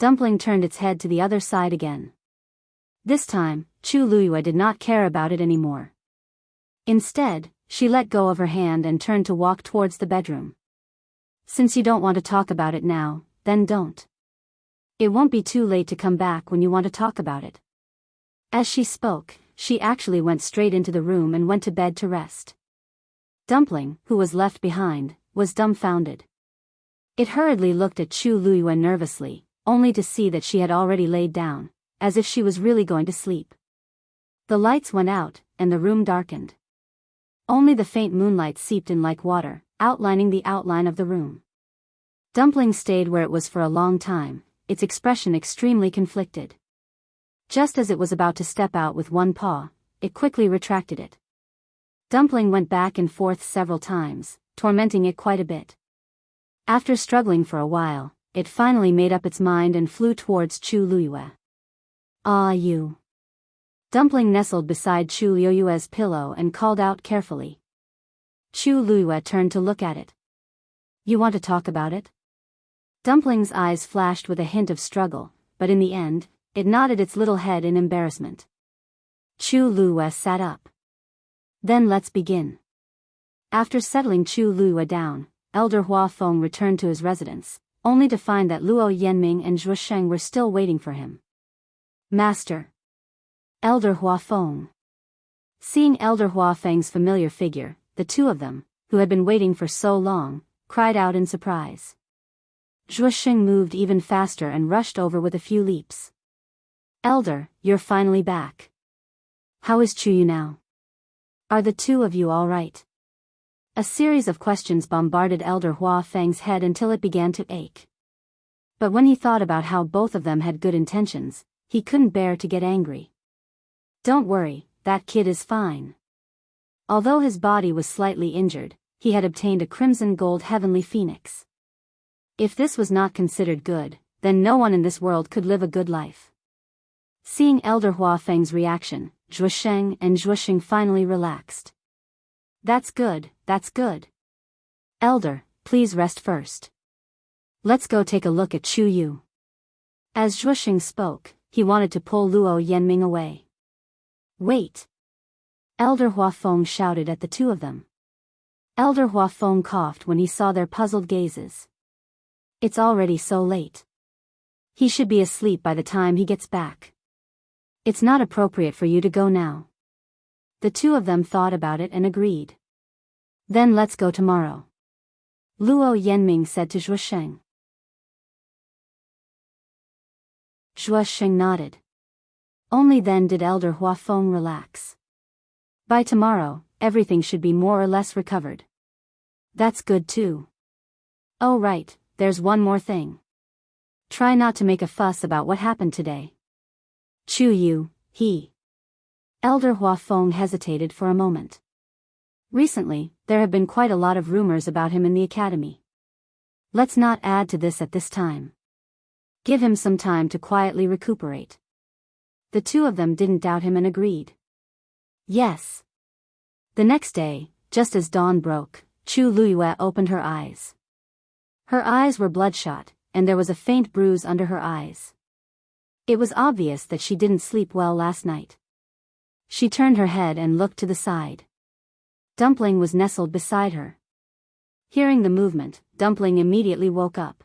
Dumpling turned its head to the other side again. This time, Chu Luiyue did not care about it anymore. Instead, she let go of her hand and turned to walk towards the bedroom. Since you don't want to talk about it now, then don't. It won't be too late to come back when you want to talk about it. As she spoke, she actually went straight into the room and went to bed to rest. Dumpling, who was left behind, was dumbfounded. It hurriedly looked at Chu Luiyue nervously, only to see that she had already laid down, as if she was really going to sleep. The lights went out, and the room darkened. Only the faint moonlight seeped in like water, outlining the outline of the room. Dumpling stayed where it was for a long time, its expression extremely conflicted. Just as it was about to step out with one paw, it quickly retracted it. Dumpling went back and forth several times, tormenting it quite a bit. After struggling for a while, it finally made up its mind and flew towards Chu Luiyue. Ah, you. Dumpling nestled beside Chu Luiyue's pillow and called out carefully. Chu Luiyue turned to look at it. You want to talk about it? Dumpling's eyes flashed with a hint of struggle, but in the end, it nodded its little head in embarrassment. Chu Luiyue sat up. Then let's begin. After settling Chu Luiyue down, Elder Huafeng returned to his residence, only to find that Luo Yanming and Zhuosheng were still waiting for him. Master. Elder Huafeng. Seeing Elder Huafeng's familiar figure, the two of them, who had been waiting for so long, cried out in surprise. Zhuosheng moved even faster and rushed over with a few leaps. Elder, you're finally back. How is Chuyu now? Are the two of you all right? A series of questions bombarded Elder Huafeng's head until it began to ache. But when he thought about how both of them had good intentions, he couldn't bear to get angry. Don't worry, that kid is fine. Although his body was slightly injured, he had obtained a crimson gold heavenly phoenix. If this was not considered good, then no one in this world could live a good life. Seeing Elder Huafeng's reaction, Zhuosheng and Zhuosheng finally relaxed. That's good, that's good. Elder, please rest first. Let's go take a look at Chu Yu. As Zhuosheng spoke, he wanted to pull Luo Yanming away. Wait! Elder Huafeng shouted at the two of them. Elder Huafeng coughed when he saw their puzzled gazes. It's already so late. He should be asleep by the time he gets back. It's not appropriate for you to go now. The two of them thought about it and agreed. Then let's go tomorrow. Luo Yanming said to Zhuosheng. Zhuosheng nodded. Only then did Elder Huafeng relax. By tomorrow, everything should be more or less recovered. That's good too. Oh right, there's one more thing. Try not to make a fuss about what happened today. Chu Yu, he. Elder Hua Feng hesitated for a moment. Recently, there have been quite a lot of rumors about him in the academy. Let's not add to this at this time. Give him some time to quietly recuperate. The two of them didn't doubt him and agreed. Yes. The next day, just as dawn broke, Chu Luyue opened her eyes. Her eyes were bloodshot, and there was a faint bruise under her eyes. It was obvious that she didn't sleep well last night. She turned her head and looked to the side. Dumpling was nestled beside her. Hearing the movement, Dumpling immediately woke up.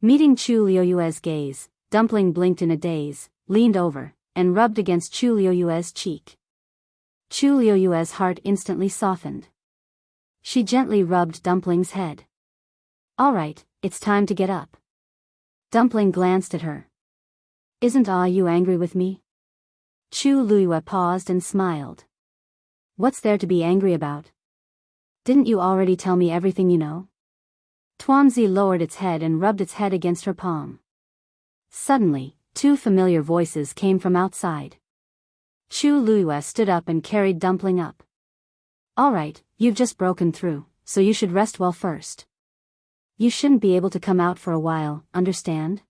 Meeting Chu Liuyue's gaze, Dumpling blinked in a daze, leaned over, and rubbed against Chu Liuyue's cheek. Chu Liuyue's heart instantly softened. She gently rubbed Dumpling's head. All right, it's time to get up. Dumpling glanced at her. Isn't you angry with me? Chu Luyue paused and smiled. What's there to be angry about? Didn't you already tell me everything you know? Tuanzi lowered its head and rubbed its head against her palm. Suddenly, two familiar voices came from outside. Chu Luyue stood up and carried Dumpling up. All right, you've just broken through, so you should rest well first. You shouldn't be able to come out for a while, understand?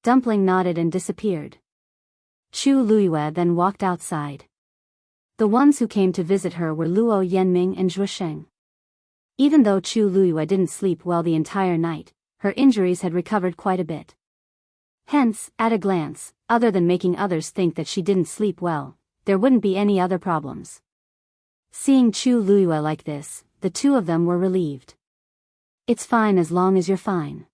Dumpling nodded and disappeared. Chu Luyue then walked outside. The ones who came to visit her were Luo Yanming and Zhuosheng. Even though Chu Luyue didn't sleep well the entire night, her injuries had recovered quite a bit. Hence, at a glance, other than making others think that she didn't sleep well, there wouldn't be any other problems. Seeing Chu Luyue like this, the two of them were relieved. It's fine as long as you're fine.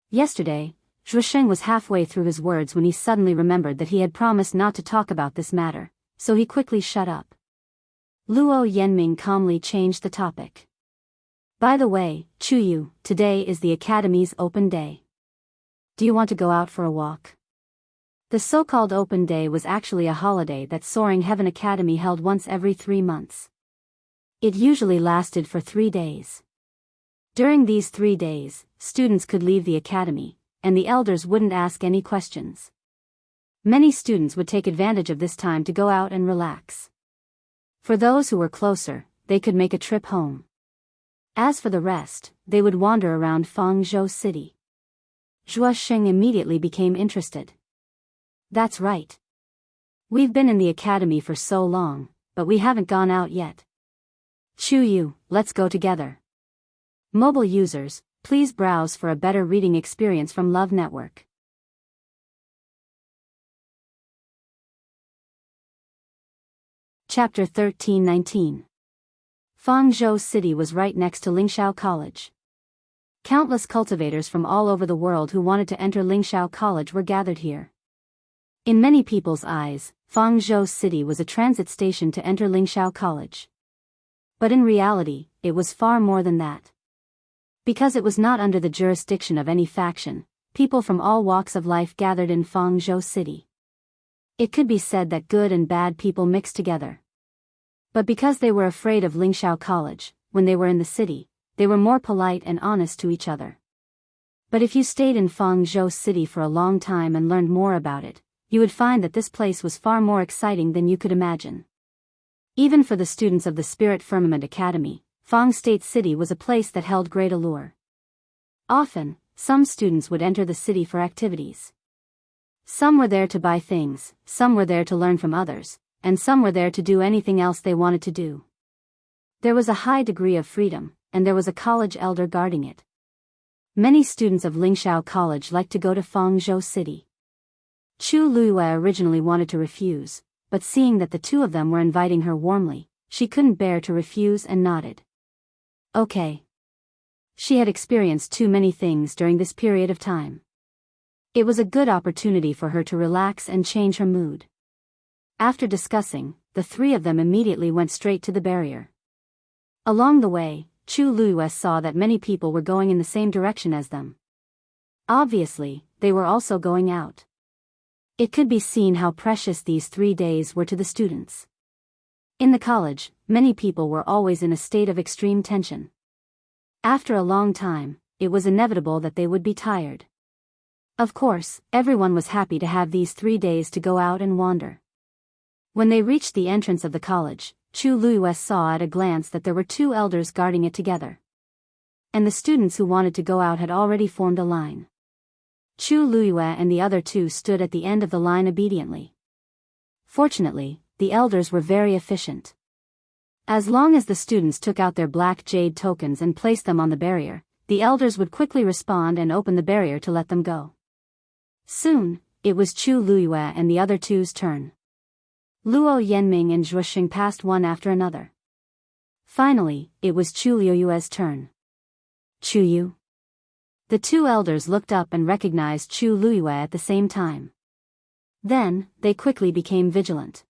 Yesterday, Zhuosheng was halfway through his words when he suddenly remembered that he had promised not to talk about this matter, so he quickly shut up. Luo Yanming calmly changed the topic. By the way, Chu Yu, today is the Academy's open day. Do you want to go out for a walk? The so-called open day was actually a holiday that Soaring Heaven Academy held once every 3 months. It usually lasted for 3 days. During these 3 days, students could leave the academy, and the elders wouldn't ask any questions. Many students would take advantage of this time to go out and relax. For those who were closer, they could make a trip home. As for the rest, they would wander around Fangzhou City. Zhuosheng immediately became interested. That's right. We've been in the academy for so long, but we haven't gone out yet. Chu Yu, let's go together. Mobile users, please browse for a better reading experience from Love Network. Chapter 13-19. Fangzhou City was right next to Lingshao College. Countless cultivators from all over the world who wanted to enter Lingshao College were gathered here. In many people's eyes, Fangzhou City was a transit station to enter Lingshao College. But in reality, it was far more than that. Because it was not under the jurisdiction of any faction, people from all walks of life gathered in Fangzhou City. It could be said that good and bad people mixed together. But because they were afraid of Lingshao College, when they were in the city, they were more polite and honest to each other. But if you stayed in Fangzhou City for a long time and learned more about it, you would find that this place was far more exciting than you could imagine. Even for the students of the Spirit Firmament Academy, Fang State City was a place that held great allure. Often, some students would enter the city for activities. Some were there to buy things, some were there to learn from others, and some were there to do anything else they wanted to do. There was a high degree of freedom, and there was a college elder guarding it. Many students of Lingshao College liked to go to Fangzhou City. Chu Luyue originally wanted to refuse, but seeing that the two of them were inviting her warmly, she couldn't bear to refuse and nodded. Okay. She had experienced too many things during this period of time. It was a good opportunity for her to relax and change her mood. After discussing, the three of them immediately went straight to the barrier. Along the way, Chu Luyue saw that many people were going in the same direction as them. Obviously, they were also going out. It could be seen how precious these 3 days were to the students. In the college, many people were always in a state of extreme tension. After a long time, it was inevitable that they would be tired. Of course, everyone was happy to have these 3 days to go out and wander. When they reached the entrance of the college, Chu Luiyue saw at a glance that there were 2 elders guarding it together. And the students who wanted to go out had already formed a line. Chu Luiyue and the other 2 stood at the end of the line obediently. Fortunately, the elders were very efficient. As long as the students took out their black jade tokens and placed them on the barrier, the elders would quickly respond and open the barrier to let them go. Soon, it was Chu Luiyue and the other 2's turn. Luo Yanming and Zhuoxing passed one after another. Finally, it was Chu Luiyue's turn. Chu Yu. The 2 elders looked up and recognized Chu Luiyue at the same time. Then, they quickly became vigilant.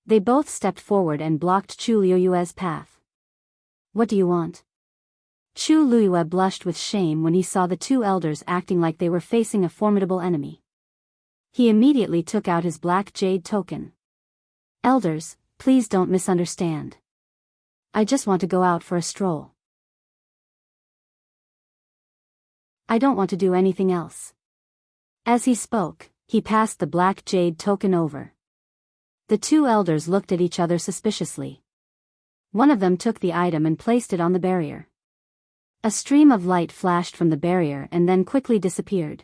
They both stepped forward and blocked Chu Luiyue's path. What do you want? Chu Luiyue blushed with shame when he saw the 2 elders acting like they were facing a formidable enemy. He immediately took out his black jade token. Elders, please don't misunderstand. I just want to go out for a stroll. I don't want to do anything else. As he spoke, he passed the black jade token over. The 2 elders looked at each other suspiciously. One of them took the item and placed it on the barrier. A stream of light flashed from the barrier and then quickly disappeared.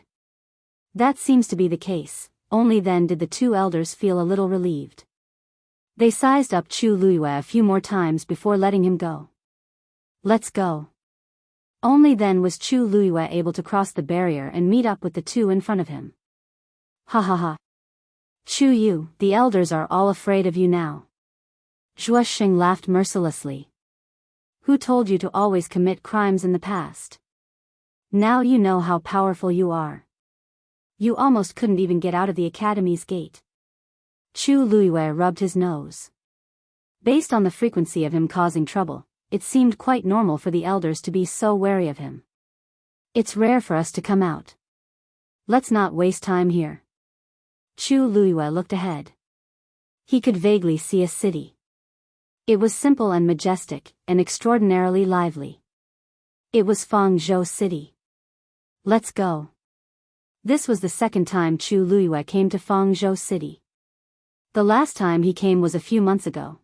That seems to be the case, only then did the 2 elders feel a little relieved. They sized up Chu Luiyue a few more times before letting him go. Let's go. Only then was Chu Luiyue able to cross the barrier and meet up with the 2 in front of him. Ha ha ha. Chu Yu, the elders are all afraid of you now. Zhuoxing laughed mercilessly. Who told you to always commit crimes in the past? Now you know how powerful you are. You almost couldn't even get out of the academy's gate. Chu Luiyue rubbed his nose. Based on the frequency of him causing trouble, it seemed quite normal for the elders to be so wary of him. It's rare for us to come out. Let's not waste time here. Chu Luiyue looked ahead. He could vaguely see a city. It was simple and majestic, and extraordinarily lively. It was Fangzhou City. Let's go. This was the second time Chu Luiyue came to Fangzhou City. The last time he came was a few months ago.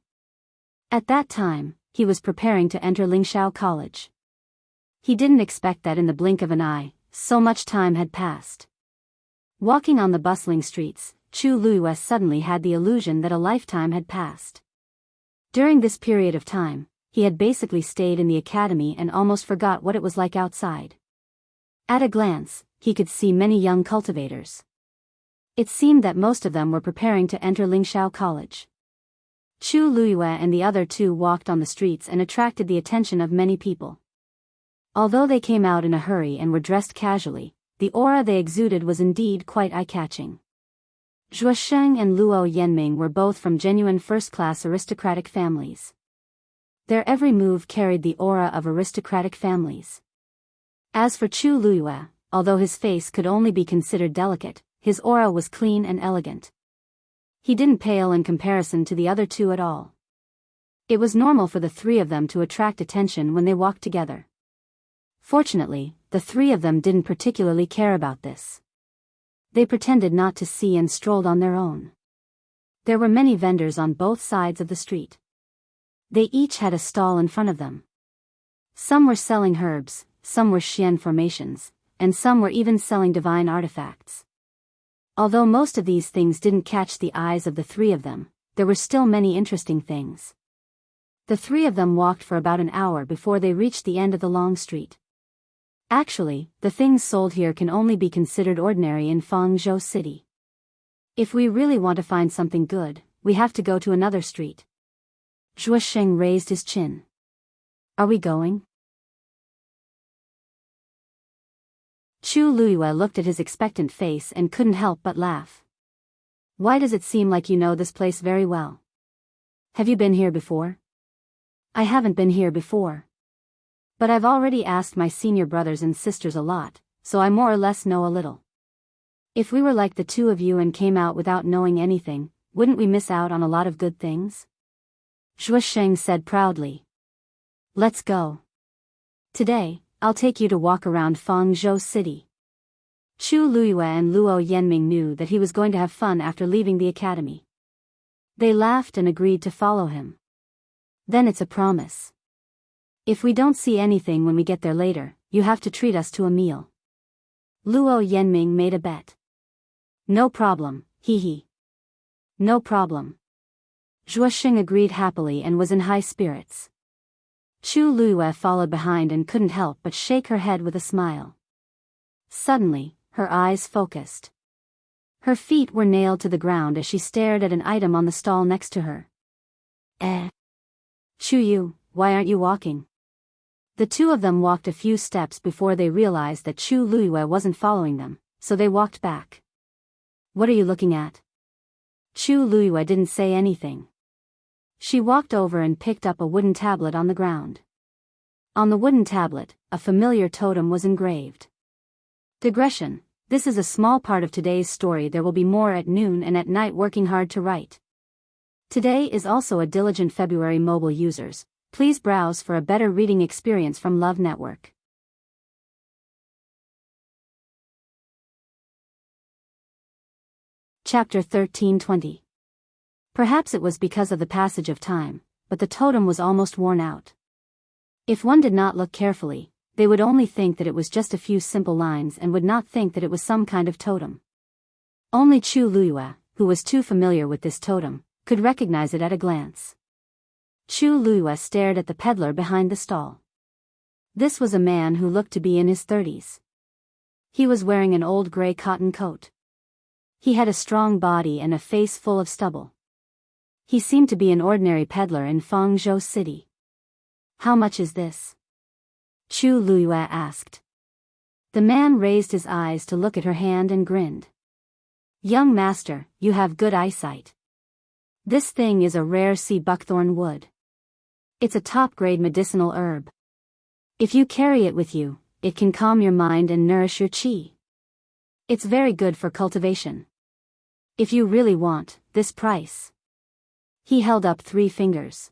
At that time, he was preparing to enter Lingxiao College. He didn't expect that in the blink of an eye, so much time had passed. Walking on the bustling streets, Chu Luiyue suddenly had the illusion that a lifetime had passed. During this period of time, he had basically stayed in the academy and almost forgot what it was like outside. At a glance, he could see many young cultivators. It seemed that most of them were preparing to enter Lingxiao College. Chu Luiyue and the other 2 walked on the streets and attracted the attention of many people. Although they came out in a hurry and were dressed casually, the aura they exuded was indeed quite eye-catching. Zhuoxing and Luo Yanming were both from genuine first-class aristocratic families. Their every move carried the aura of aristocratic families. As for Chu Luiyue, although his face could only be considered delicate, his aura was clean and elegant. He didn't pale in comparison to the other 2 at all. It was normal for the 3 of them to attract attention when they walked together. Fortunately, the 3 of them didn't particularly care about this. They pretended not to see and strolled on their own. There were many vendors on both sides of the street. They each had a stall in front of them. Some were selling herbs, some were xian formations, and some were even selling divine artifacts. Although most of these things didn't catch the eyes of the 3 of them, there were still many interesting things. The 3 of them walked for about an hour before they reached the end of the long street. Actually, the things sold here can only be considered ordinary in Fangzhou City. If we really want to find something good, we have to go to another street. Zhuoxing raised his chin. Are we going? Chu Luiyue looked at his expectant face and couldn't help but laugh. Why does it seem like you know this place very well? Have you been here before? I haven't been here before. But I've already asked my senior brothers and sisters a lot, so I more or less know a little. If we were like the 2 of you and came out without knowing anything, wouldn't we miss out on a lot of good things? Zhuoxing said proudly. Let's go. Today, I'll take you to walk around Fangzhou City. Chu Luiyue and Luo Yanming knew that he was going to have fun after leaving the academy. They laughed and agreed to follow him. Then it's a promise. If we don't see anything when we get there later, you have to treat us to a meal. Luo Yanming made a bet. No problem, hee. No problem. Zhuoxing agreed happily and was in high spirits. Chu Luiyue followed behind and couldn't help but shake her head with a smile. Suddenly, her eyes focused. Her feet were nailed to the ground as she stared at an item on the stall next to her. Chu Yu, why aren't you walking? The two of them walked a few steps before they realized that Chu Luiyue wasn't following them, so they walked back. What are you looking at? Chu Luiyue didn't say anything. She walked over and picked up a wooden tablet on the ground. On the wooden tablet, a familiar totem was engraved. Digression: this is a small part of today's story. There will be more at noon and at night. Working hard to write. Today is also a diligent February. Mobile users, please browse for a better reading experience from Love Network. Chapter 13:20. Perhaps it was because of the passage of time, but the totem was almost worn out. If one did not look carefully, they would only think that it was just a few simple lines and would not think that it was some kind of totem. Only Chu Luiyue, who was too familiar with this totem, could recognize it at a glance. Chu Luiyue stared at the peddler behind the stall. This was a man who looked to be in his 30s. He was wearing an old gray cotton coat. He had a strong body and a face full of stubble. He seemed to be an ordinary peddler in Fangzhou City. How much is this? Chu Luiyue asked. The man raised his eyes to look at her hand and grinned. Young master, you have good eyesight. This thing is a rare sea buckthorn wood. It's a top-grade medicinal herb. If you carry it with you, it can calm your mind and nourish your qi. It's very good for cultivation. If you really want this price. He held up 3 fingers.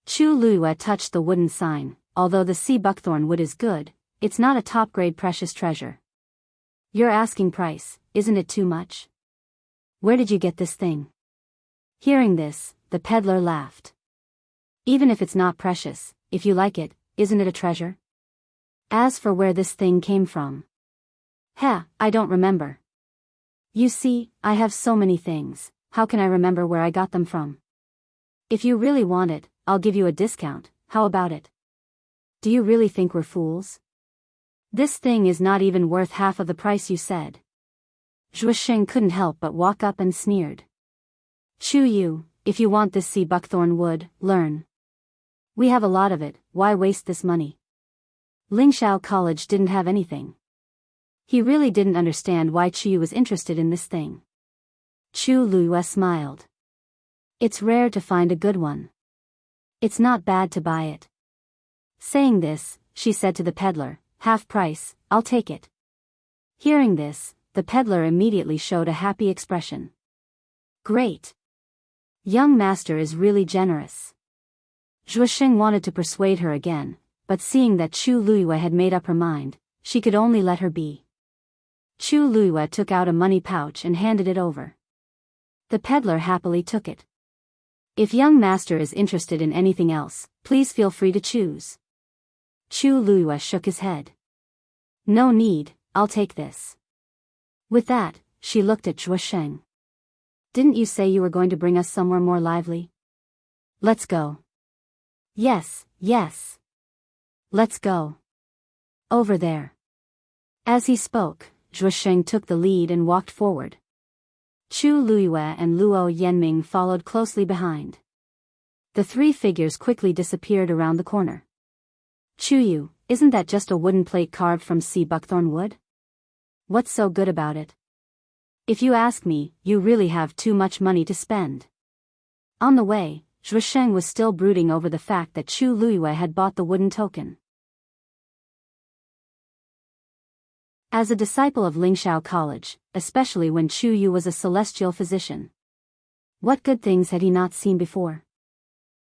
Chu Luiyue touched the wooden sign. Although the sea buckthorn wood is good, it's not a top-grade precious treasure. Your asking price, isn't it too much? Where did you get this thing? Hearing this, the peddler laughed. Even if it's not precious, if you like it, isn't it a treasure? As for where this thing came from. I don't remember. You see, I have so many things, how can I remember where I got them from? If you really want it, I'll give you a discount, how about it? Do you really think we're fools? This thing is not even worth half of the price you said. Zhuoxing couldn't help but walk up and sneered. Chu Yu, if you want this sea buckthorn wood, learn. We have a lot of it, why waste this money? Lingxiao College didn't have anything. He really didn't understand why Chu Yu was interested in this thing. Chu Luiyue smiled. It's rare to find a good one. It's not bad to buy it. Saying this, she said to the peddler, half price, I'll take it. Hearing this, the peddler immediately showed a happy expression. Great. Young master is really generous. Zhuoxing wanted to persuade her again, but seeing that Chu Luiyue had made up her mind, she could only let her be. Chu Luiyue took out a money pouch and handed it over. The peddler happily took it. If young master is interested in anything else, please feel free to choose. Chu Luiyue shook his head. No need, I'll take this. With that, she looked at Zhuoxing. Didn't you say you were going to bring us somewhere more lively? Let's go. Yes. Let's go. Over there. As he spoke, Zhuoxing took the lead and walked forward. Chu Luiyue and Luo Yanming followed closely behind. The 3 figures quickly disappeared around the corner. Chu Yu, isn't that just a wooden plate carved from sea buckthorn wood? What's so good about it? If you ask me, you really have too much money to spend. On the way, Zhuoxing was still brooding over the fact that Chu Luiyue had bought the wooden token. As a disciple of Lingxiao College, especially when Chu Yu was a celestial physician, what good things had he not seen before?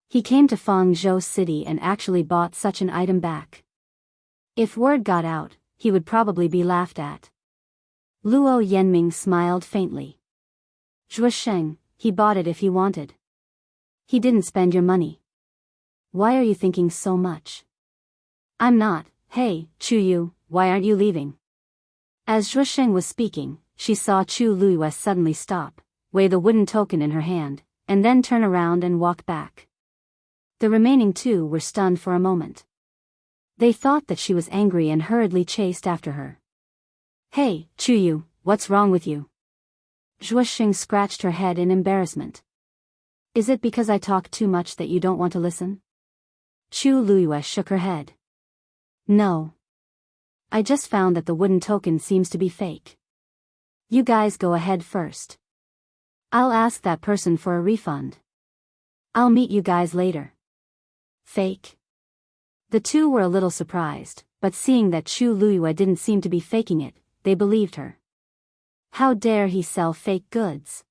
He came to Fangzhou City and actually bought such an item back. If word got out, he would probably be laughed at. Luo Yanming smiled faintly. Zhuosheng, he bought it if he wanted. He didn't spend your money. Why are you thinking so much? I'm not. Hey, Chuyu, why aren't you leaving? As Zhuosheng was speaking, she saw Chu Luiyue suddenly stop, weigh the wooden token in her hand, and then turn around and walk back. The remaining two were stunned for a moment. They thought that she was angry and hurriedly chased after her. Hey, Chuyu, what's wrong with you? Zhuosheng scratched her head in embarrassment. Is it because I talk too much that you don't want to listen? Chu Luiyue shook her head. No. I just found that the wooden token seems to be fake. You guys go ahead first. I'll ask that person for a refund. I'll meet you guys later. Fake? The two were a little surprised, but seeing that Chu Luiyue didn't seem to be faking it, they believed her. How dare he sell fake goods?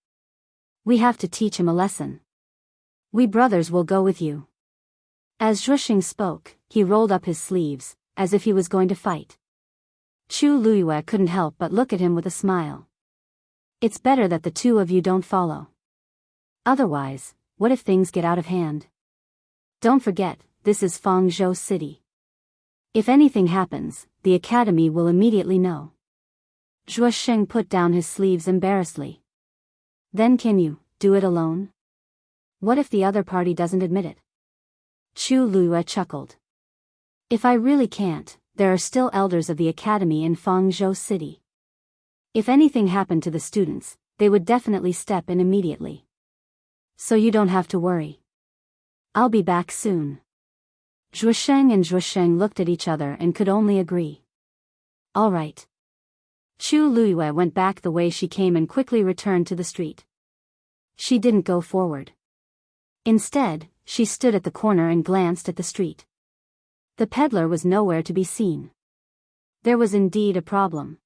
We have to teach him a lesson. We brothers will go with you. As Zhuosheng spoke, he rolled up his sleeves, as if he was going to fight. Chu Luiyue couldn't help but look at him with a smile. It's better that the two of you don't follow. Otherwise, what if things get out of hand? Don't forget, this is Fangzhou City. If anything happens, the academy will immediately know. Zhuosheng put down his sleeves embarrassedly. Then can you do it alone? What if the other party doesn't admit it? Chu Luiyue chuckled. If I really can't, there are still elders of the academy in Fangzhou City. If anything happened to the students, they would definitely step in immediately. So you don't have to worry. I'll be back soon. Zhuosheng and Zhuosheng looked at each other and could only agree. All right. Chu Luiyue went back the way she came and quickly returned to the street. She didn't go forward. Instead, she stood at the corner and glanced at the street. The peddler was nowhere to be seen. There was indeed a problem.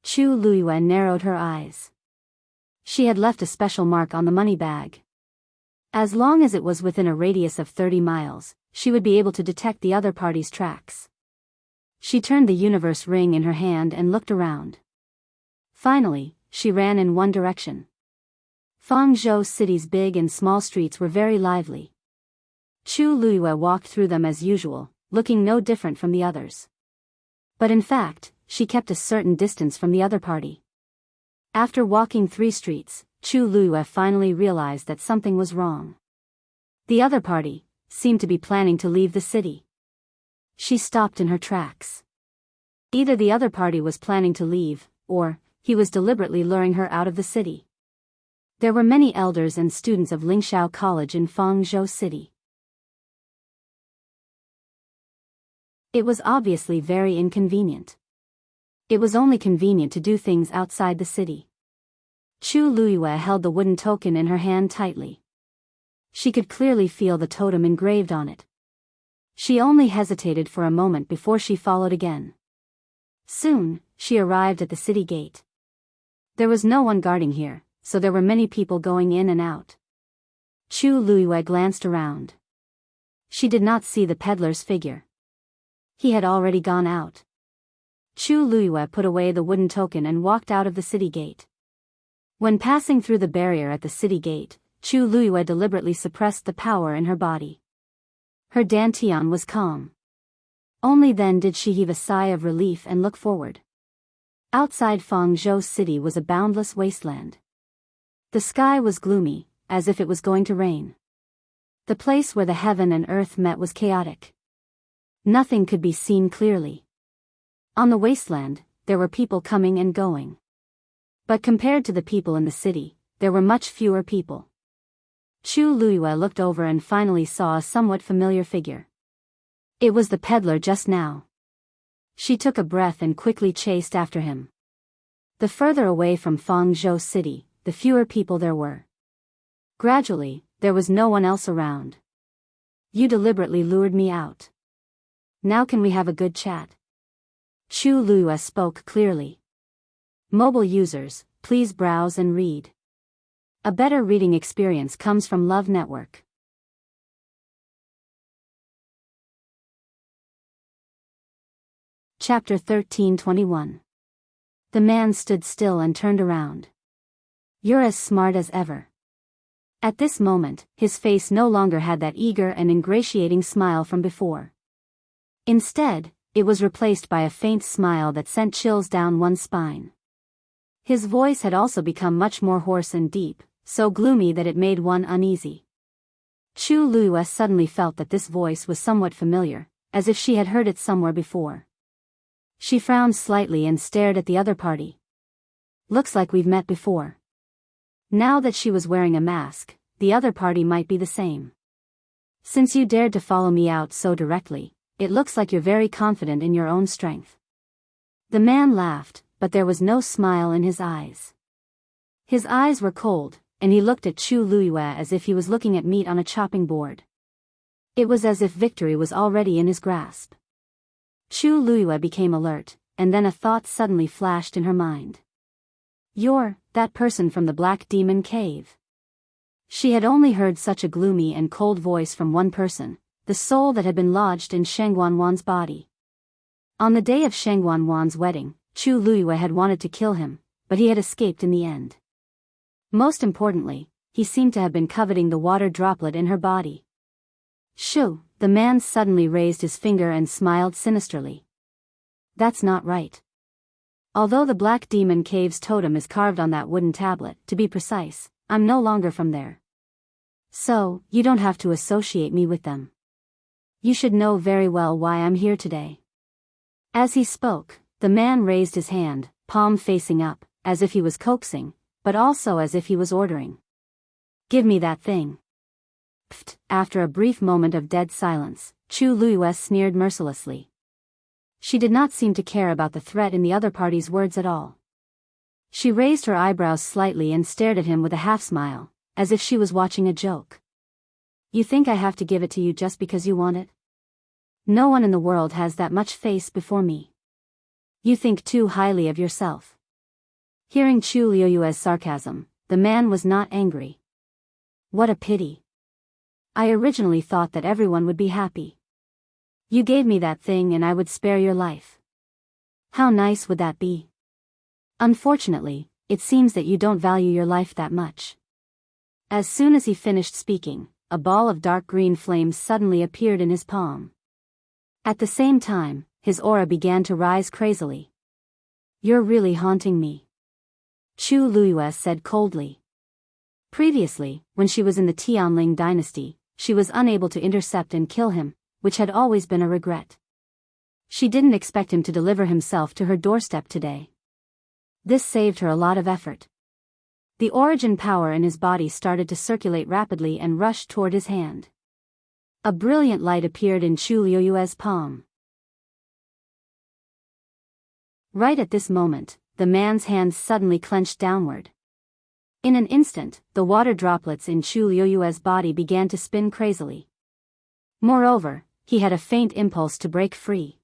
Chu Luiyue narrowed her eyes. She had left a special mark on the money bag. As long as it was within a radius of 30 miles, she would be able to detect the other party's tracks. She turned the universe ring in her hand and looked around. Finally, she ran in one direction. Fangzhou City's big and small streets were very lively. Chu Luiyue walked through them as usual, looking no different from the others. But in fact, she kept a certain distance from the other party. After walking 3 streets, Chu Luiyue finally realized that something was wrong. The other party seemed to be planning to leave the city. She stopped in her tracks. Either the other party was planning to leave, or he was deliberately luring her out of the city. There were many elders and students of Lingxiao College in Fangzhou City. It was obviously very inconvenient. It was only convenient to do things outside the city. Chu Luiyue held the wooden token in her hand tightly. She could clearly feel the totem engraved on it. She only hesitated for a moment before she followed again. Soon, she arrived at the city gate. There was no one guarding here, so there were many people going in and out. Chu Luiyue glanced around. She did not see the peddler's figure. He had already gone out. Chu Luiyue put away the wooden token and walked out of the city gate. When passing through the barrier at the city gate, Chu Luiyue deliberately suppressed the power in her body. Her dantian was calm. Only then did she heave a sigh of relief and look forward. Outside Fangzhou City was a boundless wasteland. The sky was gloomy, as if it was going to rain. The place where the heaven and earth met was chaotic. Nothing could be seen clearly. On the wasteland, there were people coming and going. But compared to the people in the city, there were much fewer people. Chu Luiyue looked over and finally saw a somewhat familiar figure. It was the peddler just now. She took a breath and quickly chased after him. The further away from Fangzhou City, the fewer people there were. Gradually, there was no one else around. You deliberately lured me out. Now can we have a good chat? Chu Luiyue spoke clearly. Mobile users, please browse and read. A better reading experience comes from Love Network. Chapter 13:21. The man stood still and turned around. "You're as smart as ever." At this moment, his face no longer had that eager and ingratiating smile from before. Instead, it was replaced by a faint smile that sent chills down one's spine. His voice had also become much more hoarse and deep, so gloomy that it made one uneasy. Chu Luiyue suddenly felt that this voice was somewhat familiar, as if she had heard it somewhere before. She frowned slightly and stared at the other party. "Looks like we've met before." Now that she was wearing a mask, the other party might be the same. "Since you dared to follow me out so directly, it looks like you're very confident in your own strength." The man laughed, but there was no smile in his eyes. His eyes were cold, and he looked at Chu Luiyue as if he was looking at meat on a chopping board. It was as if victory was already in his grasp. Chu Luiyue became alert, and then a thought suddenly flashed in her mind. "You're that person from the Black Demon Cave." She had only heard such a gloomy and cold voice from one person, the soul that had been lodged in Sheng Wanwan's body. On the day of Sheng Wanwan's wedding, Chu Luiyue had wanted to kill him, but he had escaped in the end. Most importantly, he seemed to have been coveting the water droplet in her body. "Shoo," the man suddenly raised his finger and smiled sinisterly. "That's not right. Although the Black Demon Cave's totem is carved on that wooden tablet, to be precise, I'm no longer from there. So, you don't have to associate me with them. You should know very well why I'm here today." As he spoke, the man raised his hand, palm facing up, as if he was coaxing, but also as if he was ordering. "Give me that thing." Pfft. After a brief moment of dead silence, Chu Luiyue sneered mercilessly. She did not seem to care about the threat in the other party's words at all. She raised her eyebrows slightly and stared at him with a half-smile, as if she was watching a joke. "You think I have to give it to you just because you want it? No one in the world has that much face before me. You think too highly of yourself." Hearing Chu Luiyue's sarcasm, the man was not angry. "What a pity. I originally thought that everyone would be happy. You gave me that thing and I would spare your life. How nice would that be? Unfortunately, it seems that you don't value your life that much." As soon as he finished speaking, a ball of dark green flames suddenly appeared in his palm. At the same time, his aura began to rise crazily. "You're really haunting me," Chu Luiyue said coldly. Previously, when she was in the Tianling dynasty, she was unable to intercept and kill him, which had always been a regret. She didn't expect him to deliver himself to her doorstep today. This saved her a lot of effort. The origin power in his body started to circulate rapidly and rushed toward his hand. A brilliant light appeared in Chu Luiyue's palm. Right at this moment, the man's hand suddenly clenched downward. In an instant, the water droplets in Chu Luiyue's body began to spin crazily. Moreover, he had a faint impulse to break free.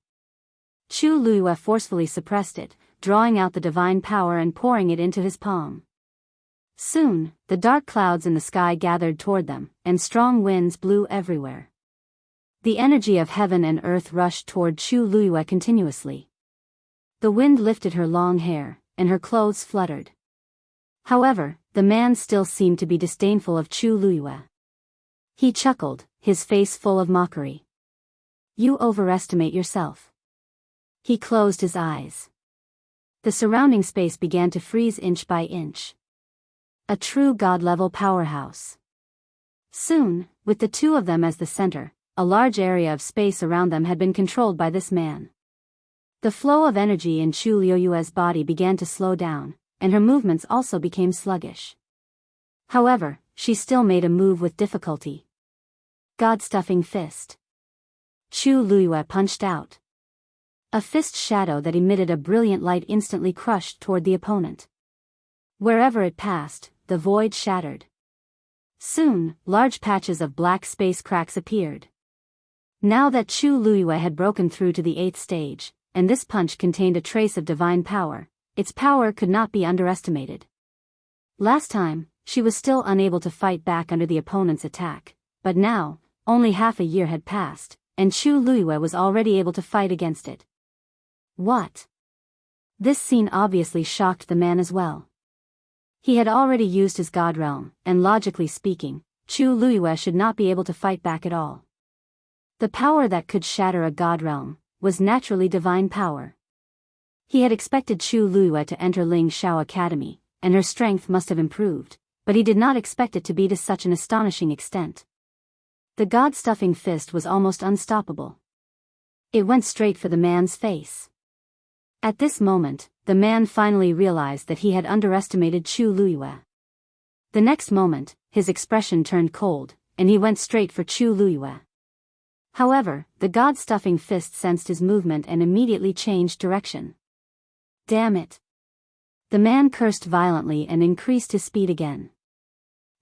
Chu Luiyue forcefully suppressed it, drawing out the divine power and pouring it into his palm. Soon, the dark clouds in the sky gathered toward them, and strong winds blew everywhere. The energy of heaven and earth rushed toward Chu Luiyue continuously. The wind lifted her long hair, and her clothes fluttered. However, the man still seemed to be disdainful of Chu Luiyue. He chuckled, his face full of mockery. "You overestimate yourself." He closed his eyes. The surrounding space began to freeze inch by inch. A true god-level powerhouse. Soon, with the two of them as the center, a large area of space around them had been controlled by this man. The flow of energy in Chu Luiyue's body began to slow down, and her movements also became sluggish. However, she still made a move with difficulty. God-stuffing fist. Chu Luiyue punched out. A fist shadow that emitted a brilliant light instantly crushed toward the opponent. Wherever it passed, the void shattered. Soon, large patches of black space cracks appeared. Now that Chu Luiyue had broken through to the 8th stage, and this punch contained a trace of divine power, its power could not be underestimated. Last time, she was still unable to fight back under the opponent's attack, but now, only half a year had passed, and Chu Luiyue was already able to fight against it. What? This scene obviously shocked the man as well. He had already used his god realm, and logically speaking, Chu Luiyue should not be able to fight back at all. The power that could shatter a god realm was naturally divine power. He had expected Chu Luiyue to enter Ling Shao Academy, and her strength must have improved, but he did not expect it to be to such an astonishing extent. The god-stuffing fist was almost unstoppable. It went straight for the man's face. At this moment, the man finally realized that he had underestimated Chu Luiyue. The next moment, his expression turned cold, and he went straight for Chu Luiyue. However, the god-stuffing fist sensed his movement and immediately changed direction. Damn it! The man cursed violently and increased his speed again.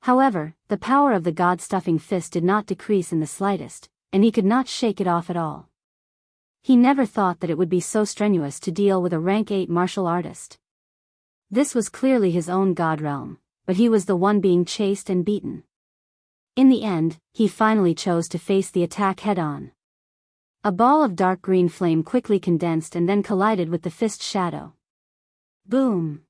However, the power of the god-stuffing fist did not decrease in the slightest, and he could not shake it off at all. He never thought that it would be so strenuous to deal with a rank 8 martial artist. This was clearly his own god realm, but he was the one being chased and beaten. In the end, he finally chose to face the attack head-on. A ball of dark green flame quickly condensed and then collided with the fist's shadow. Boom!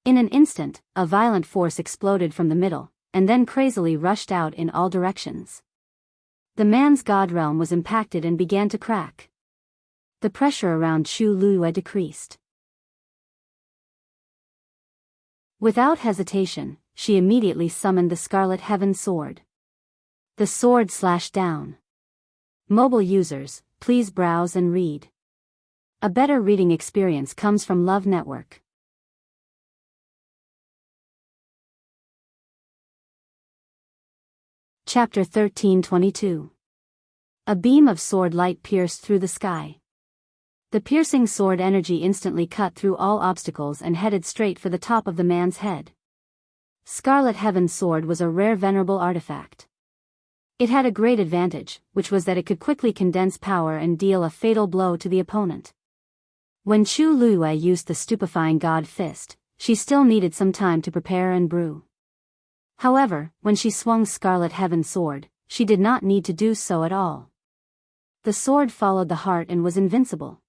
In an instant, a violent force exploded from the middle, and then crazily rushed out in all directions. The man's god realm was impacted and began to crack. The pressure around Chu Luiyue decreased. Without hesitation, she immediately summoned the Scarlet Heaven Sword. The sword slashed down. Mobile users, please browse and read. A better reading experience comes from Love Network. Chapter 13:22. A beam of sword light pierced through the sky. The piercing sword energy instantly cut through all obstacles and headed straight for the top of the man's head. Scarlet Heaven Sword was a rare venerable artifact. It had a great advantage, which was that it could quickly condense power and deal a fatal blow to the opponent. When Chu Luiyue used the stupefying god fist, she still needed some time to prepare and brew. However, when she swung Scarlet Heaven Sword, she did not need to do so at all. The sword followed the heart and was invincible.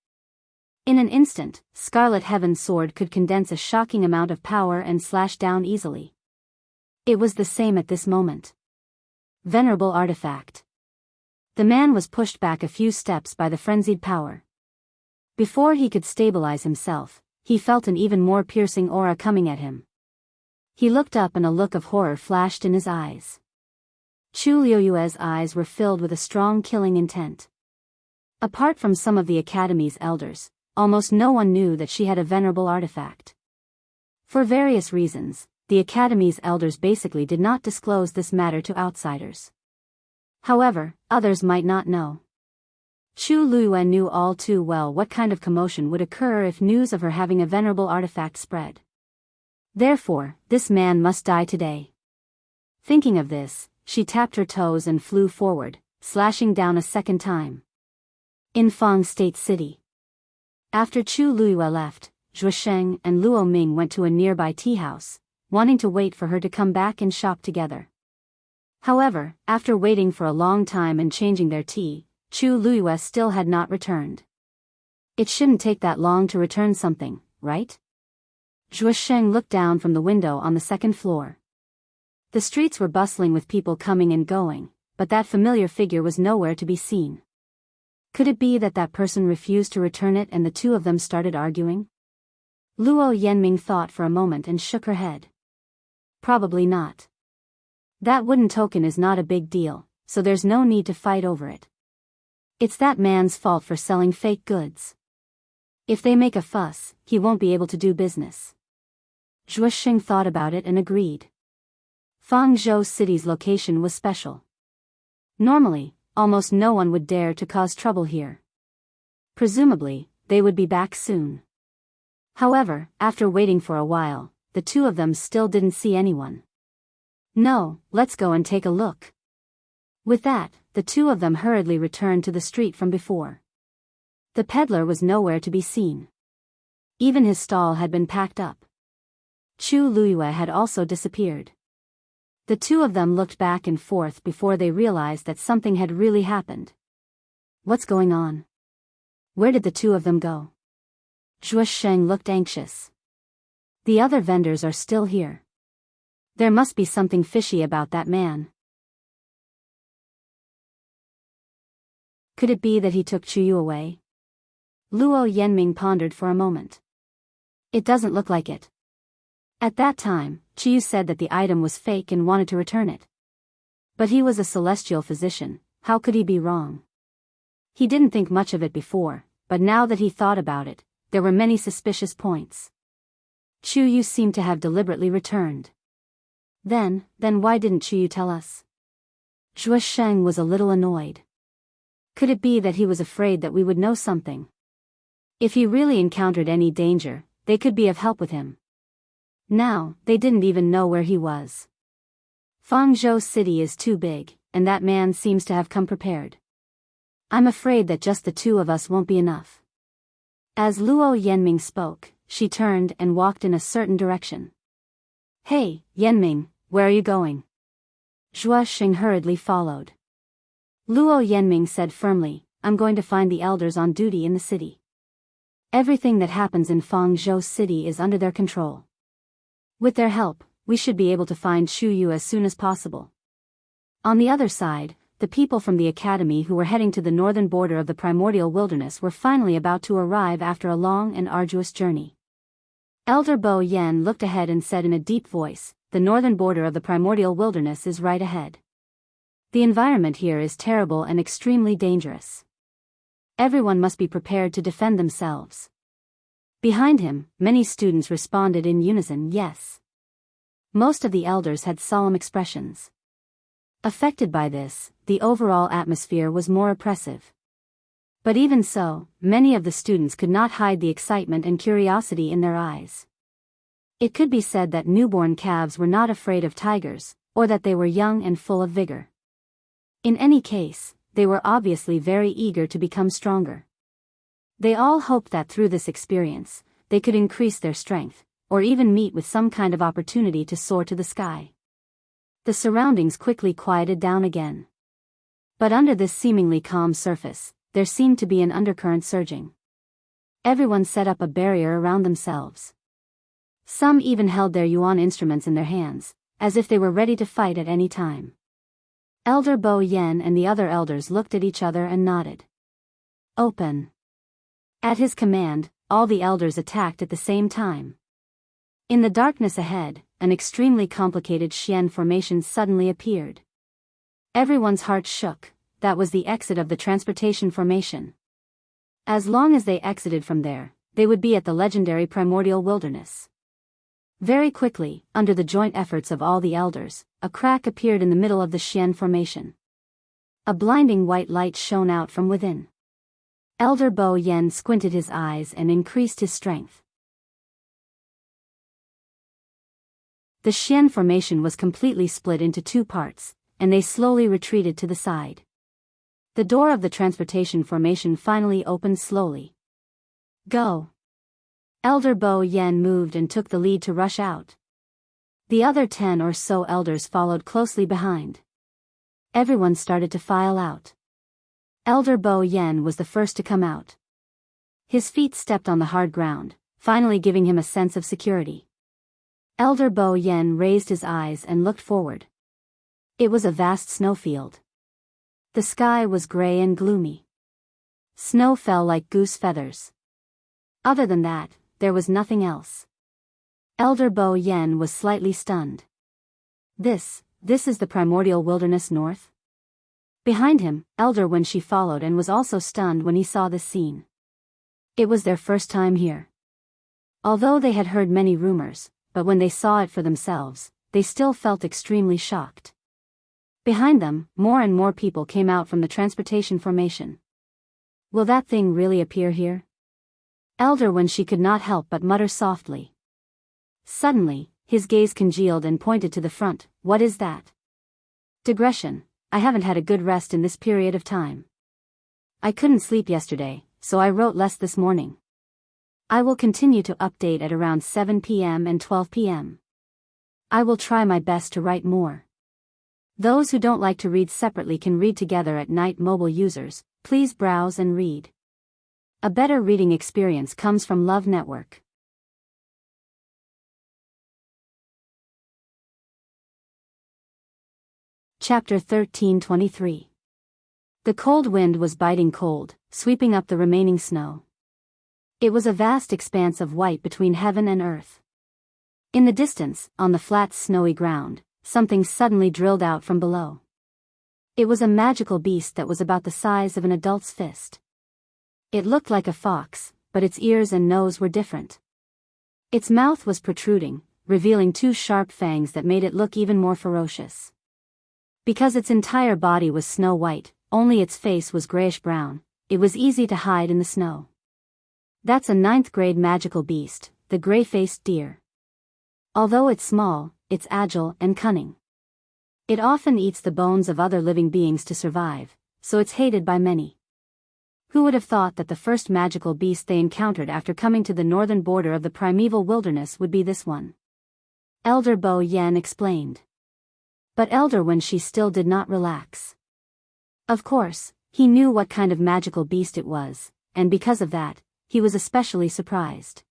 In an instant, Scarlet Heaven Sword could condense a shocking amount of power and slash down easily. It was the same at this moment. Venerable artifact. The man was pushed back a few steps by the frenzied power. Before he could stabilize himself, he felt an even more piercing aura coming at him. He looked up and a look of horror flashed in his eyes. Chu Luiyue's eyes were filled with a strong killing intent. Apart from some of the Academy's elders, almost no one knew that she had a venerable artifact. For various reasons, the Academy's elders basically did not disclose this matter to outsiders. However, others might not know. Chu Luiyue knew all too well what kind of commotion would occur if news of her having a venerable artifact spread. Therefore, this man must die today. Thinking of this, she tapped her toes and flew forward, slashing down a second time. In Fang State City. After Chu Luiyue left, Zhuosheng and Luo Ming went to a nearby tea house, wanting to wait for her to come back and shop together. However, after waiting for a long time and changing their tea, Chu Luiyue still had not returned. It shouldn't take that long to return something, right? Zhuosheng looked down from the window on the second floor. The streets were bustling with people coming and going, but that familiar figure was nowhere to be seen. Could it be that that person refused to return it and the two of them started arguing? Luo Yanming thought for a moment and shook her head. Probably not. That wooden token is not a big deal, so there's no need to fight over it. It's that man's fault for selling fake goods. If they make a fuss, he won't be able to do business. Zhuosheng thought about it and agreed. Fangzhou City's location was special. Normally, almost no one would dare to cause trouble here. Presumably, they would be back soon. However, after waiting for a while, the two of them still didn't see anyone. No, let's go and take a look. With that, the two of them hurriedly returned to the street from before. The peddler was nowhere to be seen. Even his stall had been packed up. Chu Luiyue had also disappeared. The two of them looked back and forth before they realized that something had really happened. What's going on? Where did the two of them go? Zhuo Sheng looked anxious. The other vendors are still here. There must be something fishy about that man. Could it be that he took Chuyu away? Luo Yanming pondered for a moment. It doesn't look like it. At that time, Chuyu said that the item was fake and wanted to return it. But he was a celestial physician, how could he be wrong? He didn't think much of it before, but now that he thought about it, there were many suspicious points. Chuyu seemed to have deliberately returned. Then why didn't Chuyu tell us? Zhuo Sheng was a little annoyed. Could it be that he was afraid that we would know something? If he really encountered any danger, they could be of help with him. Now, they didn't even know where he was. Fangzhou City is too big, and that man seems to have come prepared. I'm afraid that just the two of us won't be enough. As Luo Yanming spoke, she turned and walked in a certain direction. Hey, Yanming, where are you going? Zhuo Sheng hurriedly followed. Luo Yanming said firmly, I'm going to find the elders on duty in the city. Everything that happens in Fangzhou City is under their control. With their help, we should be able to find Chuyu as soon as possible. On the other side, the people from the academy who were heading to the northern border of the primordial wilderness were finally about to arrive after a long and arduous journey. Elder Bo Yan looked ahead and said in a deep voice, the northern border of the primordial wilderness is right ahead. The environment here is terrible and extremely dangerous. Everyone must be prepared to defend themselves. Behind him, many students responded in unison, yes. Most of the elders had solemn expressions. Affected by this, the overall atmosphere was more oppressive. But even so, many of the students could not hide the excitement and curiosity in their eyes. It could be said that newborn calves were not afraid of tigers, or that they were young and full of vigor. In any case, they were obviously very eager to become stronger. They all hoped that through this experience, they could increase their strength, or even meet with some kind of opportunity to soar to the sky. The surroundings quickly quieted down again. But under this seemingly calm surface, there seemed to be an undercurrent surging. Everyone set up a barrier around themselves. Some even held their yuan instruments in their hands, as if they were ready to fight at any time. Elder Bo Yan and the other elders looked at each other and nodded. Open. At his command, all the elders attacked at the same time. In the darkness ahead, an extremely complicated Xian formation suddenly appeared. Everyone's heart shook. That was the exit of the transportation formation. As long as they exited from there, they would be at the legendary primordial wilderness. Very quickly, under the joint efforts of all the elders, a crack appeared in the middle of the Xian formation. A blinding white light shone out from within. Elder Bo Yan squinted his eyes and increased his strength. The Xian formation was completely split into two parts, and they slowly retreated to the side. The door of the transportation formation finally opened slowly. Go! Elder Bo Yan moved and took the lead to rush out. The other 10 or so elders followed closely behind. Everyone started to file out. Elder Bo Yan was the first to come out. His feet stepped on the hard ground, finally giving him a sense of security. Elder Bo Yan raised his eyes and looked forward. It was a vast snowfield. The sky was gray and gloomy. Snow fell like goose feathers. Other than that, there was nothing else. Elder Bo Yan was slightly stunned. This is the primordial wilderness north? Behind him, Elder Wenshi followed and was also stunned when he saw this scene. It was their first time here. Although they had heard many rumors, but when they saw it for themselves, they still felt extremely shocked. Behind them, more and more people came out from the transportation formation. Will that thing really appear here? Elder Wenshi could not help but mutter softly. Suddenly, his gaze congealed and pointed to the front. What is that? Digression. I haven't had a good rest in this period of time. I couldn't sleep yesterday, so I wrote less this morning. I will continue to update at around 7 p.m. and 12 p.m. I will try my best to write more. Those who don't like to read separately can read together at night. Mobile users, please browse and read. A better reading experience comes from Love Network. Chapter 13:23. The cold wind was biting cold, sweeping up the remaining snow. It was a vast expanse of white between heaven and earth. In the distance, on the flat snowy ground, something suddenly drilled out from below. It was a magical beast that was about the size of an adult's fist. It looked like a fox, but its ears and nose were different. Its mouth was protruding, revealing two sharp fangs that made it look even more ferocious. Because its entire body was snow-white, only its face was grayish-brown, it was easy to hide in the snow. That's a 9th-grade magical beast, the gray-faced deer. Although it's small, it's agile and cunning. It often eats the bones of other living beings to survive, so it's hated by many. Who would have thought that the first magical beast they encountered after coming to the northern border of the primeval wilderness would be this one? Elder Bo Yen explained. But Elder Wenshi still did not relax. Of course, he knew what kind of magical beast it was, and because of that, he was especially surprised.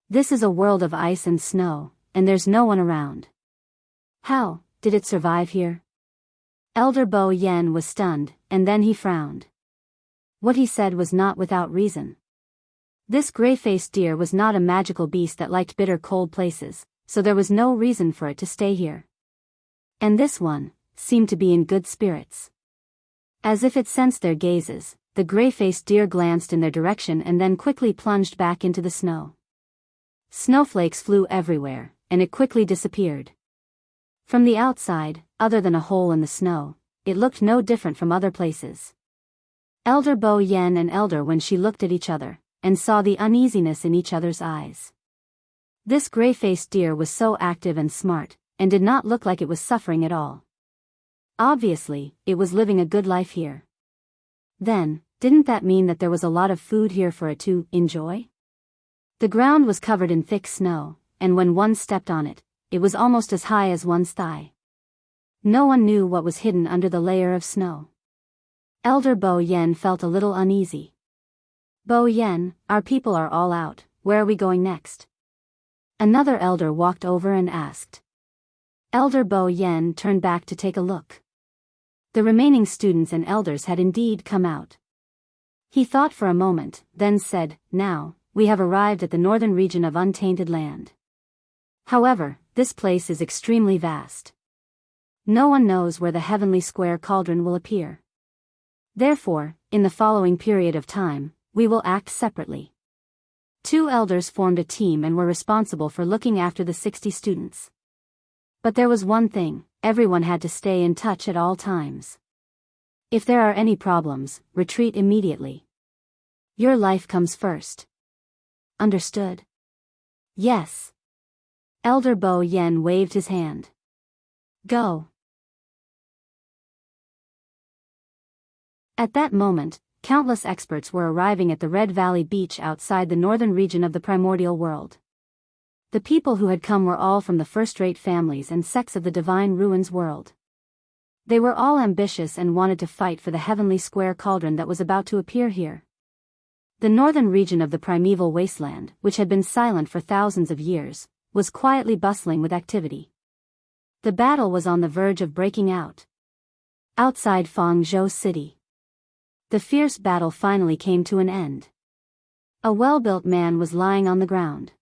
This is a world of ice and snow, and there's no one around. How did it survive here? Elder Bo Yen was stunned, and then he frowned. What he said was not without reason. This gray-faced deer was not a magical beast that liked bitter cold places, so there was no reason for it to stay here. And this one seemed to be in good spirits. As if it sensed their gazes, the gray-faced deer glanced in their direction and then quickly plunged back into the snow. Snowflakes flew everywhere, and it quickly disappeared. From the outside, other than a hole in the snow, it looked no different from other places. Elder Bo Yen and Elder Wenshi looked at each other, and saw the uneasiness in each other's eyes. This gray-faced deer was so active and smart, and did not look like it was suffering at all. Obviously, it was living a good life here. Then, didn't that mean that there was a lot of food here for it to enjoy? The ground was covered in thick snow, and when one stepped on it, it was almost as high as one's thigh. No one knew what was hidden under the layer of snow. Elder Bo Yen felt a little uneasy. Bo Yen, our people are all out, where are we going next? Another elder walked over and asked. Elder Bo Yen turned back to take a look. The remaining students and elders had indeed come out. He thought for a moment, then said, "Now, we have arrived at the northern region of untainted land. However, this place is extremely vast. No one knows where the heavenly square cauldron will appear. Therefore, in the following period of time, we will act separately." 2 elders formed a team and were responsible for looking after the 60 students. But there was one thing, everyone had to stay in touch at all times. If there are any problems, retreat immediately. Your life comes first. Understood? Yes. Elder Bo Yen waved his hand. Go. At that moment, countless experts were arriving at the Red Valley Beach outside the northern region of the primordial world. The people who had come were all from the first-rate families and sects of the Divine Ruins world. They were all ambitious and wanted to fight for the heavenly square cauldron that was about to appear here. The northern region of the primeval wasteland, which had been silent for thousands of years, was quietly bustling with activity. The battle was on the verge of breaking out. Outside Fangzhou City, the fierce battle finally came to an end. A well-built man was lying on the ground.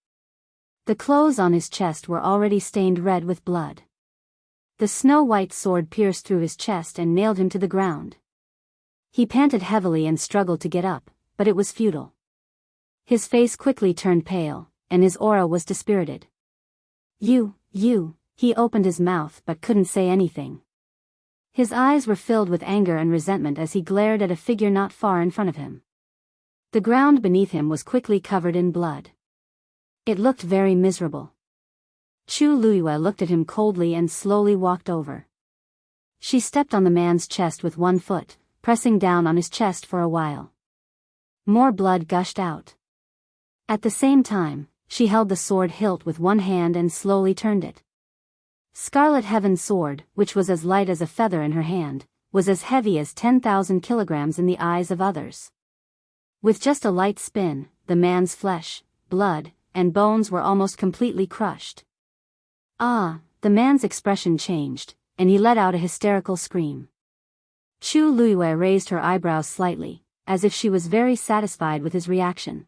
The clothes on his chest were already stained red with blood. The snow-white sword pierced through his chest and nailed him to the ground. He panted heavily and struggled to get up, but it was futile. His face quickly turned pale, and his aura was dispirited. You, he opened his mouth but couldn't say anything. His eyes were filled with anger and resentment as he glared at a figure not far in front of him. The ground beneath him was quickly covered in blood. It looked very miserable. Chu Luiyue looked at him coldly and slowly walked over. She stepped on the man's chest with one foot, pressing down on his chest for a while. More blood gushed out. At the same time, she held the sword hilt with one hand and slowly turned it. Scarlet Heaven's sword, which was as light as a feather in her hand, was as heavy as 10,000 kilograms in the eyes of others. With just a light spin, the man's flesh, blood, and bones were almost completely crushed. Ah, the man's expression changed, and he let out a hysterical scream. Chu Luiyue raised her eyebrows slightly, as if she was very satisfied with his reaction.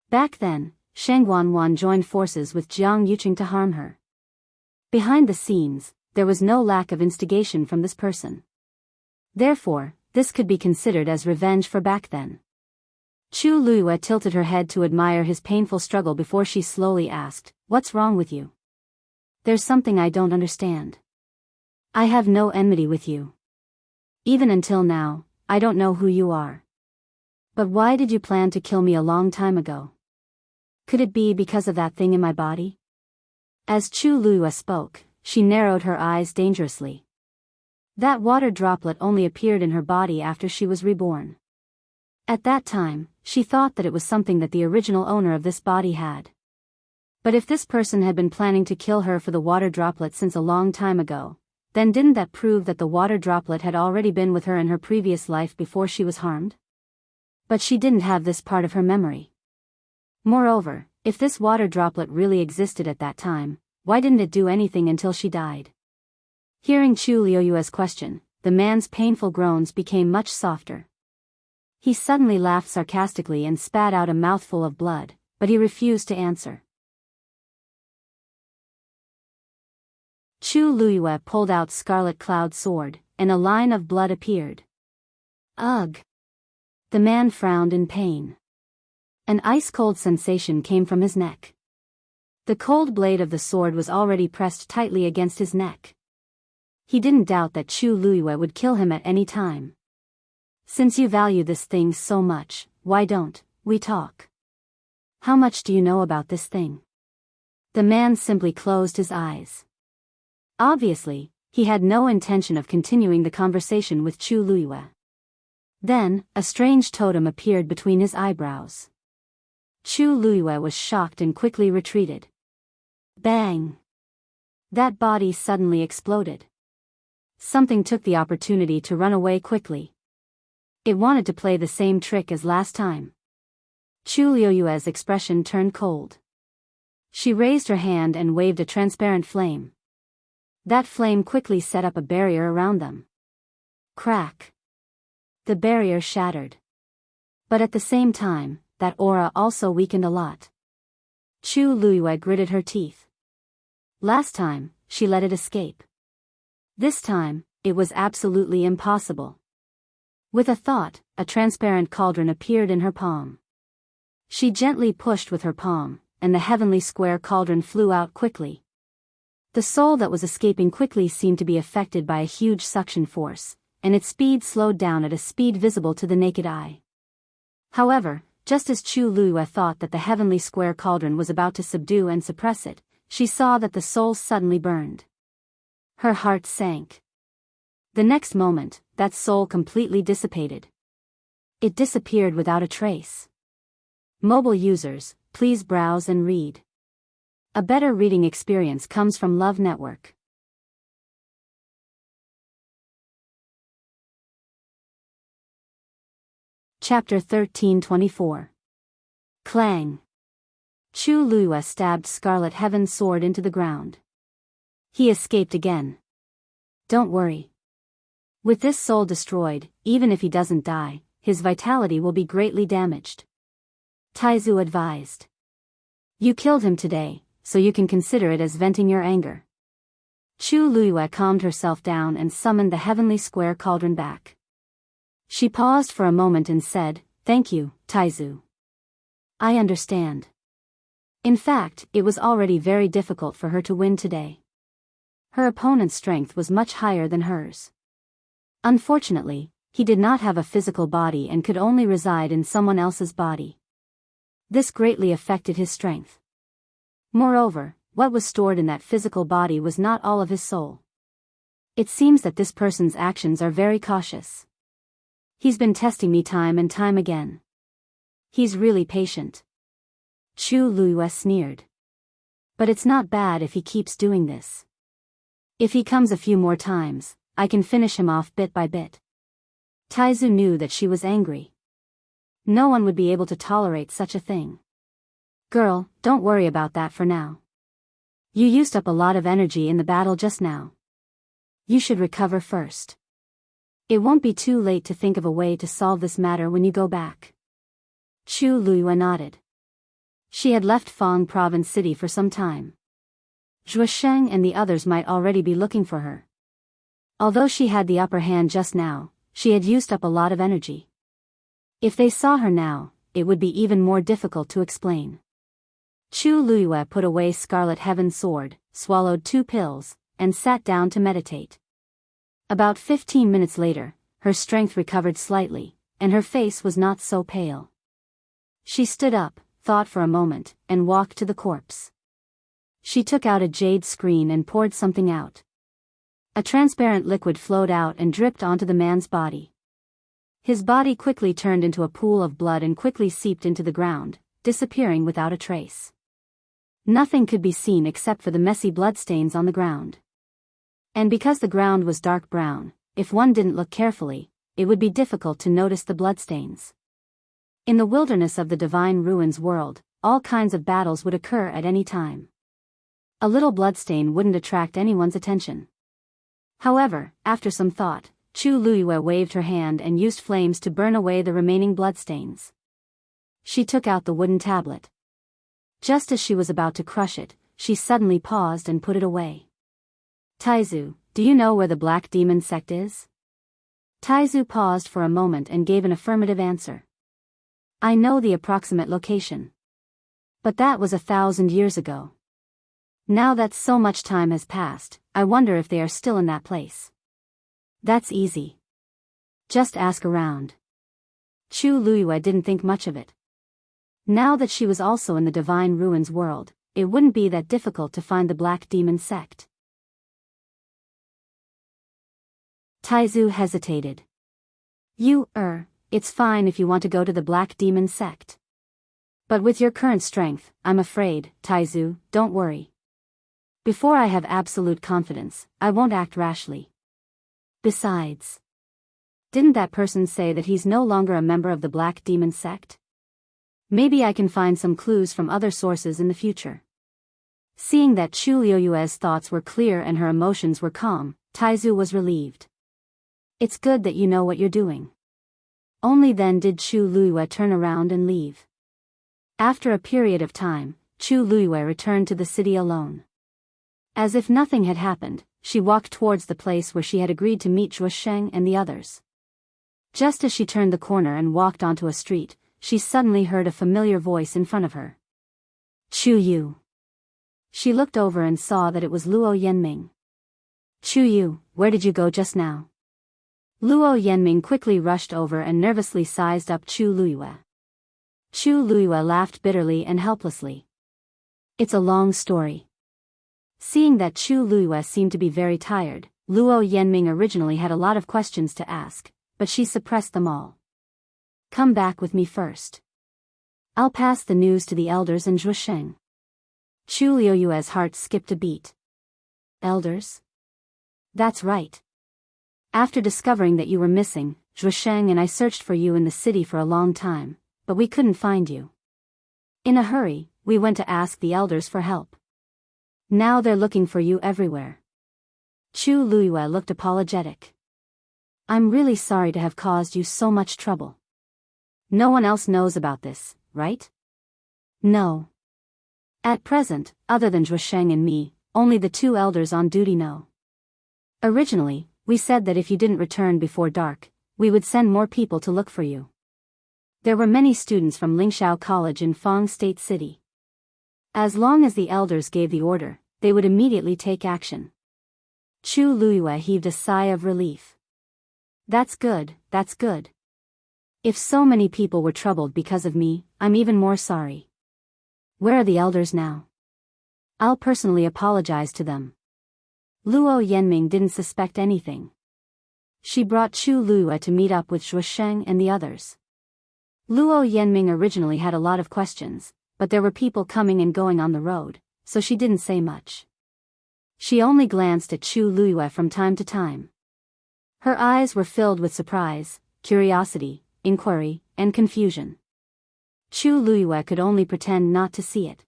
Back then, Sheng Wanwan joined forces with Jiang Yuqing to harm her. Behind the scenes, there was no lack of instigation from this person. Therefore, this could be considered as revenge for back then. Chu Luiyue tilted her head to admire his painful struggle before she slowly asked, "What's wrong with you?" "There's something I don't understand. I have no enmity with you. Even until now, I don't know who you are. But why did you plan to kill me a long time ago? Could it be because of that thing in my body?" As Chu Luiyue spoke, she narrowed her eyes dangerously. That water droplet only appeared in her body after she was reborn. At that time, she thought that it was something that the original owner of this body had. But if this person had been planning to kill her for the water droplet since a long time ago, then didn't that prove that the water droplet had already been with her in her previous life before she was harmed? But she didn't have this part of her memory. Moreover, if this water droplet really existed at that time, why didn't it do anything until she died? Hearing Chu Luiyue's question, the man's painful groans became much softer. He suddenly laughed sarcastically and spat out a mouthful of blood, but he refused to answer. Chu Luiyue pulled out Scarlet Cloud sword, and a line of blood appeared. Ugh! The man frowned in pain. An ice-cold sensation came from his neck. The cold blade of the sword was already pressed tightly against his neck. He didn't doubt that Chu Luiyue would kill him at any time. "Since you value this thing so much, why don't we talk? How much do you know about this thing?" The man simply closed his eyes. Obviously, he had no intention of continuing the conversation with Chu Luiyue. Then, a strange totem appeared between his eyebrows. Chu Luiyue was shocked and quickly retreated. Bang! That body suddenly exploded. Something took the opportunity to run away quickly. It wanted to play the same trick as last time. Chu Luiyue's expression turned cold. She raised her hand and waved a transparent flame. That flame quickly set up a barrier around them. Crack! The barrier shattered. But at the same time, that aura also weakened a lot. Chu Luiyue gritted her teeth. Last time, she let it escape. This time, it was absolutely impossible. With a thought, a transparent cauldron appeared in her palm. She gently pushed with her palm, and the heavenly square cauldron flew out quickly. The soul that was escaping quickly seemed to be affected by a huge suction force, and its speed slowed down at a speed visible to the naked eye. However, just as Chu Luiyue thought that the heavenly square cauldron was about to subdue and suppress it, she saw that the soul suddenly burned. Her heart sank. The next moment, that soul completely dissipated. It disappeared without a trace. Mobile users, please browse and read. A better reading experience comes from Love Network. Chapter 1324. Clang. Chu Luiyue stabbed Scarlet Heaven's sword into the ground. He escaped again. Don't worry. With this soul destroyed, even if he doesn't die, his vitality will be greatly damaged. Taizu advised. You killed him today, so you can consider it as venting your anger. Chu Luiyue calmed herself down and summoned the heavenly square cauldron back. She paused for a moment and said, "Thank you, Taizu. I understand." In fact, it was already very difficult for her to win today. Her opponent's strength was much higher than hers. Unfortunately, he did not have a physical body and could only reside in someone else's body. This greatly affected his strength. Moreover, what was stored in that physical body was not all of his soul. It seems that this person's actions are very cautious. He's been testing me time and time again. He's really patient. Chu Luiyue sneered. But it's not bad if he keeps doing this. If he comes a few more times, I can finish him off bit by bit. Taizu knew that she was angry. No one would be able to tolerate such a thing. Girl, don't worry about that for now. You used up a lot of energy in the battle just now. You should recover first. It won't be too late to think of a way to solve this matter when you go back. Chu Luiyue nodded. She had left Fang Province City for some time. Zhuosheng and the others might already be looking for her. Although she had the upper hand just now, she had used up a lot of energy. If they saw her now, it would be even more difficult to explain. Chu Luiyue put away Scarlet Heaven's sword, swallowed 2 pills, and sat down to meditate. About 15 minutes later, her strength recovered slightly, and her face was not so pale. She stood up, thought for a moment, and walked to the corpse. She took out a jade screen and poured something out. A transparent liquid flowed out and dripped onto the man's body. His body quickly turned into a pool of blood and quickly seeped into the ground, disappearing without a trace. Nothing could be seen except for the messy bloodstains on the ground. And because the ground was dark brown, if one didn't look carefully, it would be difficult to notice the bloodstains. In the wilderness of the Divine Ruins world, all kinds of battles would occur at any time. A little bloodstain wouldn't attract anyone's attention. However, after some thought, Chu Luiyue waved her hand and used flames to burn away the remaining bloodstains. She took out the wooden tablet. Just as she was about to crush it, she suddenly paused and put it away. Taizu, do you know where the Black Demon sect is? Taizu paused for a moment and gave an affirmative answer. I know the approximate location. But that was 1,000 years ago. Now that so much time has passed, I wonder if they are still in that place. That's easy. Just ask around. Chu Luiyue didn't think much of it. Now that she was also in the Divine Ruins world, it wouldn't be that difficult to find the Black Demon sect. Taizu hesitated. It's fine if you want to go to the Black Demon sect. But with your current strength, I'm afraid, Taizu, don't worry. Before I have absolute confidence, I won't act rashly. Besides, didn't that person say that he's no longer a member of the Black Demon sect? Maybe I can find some clues from other sources in the future. Seeing that Chu Luiyue's thoughts were clear and her emotions were calm, Taizu was relieved. It's good that you know what you're doing. Only then did Chu Luiyue turn around and leave. After a period of time, Chu Luiyue returned to the city alone. As if nothing had happened, she walked towards the place where she had agreed to meet Zhuosheng and the others. Just as she turned the corner and walked onto a street, she suddenly heard a familiar voice in front of her. Chu Yu. She looked over and saw that it was Luo Yanming. Chu Yu, where did you go just now? Luo Yanming quickly rushed over and nervously sized up Chu Luiyue. Chu Luiyue laughed bitterly and helplessly. It's a long story. Seeing that Chu Luiyue seemed to be very tired, Luo Yanming originally had a lot of questions to ask, but she suppressed them all. Come back with me first. I'll pass the news to the elders and Zhuosheng. Chu Luiyue's heart skipped a beat. Elders? That's right. After discovering that you were missing, Zhuosheng and I searched for you in the city for a long time, but we couldn't find you. In a hurry, we went to ask the elders for help. Now they're looking for you everywhere. Chu Luiyue looked apologetic. I'm really sorry to have caused you so much trouble. No one else knows about this, right? No. At present, other than Zhuosheng and me, only the 2 elders on duty know. Originally, we said that if you didn't return before dark, we would send more people to look for you. There were many students from Lingxiao College in Fang State City. As long as the elders gave the order, they would immediately take action. Chu Luiyue heaved a sigh of relief. That's good, that's good. If so many people were troubled because of me, I'm even more sorry. Where are the elders now? I'll personally apologize to them. Luo Yanming didn't suspect anything. She brought Chu Luiyue to meet up with Zhuosheng and the others. Luo Yanming originally had a lot of questions, but there were people coming and going on the road, so she didn't say much. She only glanced at Chu Luiyue from time to time. Her eyes were filled with surprise, curiosity, inquiry, and confusion. Chu Luiyue could only pretend not to see it.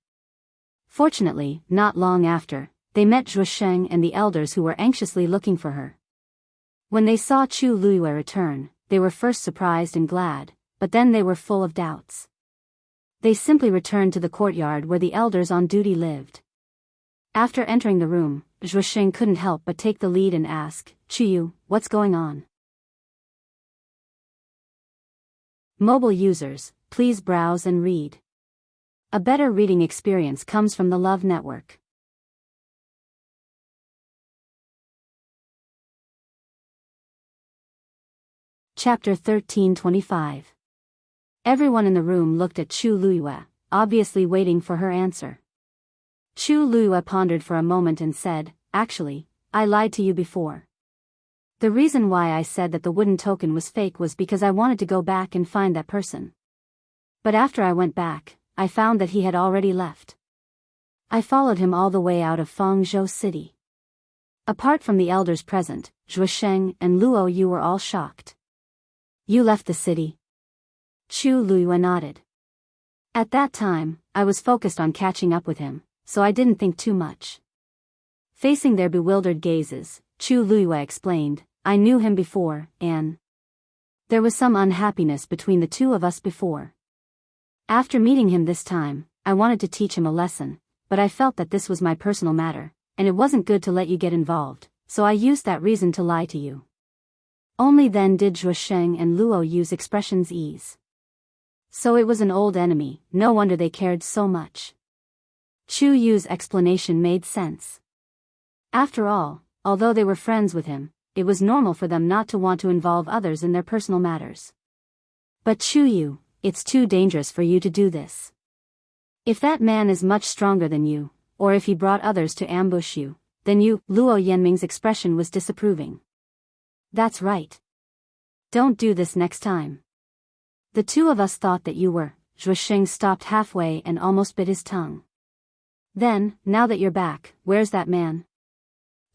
Fortunately, not long after, they met Zhuo Sheng and the elders who were anxiously looking for her. When they saw Chu Luiyue return, they were first surprised and glad, but then they were full of doubts. They simply returned to the courtyard where the elders on duty lived. After entering the room, Zhuo Sheng couldn't help but take the lead and ask, "Chuyu, what's going on?" Mobile users, please browse and read. A better reading experience comes from the Love Network. Chapter 1325. Everyone in the room looked at Chu Luiyue, obviously waiting for her answer. Chu Luiyue pondered for a moment and said, "Actually, I lied to you before. The reason why I said that the wooden token was fake was because I wanted to go back and find that person. But after I went back, I found that he had already left. I followed him all the way out of Fangzhou City." Apart from the elders present, Zhuo Sheng and Luo Yu were all shocked. "You left the city?" Chu Luiyue nodded. "At that time, I was focused on catching up with him, so I didn't think too much." Facing their bewildered gazes, Chu Luiyue explained, "I knew him before, and there was some unhappiness between the two of us before. After meeting him this time, I wanted to teach him a lesson, but I felt that this was my personal matter, and it wasn't good to let you get involved, so I used that reason to lie to you." Only then did Zhuo Sheng and Luo Yu's expressions ease. So it was an old enemy, no wonder they cared so much. Chu Yu's explanation made sense. After all, although they were friends with him, it was normal for them not to want to involve others in their personal matters. "But Chu Yu, it's too dangerous for you to do this. If that man is much stronger than you, or if he brought others to ambush you, then you..." Luo Yanming's expression was disapproving. "That's right. Don't do this next time. The two of us thought that you were..." Zhuo Sheng stopped halfway and almost bit his tongue. "Then, now that you're back, where's that man?"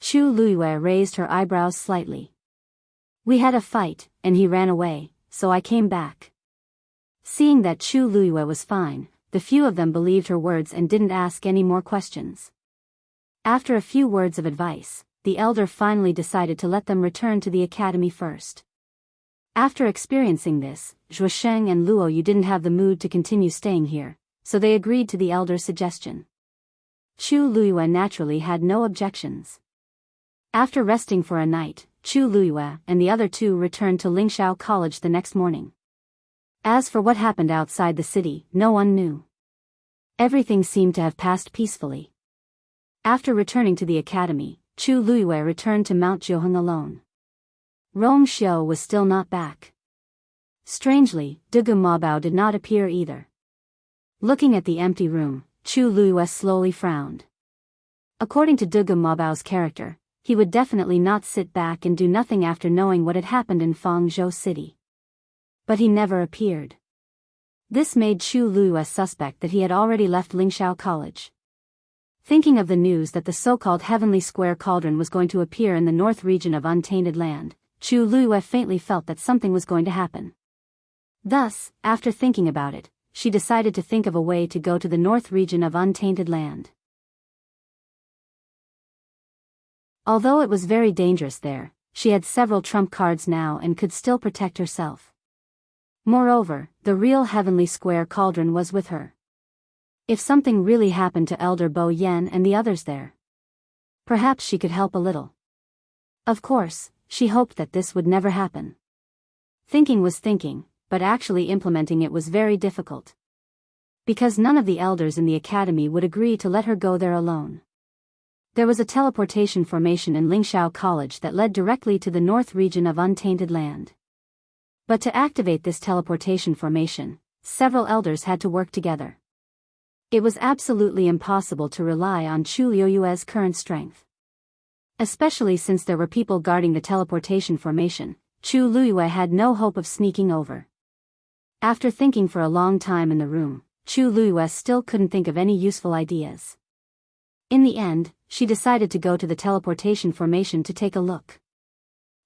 Chu Luiyue raised her eyebrows slightly. "We had a fight, and he ran away, so I came back." Seeing that Chu Luiyue was fine, the few of them believed her words and didn't ask any more questions. After a few words of advice, the elder finally decided to let them return to the academy first. After experiencing this, Zhuo Sheng and Luo Yu didn't have the mood to continue staying here, so they agreed to the elder's suggestion. Chu Luiyue naturally had no objections. After resting for a night, Chu Luiyue and the other two returned to Lingxiao College the next morning. As for what happened outside the city, no one knew. Everything seemed to have passed peacefully. After returning to the academy, Chu Luiyue returned to Mount Jianghu alone. Rong Xiu was still not back. Strangely, Dugu Mabao did not appear either. Looking at the empty room, Chu Luiyue slowly frowned. According to Dugu Mabao's character, he would definitely not sit back and do nothing after knowing what had happened in Fangzhou City. But he never appeared. This made Chu Luiyue suspect that he had already left Lingxiao College. Thinking of the news that the so-called Heavenly Square Cauldron was going to appear in the north region of Untainted Land, Chu Luiyue faintly felt that something was going to happen. Thus, after thinking about it, she decided to think of a way to go to the north region of Untainted Land. Although it was very dangerous there, she had several trump cards now and could still protect herself. Moreover, the real Heavenly Square Cauldron was with her. If something really happened to Elder Bo Yan and the others there, perhaps she could help a little. Of course, she hoped that this would never happen. Thinking was thinking, but actually implementing it was very difficult. Because none of the elders in the academy would agree to let her go there alone. There was a teleportation formation in Lingxiao College that led directly to the north region of Untainted Land. But to activate this teleportation formation, several elders had to work together. It was absolutely impossible to rely on Chu Luiyue's current strength. Especially since there were people guarding the teleportation formation, Chu Luiyue had no hope of sneaking over. After thinking for a long time in the room, Chu Luiyue still couldn't think of any useful ideas. In the end, she decided to go to the teleportation formation to take a look.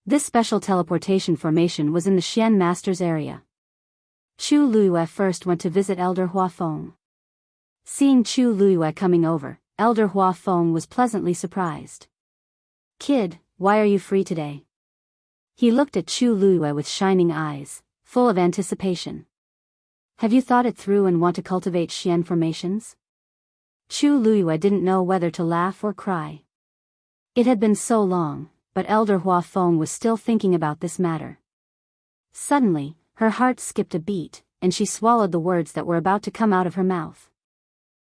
This special teleportation formation was in the Xian Master's area. Chu Luiyue first went to visit Elder Huafeng. Seeing Chu Luiyue coming over, Elder Huafeng was pleasantly surprised. "Kid, why are you free today?" He looked at Chu Luiyue with shining eyes, full of anticipation. "Have you thought it through and want to cultivate Xian formations?" Chu Luiyue didn't know whether to laugh or cry. It had been so long, but Elder Huafeng was still thinking about this matter. Suddenly, her heart skipped a beat, and she swallowed the words that were about to come out of her mouth.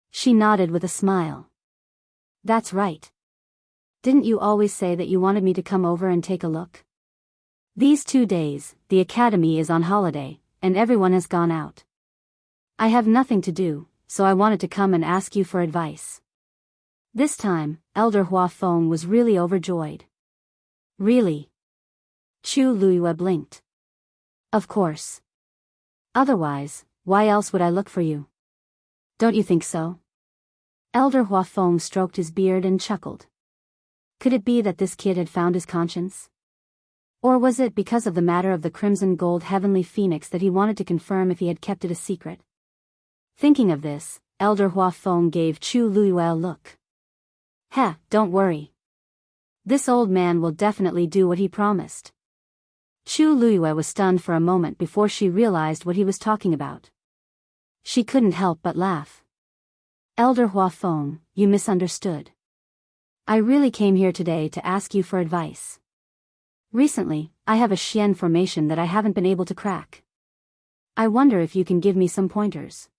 She nodded with a smile. "That's right. Didn't you always say that you wanted me to come over and take a look? These 2 days, the academy is on holiday, and everyone has gone out. I have nothing to do, so I wanted to come and ask you for advice." This time, Elder Huafeng was really overjoyed. "Really?" Chu Luiyue blinked. "Of course. Otherwise, why else would I look for you? Don't you think so?" Elder Huafeng stroked his beard and chuckled. Could it be that this kid had found his conscience? Or was it because of the matter of the crimson gold heavenly phoenix that he wanted to confirm if he had kept it a secret? Thinking of this, Elder Huafeng gave Chu Luiyue a look. "Heh, don't worry. This old man will definitely do what he promised." Chu Luiyue was stunned for a moment before she realized what he was talking about. She couldn't help but laugh. "Elder Huafeng, you misunderstood. I really came here today to ask you for advice. Recently, I have a Xian formation that I haven't been able to crack. I wonder if you can give me some pointers."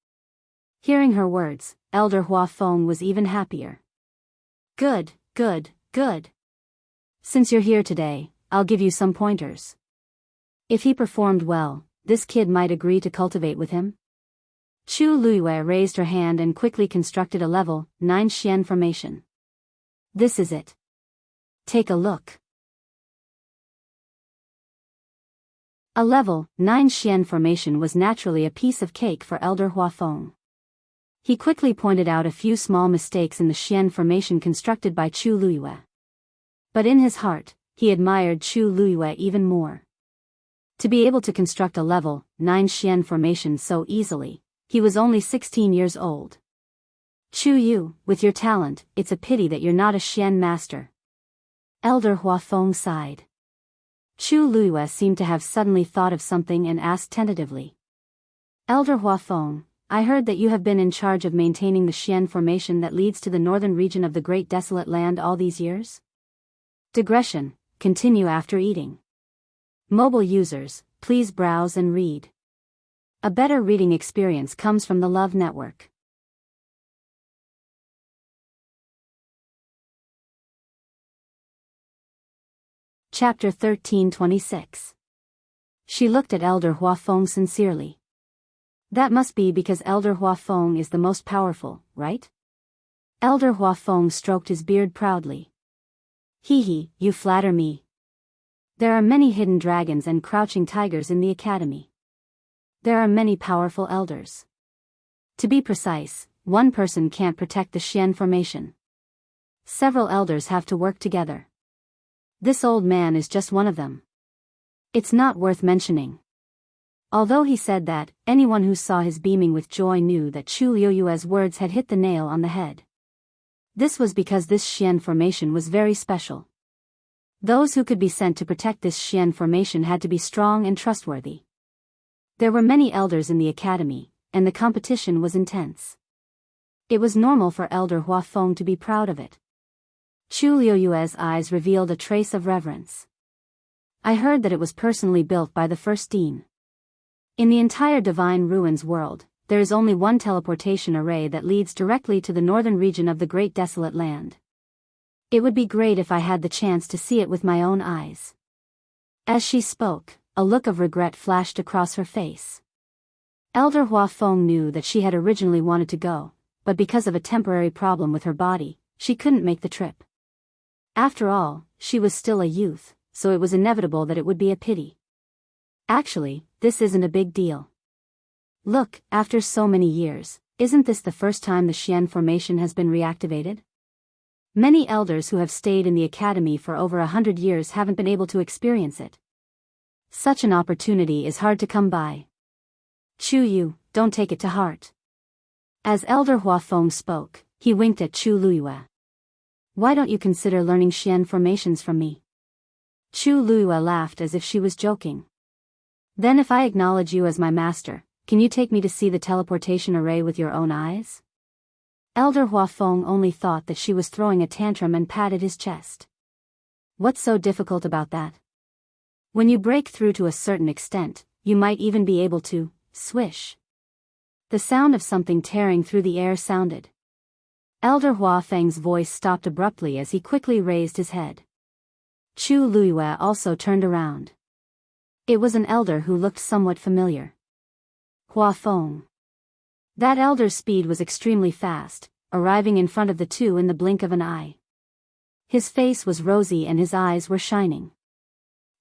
Hearing her words, Elder Huafeng was even happier. Good, good, good. Since you're here today, I'll give you some pointers. If he performed well, this kid might agree to cultivate with him. Chu Luiyue raised her hand and quickly constructed a level 9 Xian formation. "This is it. Take a look." A level 9 Xian formation was naturally a piece of cake for Elder Huafeng. He quickly pointed out a few small mistakes in the Xian formation constructed by Chu Luiyue. But in his heart, he admired Chu Luiyue even more. To be able to construct a level 9 Xian formation so easily, he was only 16 years old. "Chu Yu, with your talent, it's a pity that you're not a Xian master." Elder Huafeng sighed. Chu Luiyue seemed to have suddenly thought of something and asked tentatively. "Elder Huafeng, I heard that you have been in charge of maintaining the Xian formation that leads to the northern region of the Great Desolate Land all these years?" Digression, continue after eating. Mobile users, please browse and read. A better reading experience comes from the Love Network. Chapter 1326. She looked at Elder Huafeng sincerely. "That must be because Elder Huafeng is the most powerful, right?" Elder Huafeng stroked his beard proudly. "Hee, you flatter me. There are many hidden dragons and crouching tigers in the academy. There are many powerful elders. To be precise, one person can't protect the Xian formation. Several elders have to work together. This old man is just one of them. It's not worth mentioning." Although he said that, anyone who saw his beaming with joy knew that Chu Luiyue's words had hit the nail on the head. This was because this Xian formation was very special. Those who could be sent to protect this Xian formation had to be strong and trustworthy. There were many elders in the academy, and the competition was intense. It was normal for Elder Huafeng to be proud of it. Chu Luiyue's eyes revealed a trace of reverence. "I heard that it was personally built by the first dean. In the entire Divine Ruins world, there is only one teleportation array that leads directly to the northern region of the Great Desolate Land. It would be great if I had the chance to see it with my own eyes." As she spoke, a look of regret flashed across her face. Elder Huafeng knew that she had originally wanted to go, but because of a temporary problem with her body, she couldn't make the trip. After all, she was still a youth, so it was inevitable that it would be a pity. Actually, this isn't a big deal. Look, after so many years, isn't this the first time the Xian formation has been reactivated? Many elders who have stayed in the academy for over 100 years haven't been able to experience it. Such an opportunity is hard to come by. Chu Yu, don't take it to heart. As Elder Huafeng spoke, he winked at Chu Luiyue. Why don't you consider learning Xian formations from me? Chu Luiyue laughed as if she was joking. Then if I acknowledge you as my master, can you take me to see the teleportation array with your own eyes? Elder Huafeng only thought that she was throwing a tantrum and patted his chest. What's so difficult about that? When you break through to a certain extent, you might even be able to, swish. The sound of something tearing through the air sounded. Elder Huafeng's voice stopped abruptly as he quickly raised his head. Chu Luiyue also turned around. It was an elder who looked somewhat familiar. Huafeng. That elder's speed was extremely fast, arriving in front of the two in the blink of an eye. His face was rosy and his eyes were shining.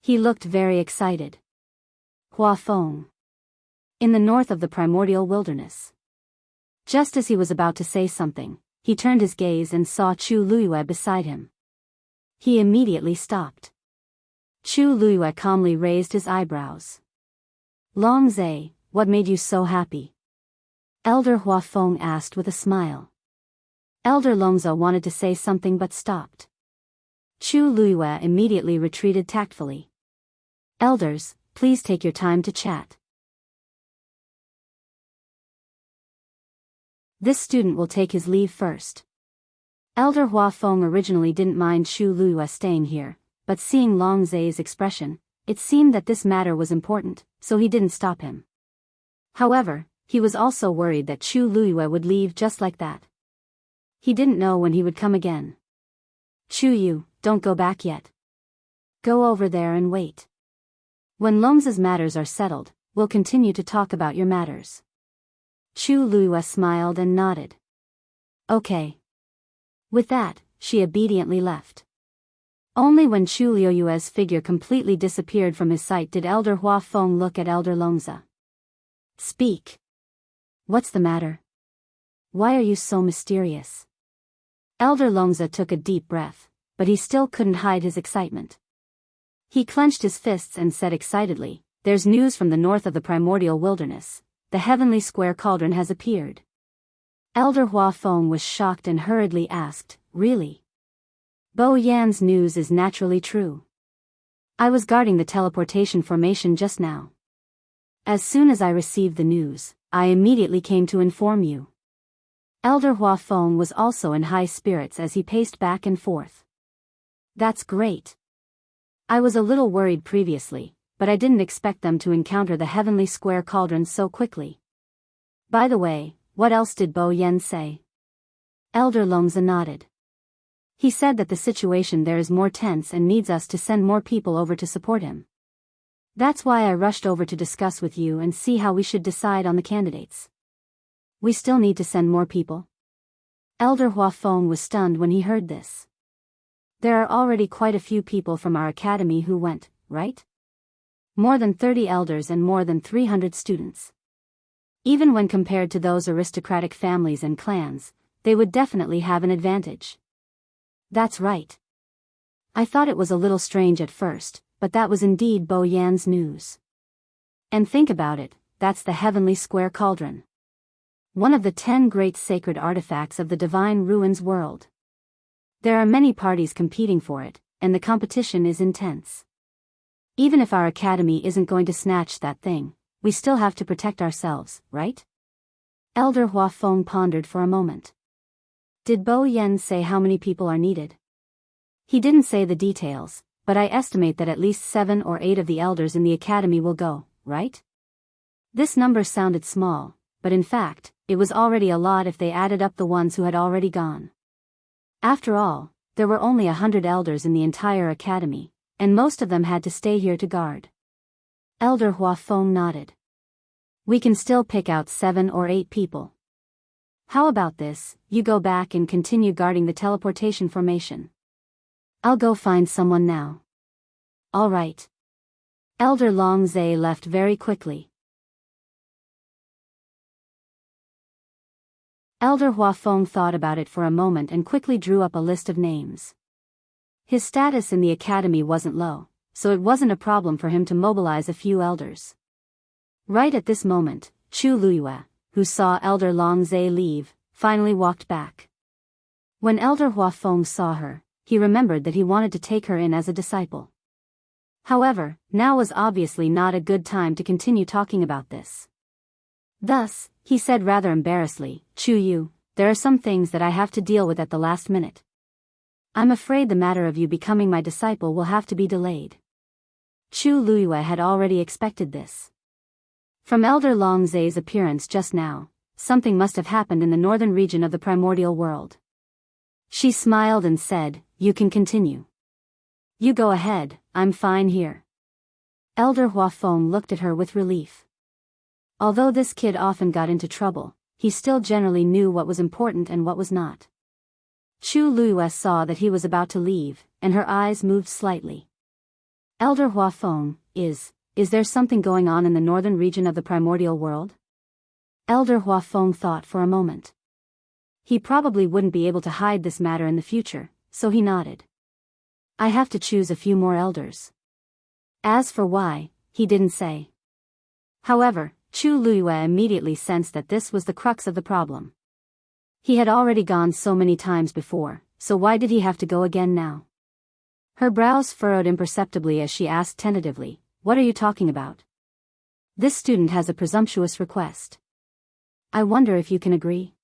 He looked very excited. Huafeng. In the north of the primordial wilderness. Just as he was about to say something, he turned his gaze and saw Chu Luiyue beside him. He immediately stopped. Chu Luiyue calmly raised his eyebrows. Longzhe, what made you so happy? Elder Huafeng asked with a smile. Elder Longzhe wanted to say something but stopped. Chu Luiyue immediately retreated tactfully. Elders, please take your time to chat. This student will take his leave first. Elder Huafeng originally didn't mind Chu Luiyue staying here, but seeing Longzhe's expression, it seemed that this matter was important, so he didn't stop him. However, he was also worried that Chu Luiyue would leave just like that. He didn't know when he would come again. Chu Yu, don't go back yet. Go over there and wait. When Longzhe's matters are settled, we'll continue to talk about your matters. Chu Luiyue smiled and nodded. Okay. With that, she obediently left. Only when Chu Luiyue's figure completely disappeared from his sight did Elder Huafeng look at Elder Longzhe. Speak. What's the matter? Why are you so mysterious? Elder Longzhe took a deep breath, but he still couldn't hide his excitement. He clenched his fists and said excitedly, There's news from the north of the primordial wilderness. The heavenly square cauldron has appeared. Elder Huafeng was shocked and hurriedly asked, Really? Bo Yan's news is naturally true. I was guarding the teleportation formation just now. As soon as I received the news, I immediately came to inform you. Elder Huafeng was also in high spirits as he paced back and forth. That's great. I was a little worried previously, but I didn't expect them to encounter the heavenly square cauldron so quickly. By the way, what else did Bo Yan say? Elder Longzhe nodded. He said that the situation there is more tense and needs us to send more people over to support him. That's why I rushed over to discuss with you and see how we should decide on the candidates. We still need to send more people? Elder Huafeng was stunned when he heard this. There are already quite a few people from our academy who went, right? More than 30 elders and more than 300 students. Even when compared to those aristocratic families and clans, they would definitely have an advantage. That's right. I thought it was a little strange at first, but that was indeed Bo Yan's news. And think about it, that's the heavenly square cauldron. One of the 10 great sacred artifacts of the divine ruins world. There are many parties competing for it, and the competition is intense. Even if our academy isn't going to snatch that thing, we still have to protect ourselves, right? Elder Huafeng pondered for a moment. Did Bo Yan say how many people are needed? He didn't say the details, but I estimate that at least 7 or 8 of the elders in the academy will go, right? This number sounded small, but in fact, it was already a lot if they added up the ones who had already gone. After all, there were only 100 elders in the entire academy, and most of them had to stay here to guard. Elder Huafeng nodded. We can still pick out 7 or 8 people. How about this, you go back and continue guarding the teleportation formation. I'll go find someone now. All right. Elder Longzhe left very quickly. Elder Huafeng thought about it for a moment and quickly drew up a list of names. His status in the academy wasn't low, so it wasn't a problem for him to mobilize a few elders. Right at this moment, Chu Luiyue, who saw Elder Long Zhe leave, finally walked back. When Elder Huafeng saw her, he remembered that he wanted to take her in as a disciple. However, now was obviously not a good time to continue talking about this. Thus, he said rather embarrassedly, "Chu Yu, there are some things that I have to deal with at the last minute. I'm afraid the matter of you becoming my disciple will have to be delayed." Chu Luiyue had already expected this. From Elder Long Zhe's appearance just now, something must have happened in the northern region of the primordial world. She smiled and said, "You can continue. You go ahead, I'm fine here." Elder Huafeng looked at her with relief. Although this kid often got into trouble, he still generally knew what was important and what was not. Chu Luiyue saw that he was about to leave, and her eyes moved slightly. "Elder Huafeng, is there something going on in the northern region of the primordial world?" Elder Huafeng thought for a moment. He probably wouldn't be able to hide this matter in the future, so he nodded. "I have to choose a few more elders." As for why, he didn't say. However, Chu Luiyue immediately sensed that this was the crux of the problem. He had already gone so many times before, so why did he have to go again now? Her brows furrowed imperceptibly as she asked tentatively, "What are you talking about?" "This student has a presumptuous request. I wonder if you can agree?"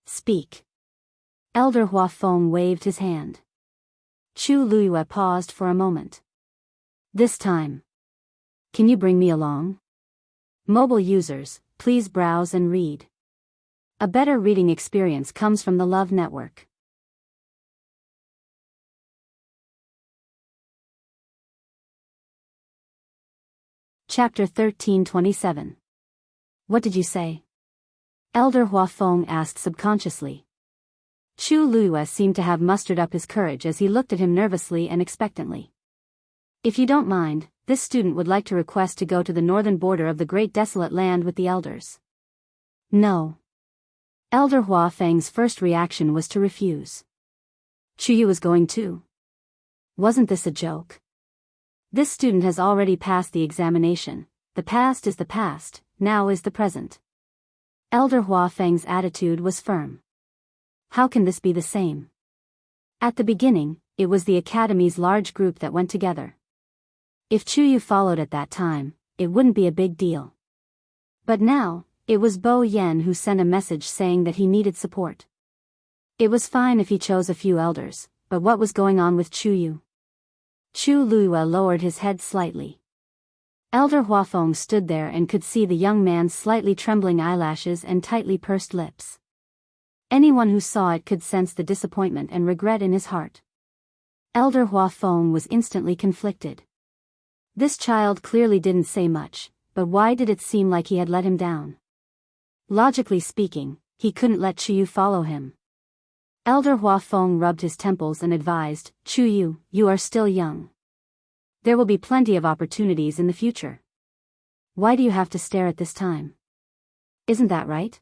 "Speak." Elder Huafeng waved his hand. Chu Luiyue paused for a moment. "This time. Can you bring me along?" Mobile users, please browse and read. A better reading experience comes from the Love Network. Chapter 1327. What did you say? Elder Huafeng asked subconsciously. Chu Luiyue seemed to have mustered up his courage as he looked at him nervously and expectantly. "If you don't mind, this student would like to request to go to the northern border of the Great Desolate Land with the elders." "No." Elder Huafeng's first reaction was to refuse. Chu Yu was going too. Wasn't this a joke? This student has already passed the examination. The past is the past, now is the present. Elder Huafeng's attitude was firm. How can this be the same? At the beginning, it was the Academy's large group that went together. If Chu Yu followed at that time, it wouldn't be a big deal. But now, it was Bo Yan who sent a message saying that he needed support. It was fine if he chose a few elders, but what was going on with Chu Yu? Chu Luiyue lowered his head slightly. Elder Huafeng stood there and could see the young man's slightly trembling eyelashes and tightly pursed lips. Anyone who saw it could sense the disappointment and regret in his heart. Elder Huafeng was instantly conflicted. This child clearly didn't say much, but why did it seem like he had let him down? Logically speaking, he couldn't let Chu Yu follow him. Elder Huafeng rubbed his temples and advised, "Chu Yu, you are still young. There will be plenty of opportunities in the future. Why do you have to stare at this time? Isn't that right?"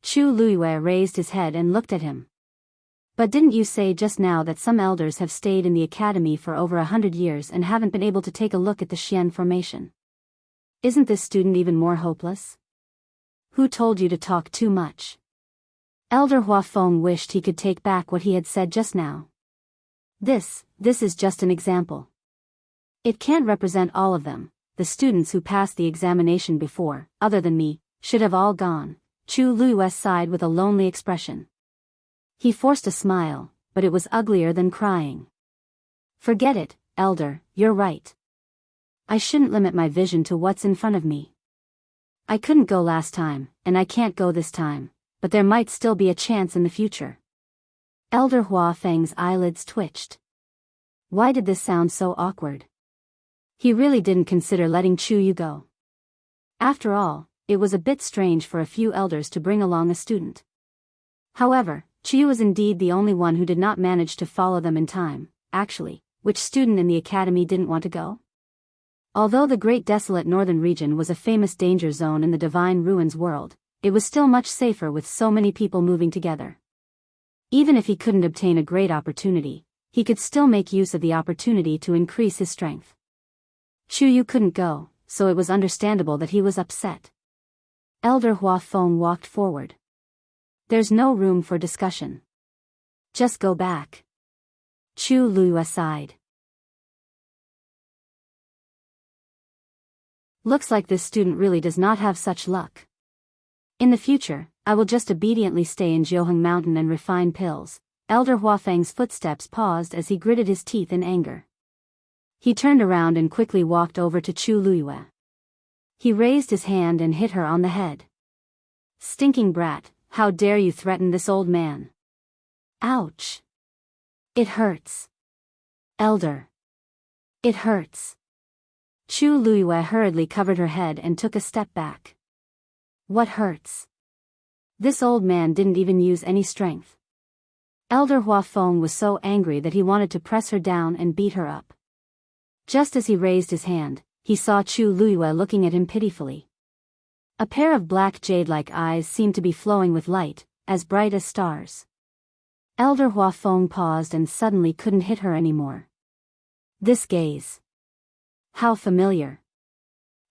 Chu Luiyue raised his head and looked at him. "But didn't you say just now that some elders have stayed in the academy for over 100 years and haven't been able to take a look at the Xian formation? Isn't this student even more hopeless? Who told you to talk too much?" Elder Huafeng wished he could take back what he had said just now. This is just an example. It can't represent all of them. The students who passed the examination before, other than me, should have all gone. Chu Luiyue sighed with a lonely expression. He forced a smile, but it was uglier than crying. "Forget it, Elder, you're right. I shouldn't limit my vision to what's in front of me. I couldn't go last time, and I can't go this time, but there might still be a chance in the future." Elder Huafeng's eyelids twitched. Why did this sound so awkward? He really didn't consider letting Chu Yu go. After all, it was a bit strange for a few elders to bring along a student. However, Chu Yu was indeed the only one who did not manage to follow them in time. Actually, which student in the academy didn't want to go? Although the Great Desolate Northern Region was a famous danger zone in the Divine Ruins world, it was still much safer with so many people moving together. Even if he couldn't obtain a great opportunity, he could still make use of the opportunity to increase his strength. Chu Yu couldn't go, so it was understandable that he was upset. Elder Hua Feng walked forward. There's no room for discussion. Just go back. Chu Luyue sighed. Looks like this student really does not have such luck. In the future, I will just obediently stay in Jianghu Mountain and refine pills. Elder Huafeng's footsteps paused as he gritted his teeth in anger. He turned around and quickly walked over to Chu Luyue. He raised his hand and hit her on the head. Stinking brat, how dare you threaten this old man? Ouch. It hurts. Elder. It hurts. Chu Luyue hurriedly covered her head and took a step back. What hurts? This old man didn't even use any strength. Elder Hua Feng was so angry that he wanted to press her down and beat her up. Just as he raised his hand, he saw Chu Luyue looking at him pitifully. A pair of black jade-like eyes seemed to be flowing with light, as bright as stars. Elder Hua Feng paused and suddenly couldn't hit her anymore. This gaze. How familiar.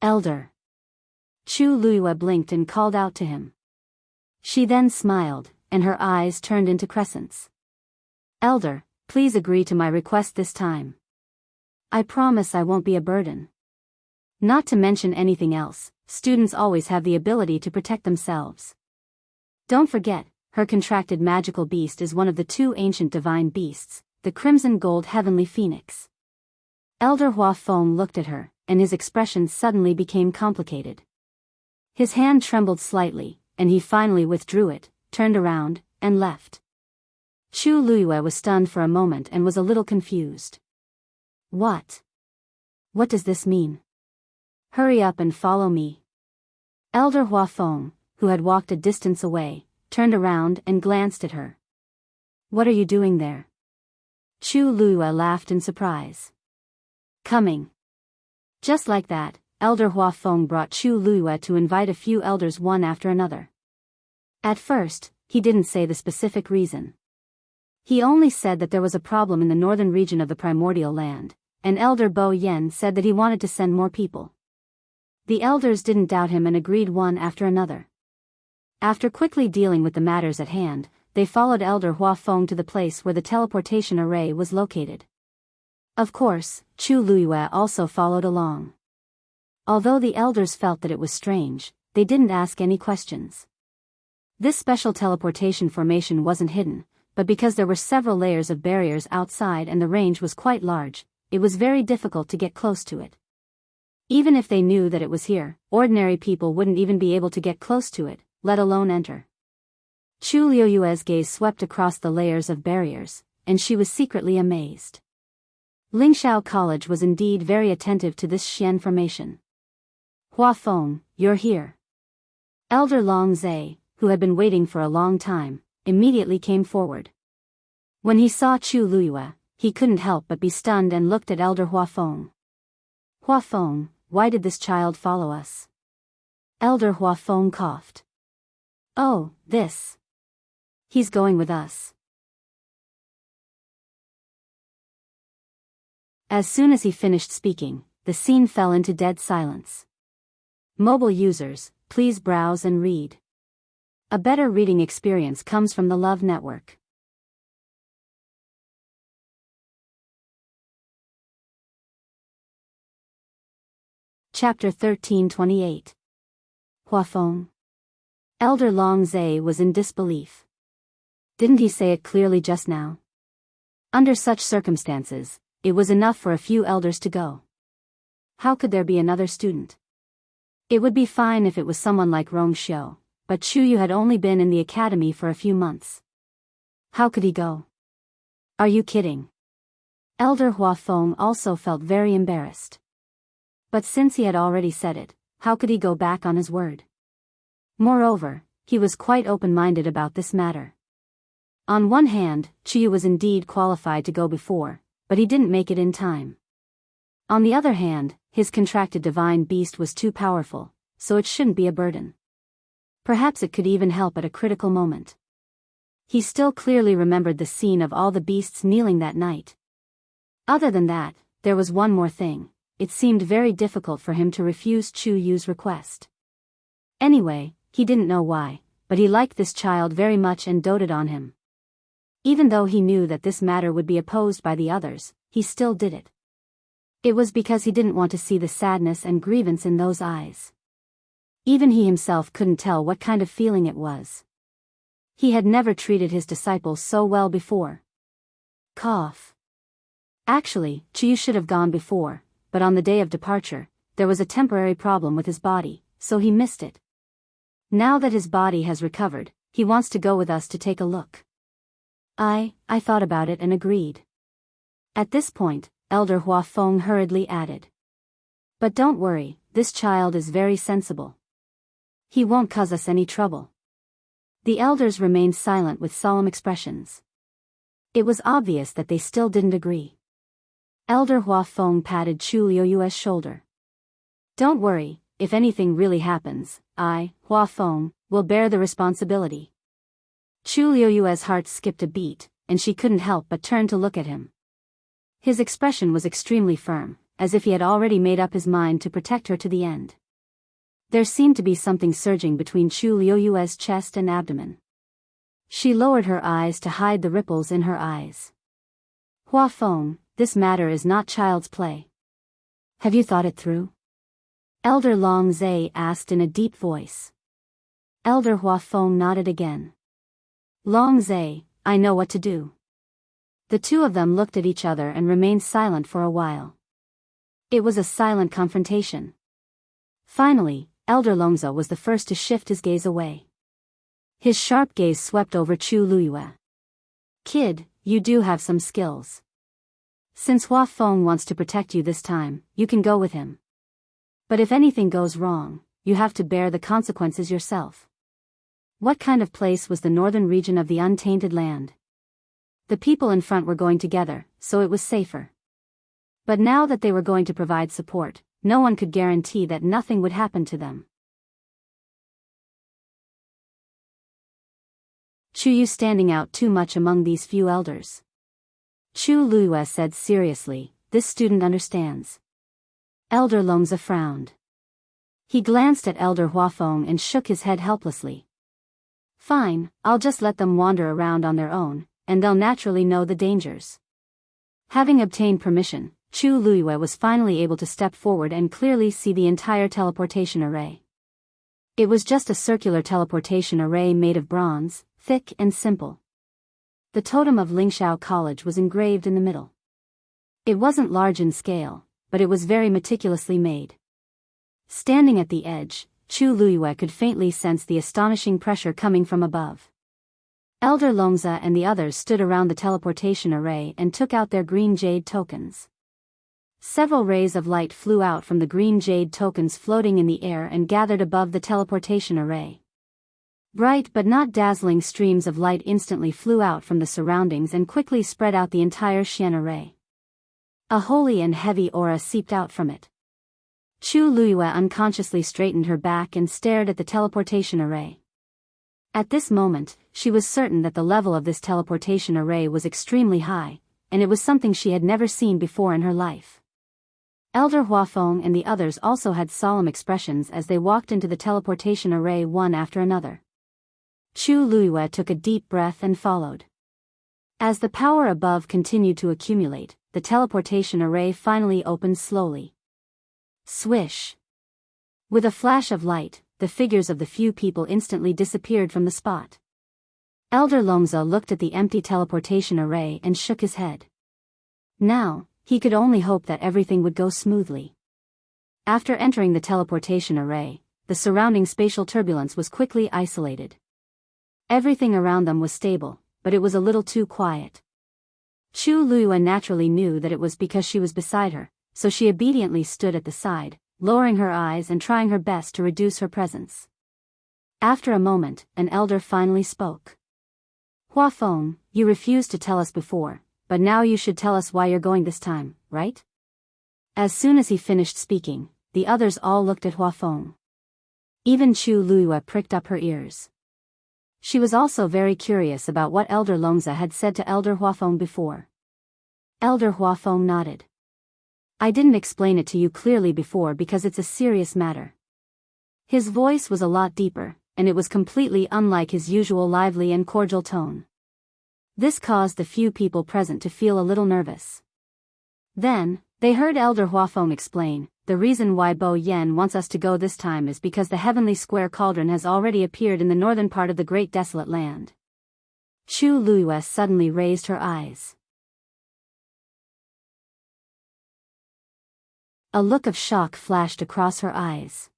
Elder. Chu Luyue blinked and called out to him. She then smiled, and her eyes turned into crescents. Elder, please agree to my request this time. I promise I won't be a burden. Not to mention anything else, students always have the ability to protect themselves. Don't forget, her contracted magical beast is one of the two ancient divine beasts, the crimson gold heavenly phoenix. Elder Hua Feng looked at her, and his expression suddenly became complicated. His hand trembled slightly, and he finally withdrew it, turned around, and left. Chu Luyue was stunned for a moment and was a little confused. What? What does this mean? Hurry up and follow me. Elder Hua Feng, who had walked a distance away, turned around and glanced at her. What are you doing there? Chu Luyue laughed in surprise. Coming. Just like that, Elder Hua Feng brought Chu Luyue to invite a few elders one after another. At first, he didn't say the specific reason. He only said that there was a problem in the northern region of the primordial land, and Elder Bo Yen said that he wanted to send more people. The elders didn't doubt him and agreed one after another. After quickly dealing with the matters at hand, they followed Elder Hua Feng to the place where the teleportation array was located. Of course, Chu Luyue also followed along. Although the elders felt that it was strange, they didn't ask any questions. This special teleportation formation wasn't hidden, but because there were several layers of barriers outside and the range was quite large, it was very difficult to get close to it. Even if they knew that it was here, ordinary people wouldn't even be able to get close to it, let alone enter. Chu Luyue's gaze swept across the layers of barriers, and she was secretly amazed. Lingxiao College was indeed very attentive to this Xian formation. Hua Feng, you're here. Elder Long Zhe, who had been waiting for a long time, immediately came forward. When he saw Chu Luyue, he couldn't help but be stunned and looked at Elder Hua Feng. Hua Feng, why did this child follow us? Elder Hua Feng coughed. Oh, this. He's going with us. As soon as he finished speaking, the scene fell into dead silence. Mobile users, please browse and read. A better reading experience comes from the Love Network. Chapter 1328. Hua Feng. Elder Long Zhe was in disbelief. Didn't he say it clearly just now? Under such circumstances, it was enough for a few elders to go. How could there be another student? It would be fine if it was someone like Rong Xiu, but Chu Yu had only been in the academy for a few months. How could he go? Are you kidding? Elder Hua Feng also felt very embarrassed. But since he had already said it, how could he go back on his word? Moreover, he was quite open-minded about this matter. On one hand, Chu Yu was indeed qualified to go before, but he didn't make it in time. On the other hand, his contracted divine beast was too powerful, so it shouldn't be a burden. Perhaps it could even help at a critical moment. He still clearly remembered the scene of all the beasts kneeling that night. Other than that, there was one more thing. It seemed very difficult for him to refuse Chu Yu's request. Anyway, he didn't know why, but he liked this child very much and doted on him. Even though he knew that this matter would be opposed by the others, he still did it. It was because he didn't want to see the sadness and grievance in those eyes. Even he himself couldn't tell what kind of feeling it was. He had never treated his disciples so well before. Cough. Actually, Chiyu should have gone before, but on the day of departure, there was a temporary problem with his body, so he missed it. Now that his body has recovered, he wants to go with us to take a look. I thought about it and agreed. At this point, Elder Hua Feng hurriedly added. But don't worry, this child is very sensible. He won't cause us any trouble. The elders remained silent with solemn expressions. It was obvious that they still didn't agree. Elder Hua Feng patted Chu Liuyue's shoulder. Don't worry, if anything really happens, I, Hua Feng, will bear the responsibility. Chu Liuyue's heart skipped a beat, and she couldn't help but turn to look at him. His expression was extremely firm, as if he had already made up his mind to protect her to the end. There seemed to be something surging between Chu Liuyue's chest and abdomen. She lowered her eyes to hide the ripples in her eyes. Hua Feng, this matter is not child's play. Have you thought it through? Elder Long Zhe asked in a deep voice. Elder Hua Feng nodded again. Long Zhe, I know what to do. The two of them looked at each other and remained silent for a while. It was a silent confrontation. Finally, Elder Longzhe was the first to shift his gaze away. His sharp gaze swept over Chu Liyue. Kid, you do have some skills. Since Hua Feng wants to protect you this time, you can go with him. But if anything goes wrong, you have to bear the consequences yourself. What kind of place was the northern region of the untainted land? The people in front were going together, so it was safer. But now that they were going to provide support, no one could guarantee that nothing would happen to them. Chu Yu standing out too much among these few elders. Chu Liyue said seriously, this student understands. Elder Longzhe frowned. He glanced at Elder Hua Feng and shook his head helplessly. Fine, I'll just let them wander around on their own, and they'll naturally know the dangers. Having obtained permission, Chu Liyue was finally able to step forward and clearly see the entire teleportation array. It was just a circular teleportation array made of bronze, thick and simple. The totem of Lingxiao College was engraved in the middle. It wasn't large in scale, but it was very meticulously made. Standing at the edge, Chu Liyue could faintly sense the astonishing pressure coming from above. Elder Longzhe and the others stood around the teleportation array and took out their green jade tokens. Several rays of light flew out from the green jade tokens floating in the air and gathered above the teleportation array. Bright but not dazzling streams of light instantly flew out from the surroundings and quickly spread out the entire Xian array. A holy and heavy aura seeped out from it. Chu Liyue unconsciously straightened her back and stared at the teleportation array. At this moment, she was certain that the level of this teleportation array was extremely high, and it was something she had never seen before in her life. Elder Hua Feng and the others also had solemn expressions as they walked into the teleportation array one after another. Chu Liyue took a deep breath and followed. As the power above continued to accumulate, the teleportation array finally opened slowly. Swish! With a flash of light, the figures of the few people instantly disappeared from the spot. Elder Longzhe looked at the empty teleportation array and shook his head. Now, he could only hope that everything would go smoothly. After entering the teleportation array, the surrounding spatial turbulence was quickly isolated. Everything around them was stable, but it was a little too quiet. Chu Liyue naturally knew that it was because she was beside her, so she obediently stood at the side, lowering her eyes and trying her best to reduce her presence. After a moment, an elder finally spoke. Hua Feng, you refused to tell us before, but now you should tell us why you're going this time, right? As soon as he finished speaking, the others all looked at Hua Feng. Even Chu Liyue pricked up her ears. She was also very curious about what Elder Longzhe had said to Elder Hua Feng before. Elder Hua Feng nodded. I didn't explain it to you clearly before because it's a serious matter. His voice was a lot deeper, and it was completely unlike his usual lively and cordial tone. This caused the few people present to feel a little nervous. Then, they heard Elder Huafeng explain, "The reason why Bo Yan wants us to go this time is because the heavenly square cauldron has already appeared in the northern part of the great desolate land." Chu Luiyue suddenly raised her eyes. A look of shock flashed across her eyes.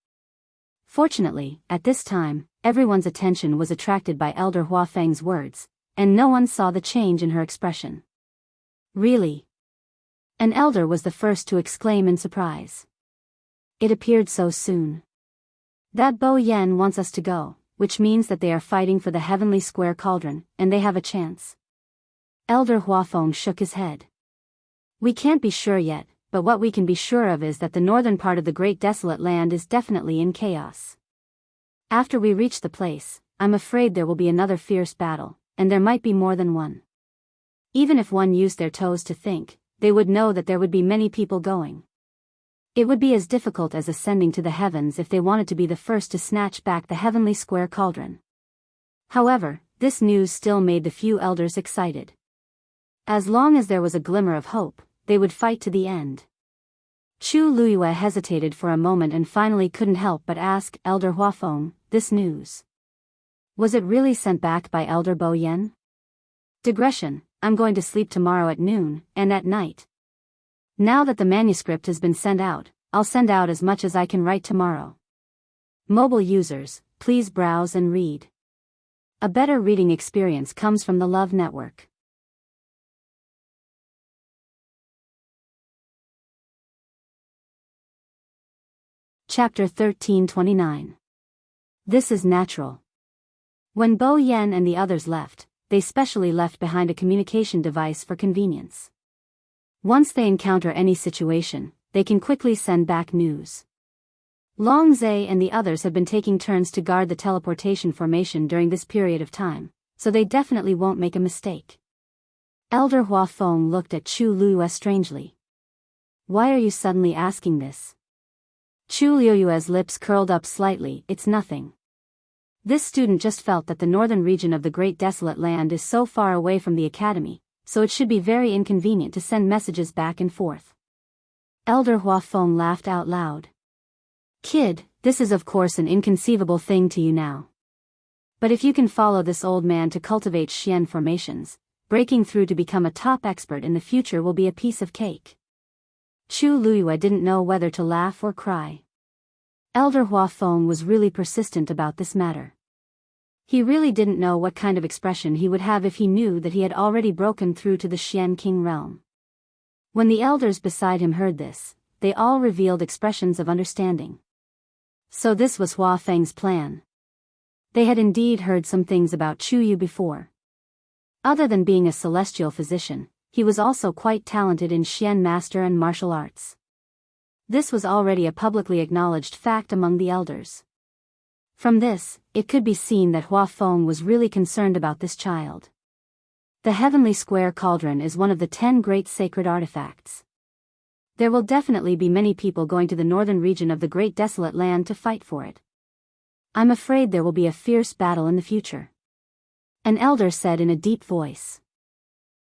Fortunately, at this time, everyone's attention was attracted by Elder Huafeng's words, and no one saw the change in her expression. "Really?" An elder was the first to exclaim in surprise. "It appeared so soon." "That Bo Yan wants us to go, which means that they are fighting for the heavenly square cauldron, and they have a chance." Elder Huafeng shook his head. "We can't be sure yet, but what we can be sure of is that the northern part of the great desolate land is definitely in chaos. After we reach the place, I'm afraid there will be another fierce battle, and there might be more than one. Even if one used their toes to think, they would know that there would be many people going. It would be as difficult as ascending to the heavens if they wanted to be the first to snatch back the heavenly square cauldron." However, this news still made the few elders excited. As long as there was a glimmer of hope, they would fight to the end. Chu Luiyue hesitated for a moment and finally couldn't help but ask Elder Huafeng, "This news, was it really sent back by Elder Bo Yan?" "Digression, I'm going to sleep tomorrow at noon, and at night. Now that the manuscript has been sent out, I'll send out as much as I can write tomorrow. Mobile users, please browse and read. A better reading experience comes from the Love Network." Chapter 1329. This is natural. When Bo Yan and the others left, they specially left behind a communication device for convenience. Once they encounter any situation, they can quickly send back news. Long Zhe and the others have been taking turns to guard the teleportation formation during this period of time, so they definitely won't make a mistake. Elder Huafeng looked at Chu Luiyue strangely. "Why are you suddenly asking this?" Chu Luiyue's lips curled up slightly. "It's nothing. This student just felt that the northern region of the great desolate land is so far away from the academy, so it should be very inconvenient to send messages back and forth." Elder Huafeng laughed out loud. "Kid, this is of course an inconceivable thing to you now. But if you can follow this old man to cultivate Xian formations, breaking through to become a top expert in the future will be a piece of cake." Chu Luiyue didn't know whether to laugh or cry. Elder Huafeng was really persistent about this matter. He really didn't know what kind of expression he would have if he knew that he had already broken through to the Xian King realm. When the elders beside him heard this, they all revealed expressions of understanding. So this was Huafeng's plan. They had indeed heard some things about Chu Yu before. Other than being a celestial physician, he was also quite talented in Xian master and martial arts. This was already a publicly acknowledged fact among the elders. From this, it could be seen that Huafeng was really concerned about this child. The heavenly square cauldron is one of the 10 great sacred artifacts. There will definitely be many people going to the northern region of the great desolate land to fight for it. I'm afraid there will be a fierce battle in the future. An elder said in a deep voice.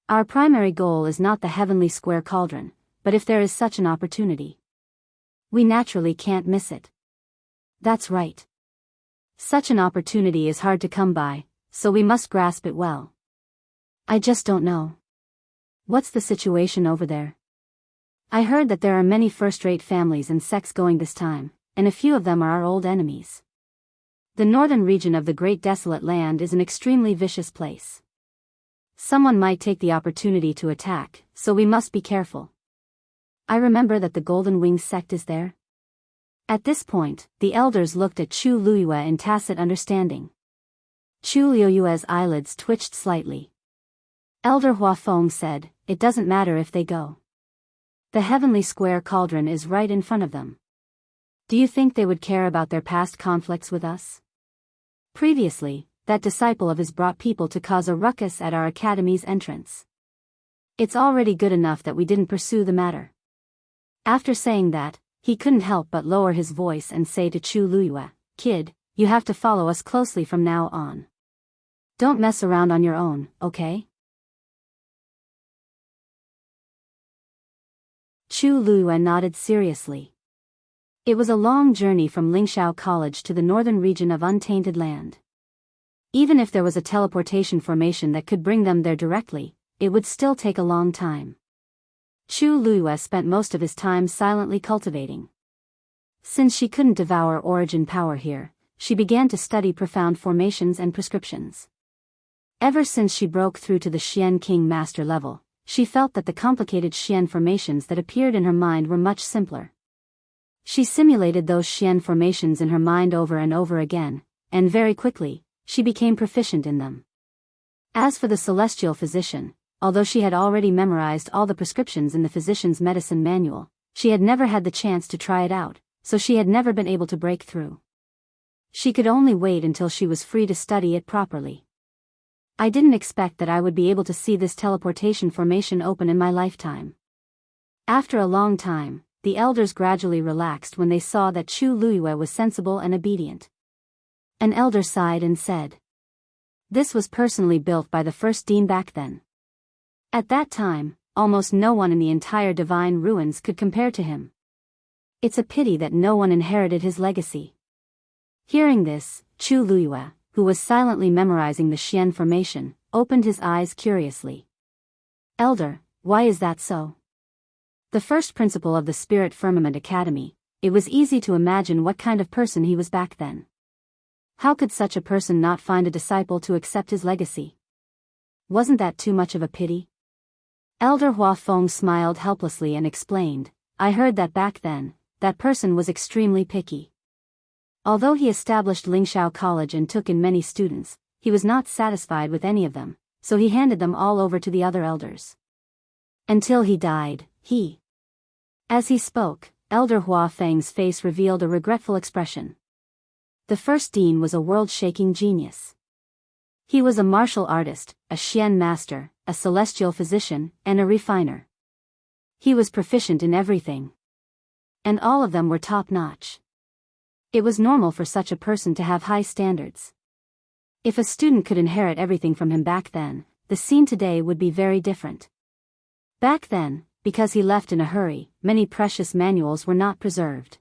Our primary goal is not the heavenly square cauldron, but if there is such an opportunity, we naturally can't miss it. That's right. Such an opportunity is hard to come by, so we must grasp it well. I just don't know. What's the situation over there? I heard that there are many first-rate families and sects going this time, and a few of them are our old enemies. The northern region of the great desolate land is an extremely vicious place. Someone might take the opportunity to attack, so we must be careful. I remember that the Golden Wings sect is there. At this point, the elders looked at Chu Luiyue in tacit understanding. Chu Luiyue's eyelids twitched slightly. Elder Huafeng said, it doesn't matter if they go. The heavenly square cauldron is right in front of them. Do you think they would care about their past conflicts with us? Previously, that disciple of his brought people to cause a ruckus at our academy's entrance. It's already good enough that we didn't pursue the matter. After saying that, he couldn't help but lower his voice and say to Chu Luiyue, Kid, you have to follow us closely from now on. Don't mess around on your own, okay? Chu Luiyue nodded seriously. It was a long journey from Lingxiao College to the northern region of Untainted Land. Even if there was a teleportation formation that could bring them there directly, it would still take a long time. Chu Luiyue spent most of his time silently cultivating. Since she couldn't devour origin power here, she began to study profound formations and prescriptions. Ever since she broke through to the Xian King Master level, she felt that the complicated Xian formations that appeared in her mind were much simpler. She simulated those Xian formations in her mind over and over again, and very quickly, she became proficient in them. As for the celestial physician, although she had already memorized all the prescriptions in the physician's medicine manual, she had never had the chance to try it out, so she had never been able to break through. She could only wait until she was free to study it properly. I didn't expect that I would be able to see this teleportation formation open in my lifetime. After a long time, the elders gradually relaxed when they saw that Chu Luiyue was sensible and obedient. An elder sighed and said, "This was personally built by the first dean back then. At that time, almost no one in the entire divine ruins could compare to him. It's a pity that no one inherited his legacy." Hearing this, Chu Luiyue, who was silently memorizing the Xian formation, opened his eyes curiously. "Elder, why is that so?" The first principal of the Spirit Firmament Academy, it was easy to imagine what kind of person he was back then. How could such a person not find a disciple to accept his legacy? Wasn't that too much of a pity? Elder Hua Feng smiled helplessly and explained, "I heard that back then, that person was extremely picky. Although he established Lingxiao College and took in many students, he was not satisfied with any of them, so he handed them all over to the other elders. Until he died, he..." As he spoke, Elder Hua Feng's face revealed a regretful expression. The first dean was a world-shaking genius. He was a martial artist, a Xian master, a celestial physician, and a refiner. He was proficient in everything. And all of them were top-notch. It was normal for such a person to have high standards. If a student could inherit everything from him back then, the scene today would be very different. Back then, because he left in a hurry, many precious manuals were not preserved.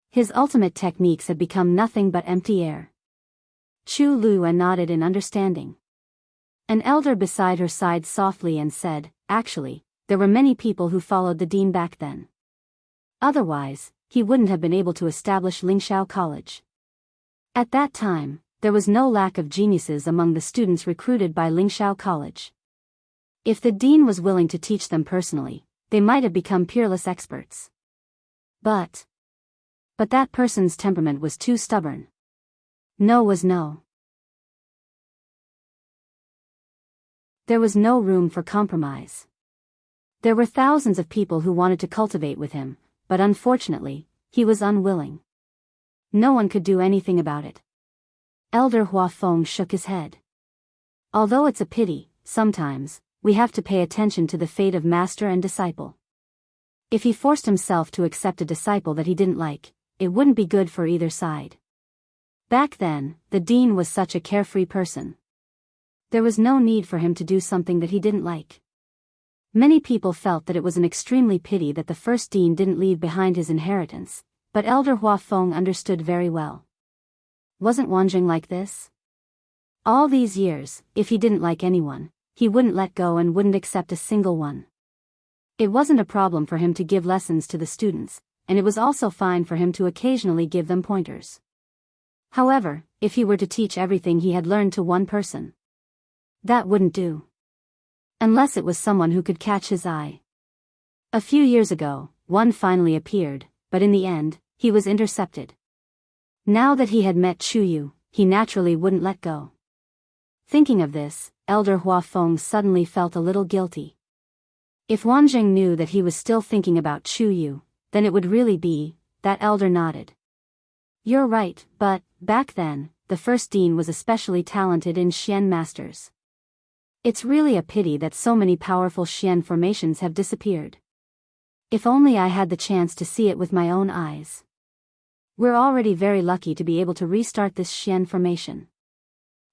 His ultimate techniques had become nothing but empty air. Chu Luiyue nodded in understanding. An elder beside her sighed softly and said, "Actually, there were many people who followed the dean back then. Otherwise, he wouldn't have been able to establish Lingxiao College. At that time, there was no lack of geniuses among the students recruited by Lingxiao College. If the dean was willing to teach them personally, they might have become peerless experts. But that person's temperament was too stubborn. No was no. There was no room for compromise. There were thousands of people who wanted to cultivate with him, but unfortunately, he was unwilling. No one could do anything about it. Elder Hua Feng shook his head. Although it's a pity, sometimes, we have to pay attention to the fate of master and disciple. If he forced himself to accept a disciple that he didn't like, it wouldn't be good for either side. Back then, the dean was such a carefree person. There was no need for him to do something that he didn't like. Many people felt that it was an extremely pity that the first dean didn't leave behind his inheritance, but Elder Hua Feng understood very well. Wasn't Wanjing like this? All these years, if he didn't like anyone, he wouldn't let go and wouldn't accept a single one. It wasn't a problem for him to give lessons to the students, and it was also fine for him to occasionally give them pointers. However, if he were to teach everything he had learned to one person, that wouldn't do. Unless it was someone who could catch his eye. A few years ago, one finally appeared, but in the end, he was intercepted. Now that he had met Chuyu, he naturally wouldn't let go. Thinking of this, Elder Hua Feng suddenly felt a little guilty. If Wanjing knew that he was still thinking about Chuyu, then it would really be, that elder nodded. "You're right, but, back then, the first dean was especially talented in Xian masters. It's really a pity that so many powerful Xian formations have disappeared. If only I had the chance to see it with my own eyes." We're already very lucky to be able to restart this Xian formation.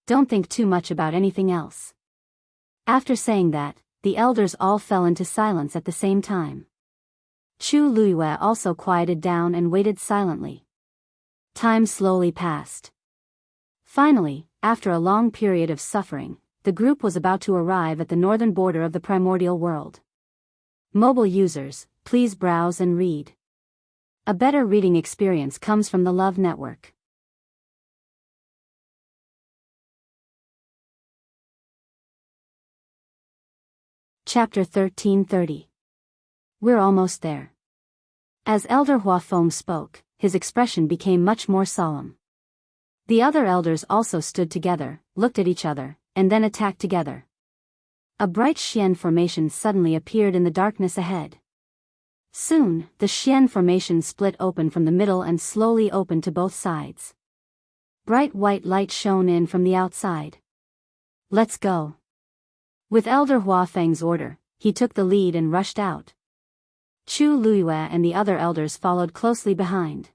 Don't think too much about anything else." After saying that, the elders all fell into silence at the same time. Chu Luiyue also quieted down and waited silently. Time slowly passed. Finally, after a long period of suffering, the group was about to arrive at the northern border of the primordial world. Mobile users, please browse and read. A better reading experience comes from the Love Network. Chapter 1330. We're almost there. As Elder Huafeng spoke, his expression became much more solemn. The other elders also stood together, looked at each other, and then attacked together. A bright Xian formation suddenly appeared in the darkness ahead. Soon, the Xian formation split open from the middle and slowly opened to both sides. Bright white light shone in from the outside. "Let's go." With Elder Huafeng's order, he took the lead and rushed out. Chu Luiyue and the other elders followed closely behind.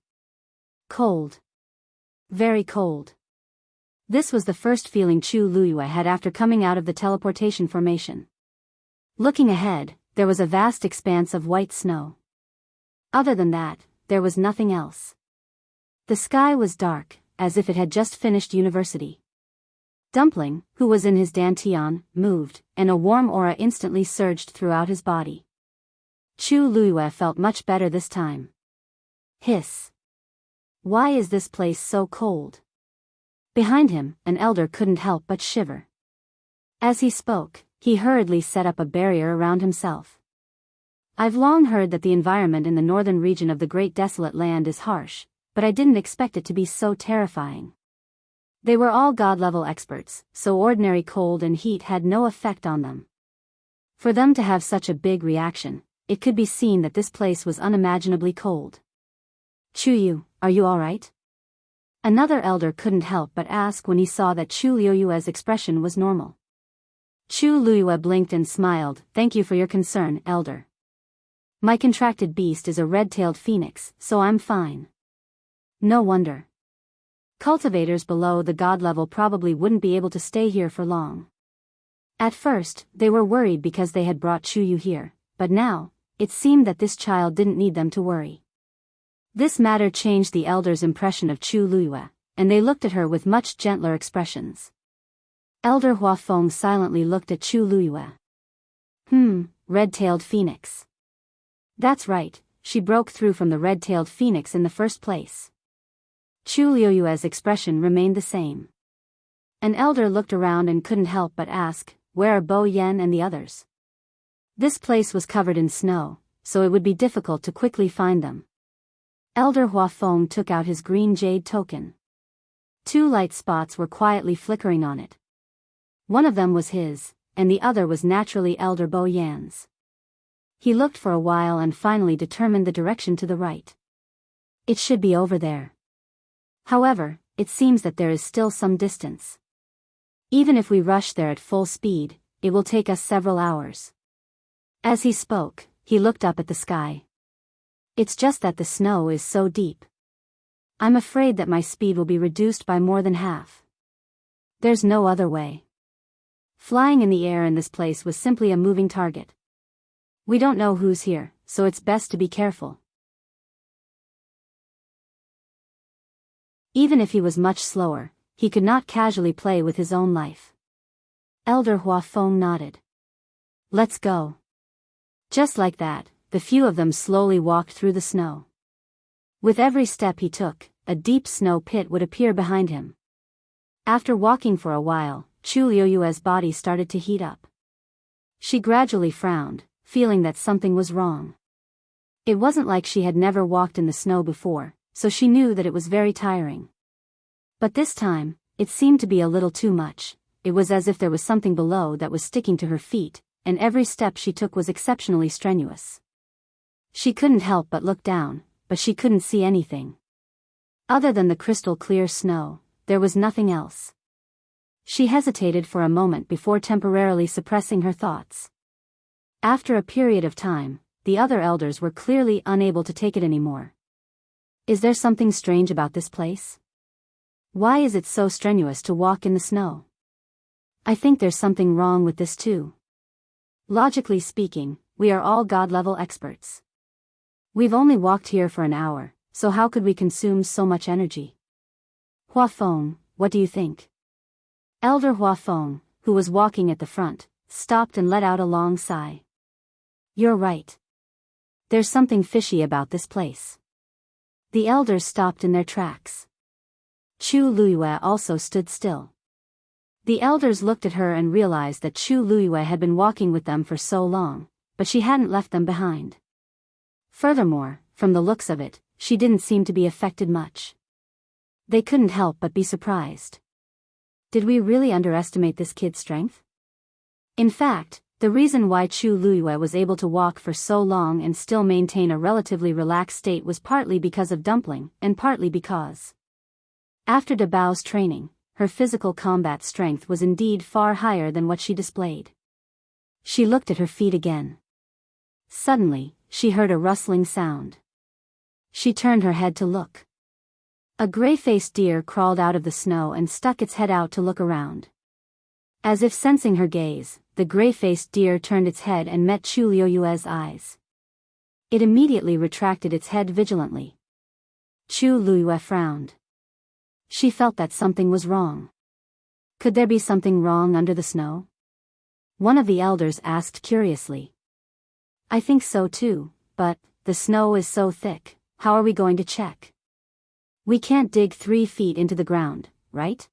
Cold. Very cold. This was the first feeling Chu Luiyue had after coming out of the teleportation formation. Looking ahead, there was a vast expanse of white snow. Other than that, there was nothing else. The sky was dark, as if it had just finished university. Dumpling, who was in his dantian, moved, and a warm aura instantly surged throughout his body. Chu Luiyue felt much better this time. Hiss. Why is this place so cold? Behind him, an elder couldn't help but shiver. As he spoke, he hurriedly set up a barrier around himself. "I've long heard that the environment in the northern region of the Great Desolate Land is harsh, but I didn't expect it to be so terrifying." They were all god-level experts, so ordinary cold and heat had no effect on them. For them to have such a big reaction, it could be seen that this place was unimaginably cold. "Chuyu, are you alright?" Another elder couldn't help but ask when he saw that Chu Luiyue's expression was normal. Chu Luiyue blinked and smiled. "Thank you for your concern, elder. My contracted beast is a red-tailed phoenix, so I'm fine." No wonder. Cultivators below the god level probably wouldn't be able to stay here for long. At first, they were worried because they had brought Chuyu here, but now, it seemed that this child didn't need them to worry. This matter changed the elders' impression of Chu Luiyue, and they looked at her with much gentler expressions. Elder Huafeng silently looked at Chu Luiyue. Red-tailed phoenix. That's right, she broke through from the red-tailed phoenix in the first place. Chu Luiyue's expression remained the same. An elder looked around and couldn't help but ask, "Where are Bo Yan and the others?" This place was covered in snow, so it would be difficult to quickly find them. Elder Huafeng took out his green jade token. 2 light spots were quietly flickering on it. One of them was his, and the other was naturally Elder Bo Yan's. He looked for a while and finally determined the direction to the right. It should be over there. However, it seems that there is still some distance. Even if we rush there at full speed, it will take us several hours. As he spoke, he looked up at the sky. It's just that the snow is so deep. I'm afraid that my speed will be reduced by more than half. There's no other way. Flying in the air in this place was simply a moving target. We don't know who's here, so it's best to be careful. Even if he was much slower, he could not casually play with his own life. Elder Huafeng nodded. "Let's go." Just like that, the few of them slowly walked through the snow. With every step he took, a deep snow pit would appear behind him. After walking for a while, Chu Luiyue's body started to heat up. She gradually frowned, feeling that something was wrong. It wasn't like she had never walked in the snow before, so she knew that it was very tiring. But this time, it seemed to be a little too much. It was as if there was something below that was sticking to her feet, and every step she took was exceptionally strenuous. She couldn't help but look down, but she couldn't see anything. Other than the crystal clear snow, there was nothing else. She hesitated for a moment before temporarily suppressing her thoughts. After a period of time, the other elders were clearly unable to take it anymore. Is there something strange about this place? Why is it so strenuous to walk in the snow? I think there's something wrong with this too. Logically speaking, we are all God-level experts. We've only walked here for an hour, so how could we consume so much energy? Hua Feng, what do you think? Elder Hua Feng, who was walking at the front, stopped and let out a long sigh. You're right. There's something fishy about this place. The elders stopped in their tracks. Chu Luiyue also stood still. The elders looked at her and realized that Chu Luiyue had been walking with them for so long, but she hadn't left them behind. Furthermore, from the looks of it, she didn't seem to be affected much. They couldn't help but be surprised. Did we really underestimate this kid's strength? In fact, the reason why Chu Luiyue was able to walk for so long and still maintain a relatively relaxed state was partly because of Dumpling, and partly because after De Bao's training, her physical combat strength was indeed far higher than what she displayed. She looked at her feet again. Suddenly, she heard a rustling sound. She turned her head to look. A gray-faced deer crawled out of the snow and stuck its head out to look around. As if sensing her gaze, the gray-faced deer turned its head and met Chu Luiyue's eyes. It immediately retracted its head vigilantly. Chu Luiyue frowned. She felt that something was wrong. Could there be something wrong under the snow? One of the elders asked curiously. I think so too, but the snow is so thick, how are we going to check? We can't dig 3 feet into the ground, right?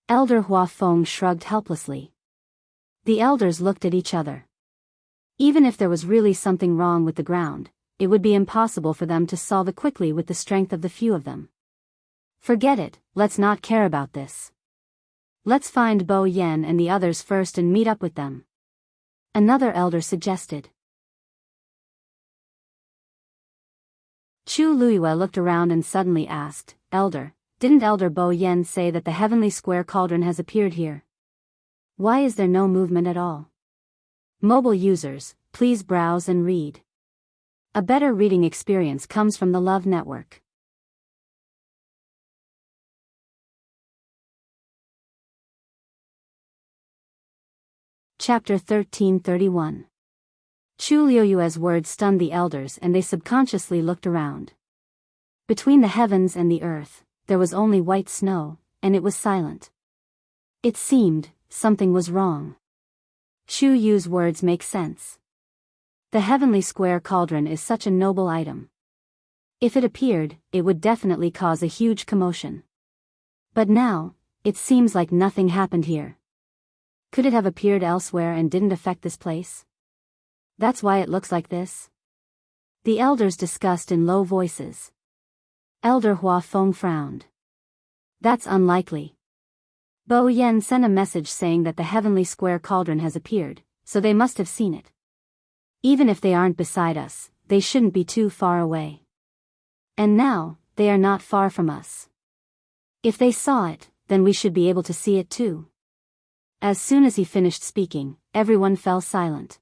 Elder Hua Feng shrugged helplessly. The elders looked at each other. Even if there was really something wrong with the ground, it would be impossible for them to solve it quickly with the strength of the few of them. Forget it, let's not care about this. Let's find Bo Yen and the others first and meet up with them. Another elder suggested. Chu Luiyue looked around and suddenly asked, Elder, didn't Elder Bo Yen say that the heavenly square cauldron has appeared here? Why is there no movement at all? Mobile users, please browse and read. A better reading experience comes from the Love Network. Chapter 1331. Chu Luiyue's words stunned the elders and they subconsciously looked around. Between the heavens and the earth, there was only white snow, and it was silent. It seemed, something was wrong. Chu Yu's words make sense. The heavenly square cauldron is such a noble item. If it appeared, it would definitely cause a huge commotion. But now, it seems like nothing happened here. Could it have appeared elsewhere and didn't affect this place? That's why it looks like this? The elders discussed in low voices. Elder Hua Feng frowned. That's unlikely. Bo Yen sent a message saying that the heavenly square cauldron has appeared, so they must have seen it. Even if they aren't beside us, they shouldn't be too far away. And now, they are not far from us. If they saw it, then we should be able to see it too. As soon as he finished speaking, everyone fell silent.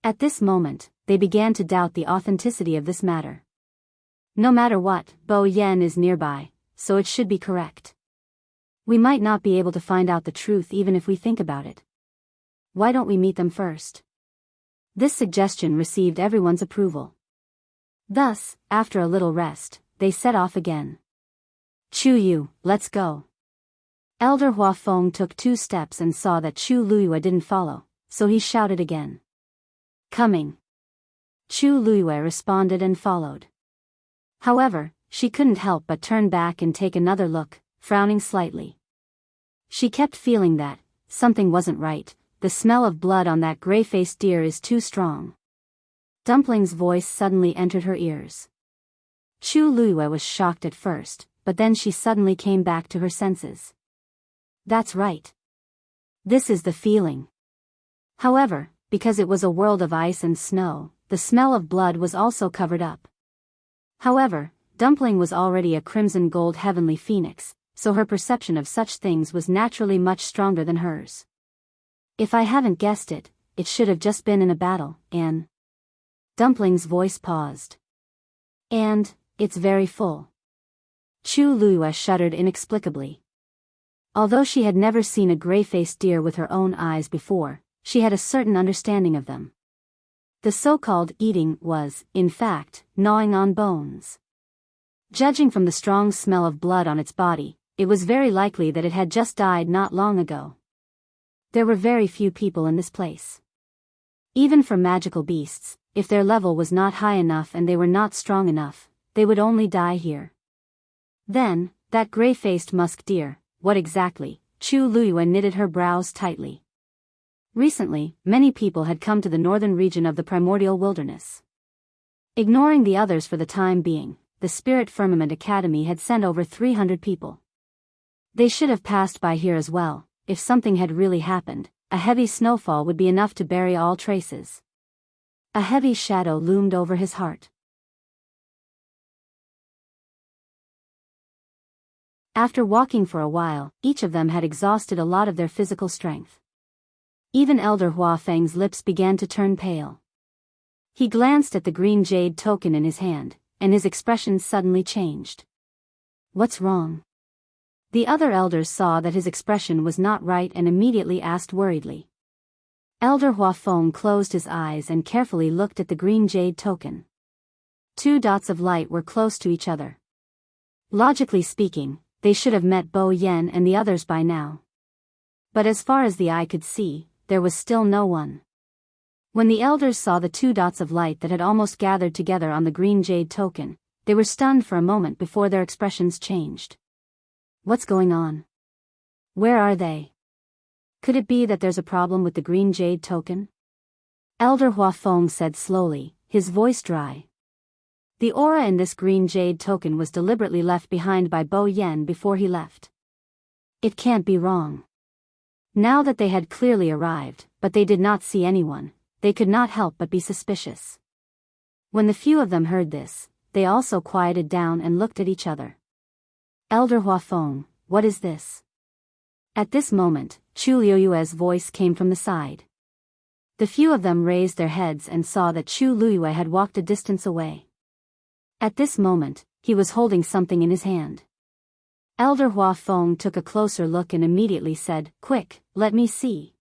At this moment, they began to doubt the authenticity of this matter. No matter what, Bo Yen is nearby, so it should be correct. We might not be able to find out the truth even if we think about it. Why don't we meet them first? This suggestion received everyone's approval. Thus, after a little rest, they set off again. Chu Yu, let's go. Elder Hua Feng took 2 steps and saw that Chu Luiyue didn't follow, so he shouted again. Coming. Chu Luiyue responded and followed. However, she couldn't help but turn back and take another look, frowning slightly. She kept feeling that something wasn't right. The smell of blood on that gray-faced deer is too strong. Dumpling's voice suddenly entered her ears. Chu Luiyue was shocked at first, but then she suddenly came back to her senses. That's right. This is the feeling. However, because it was a world of ice and snow, the smell of blood was also covered up. However, Dumpling was already a crimson gold heavenly phoenix, so her perception of such things was naturally much stronger than hers. If I haven't guessed it, it should have just been in a battle, and... Dumpling's voice paused. And, it's very full. Chu Luiyue shuddered inexplicably. Although she had never seen a gray-faced deer with her own eyes before, she had a certain understanding of them. The so-called eating was, in fact, gnawing on bones. Judging from the strong smell of blood on its body, it was very likely that it had just died not long ago. There were very few people in this place. Even for magical beasts, if their level was not high enough and they were not strong enough, they would only die here. Then, that gray-faced musk deer, what exactly? Chu Luiyue knitted her brows tightly. Recently, many people had come to the northern region of the primordial wilderness. Ignoring the others for the time being, the Spirit Firmament Academy had sent over 300 people. They should have passed by here as well. If something had really happened, a heavy snowfall would be enough to bury all traces. A heavy shadow loomed over his heart. After walking for a while, each of them had exhausted a lot of their physical strength. Even Elder Hua Feng's lips began to turn pale. He glanced at the green jade token in his hand, and his expression suddenly changed. What's wrong? The other elders saw that his expression was not right and immediately asked worriedly. Elder Hua Feng closed his eyes and carefully looked at the green jade token. 2 dots of light were close to each other. Logically speaking, they should have met Bo Yen and the others by now. But as far as the eye could see, there was still no one. When the elders saw the 2 dots of light that had almost gathered together on the green jade token, they were stunned for a moment before their expressions changed. What's going on? Where are they? Could it be that there's a problem with the green jade token? Elder Hua Feng said slowly, his voice dry. The aura in this green jade token was deliberately left behind by Bo Yen before he left. It can't be wrong. Now that they had clearly arrived, but they did not see anyone, they could not help but be suspicious. When the few of them heard this, they also quieted down and looked at each other. Elder Hua Feng, what is this? At this moment, Chu Luiyue's voice came from the side. The few of them raised their heads and saw that Chu Luiyue had walked a distance away. At this moment, he was holding something in his hand. Elder Hua Feng took a closer look and immediately said, "Quick, let me see."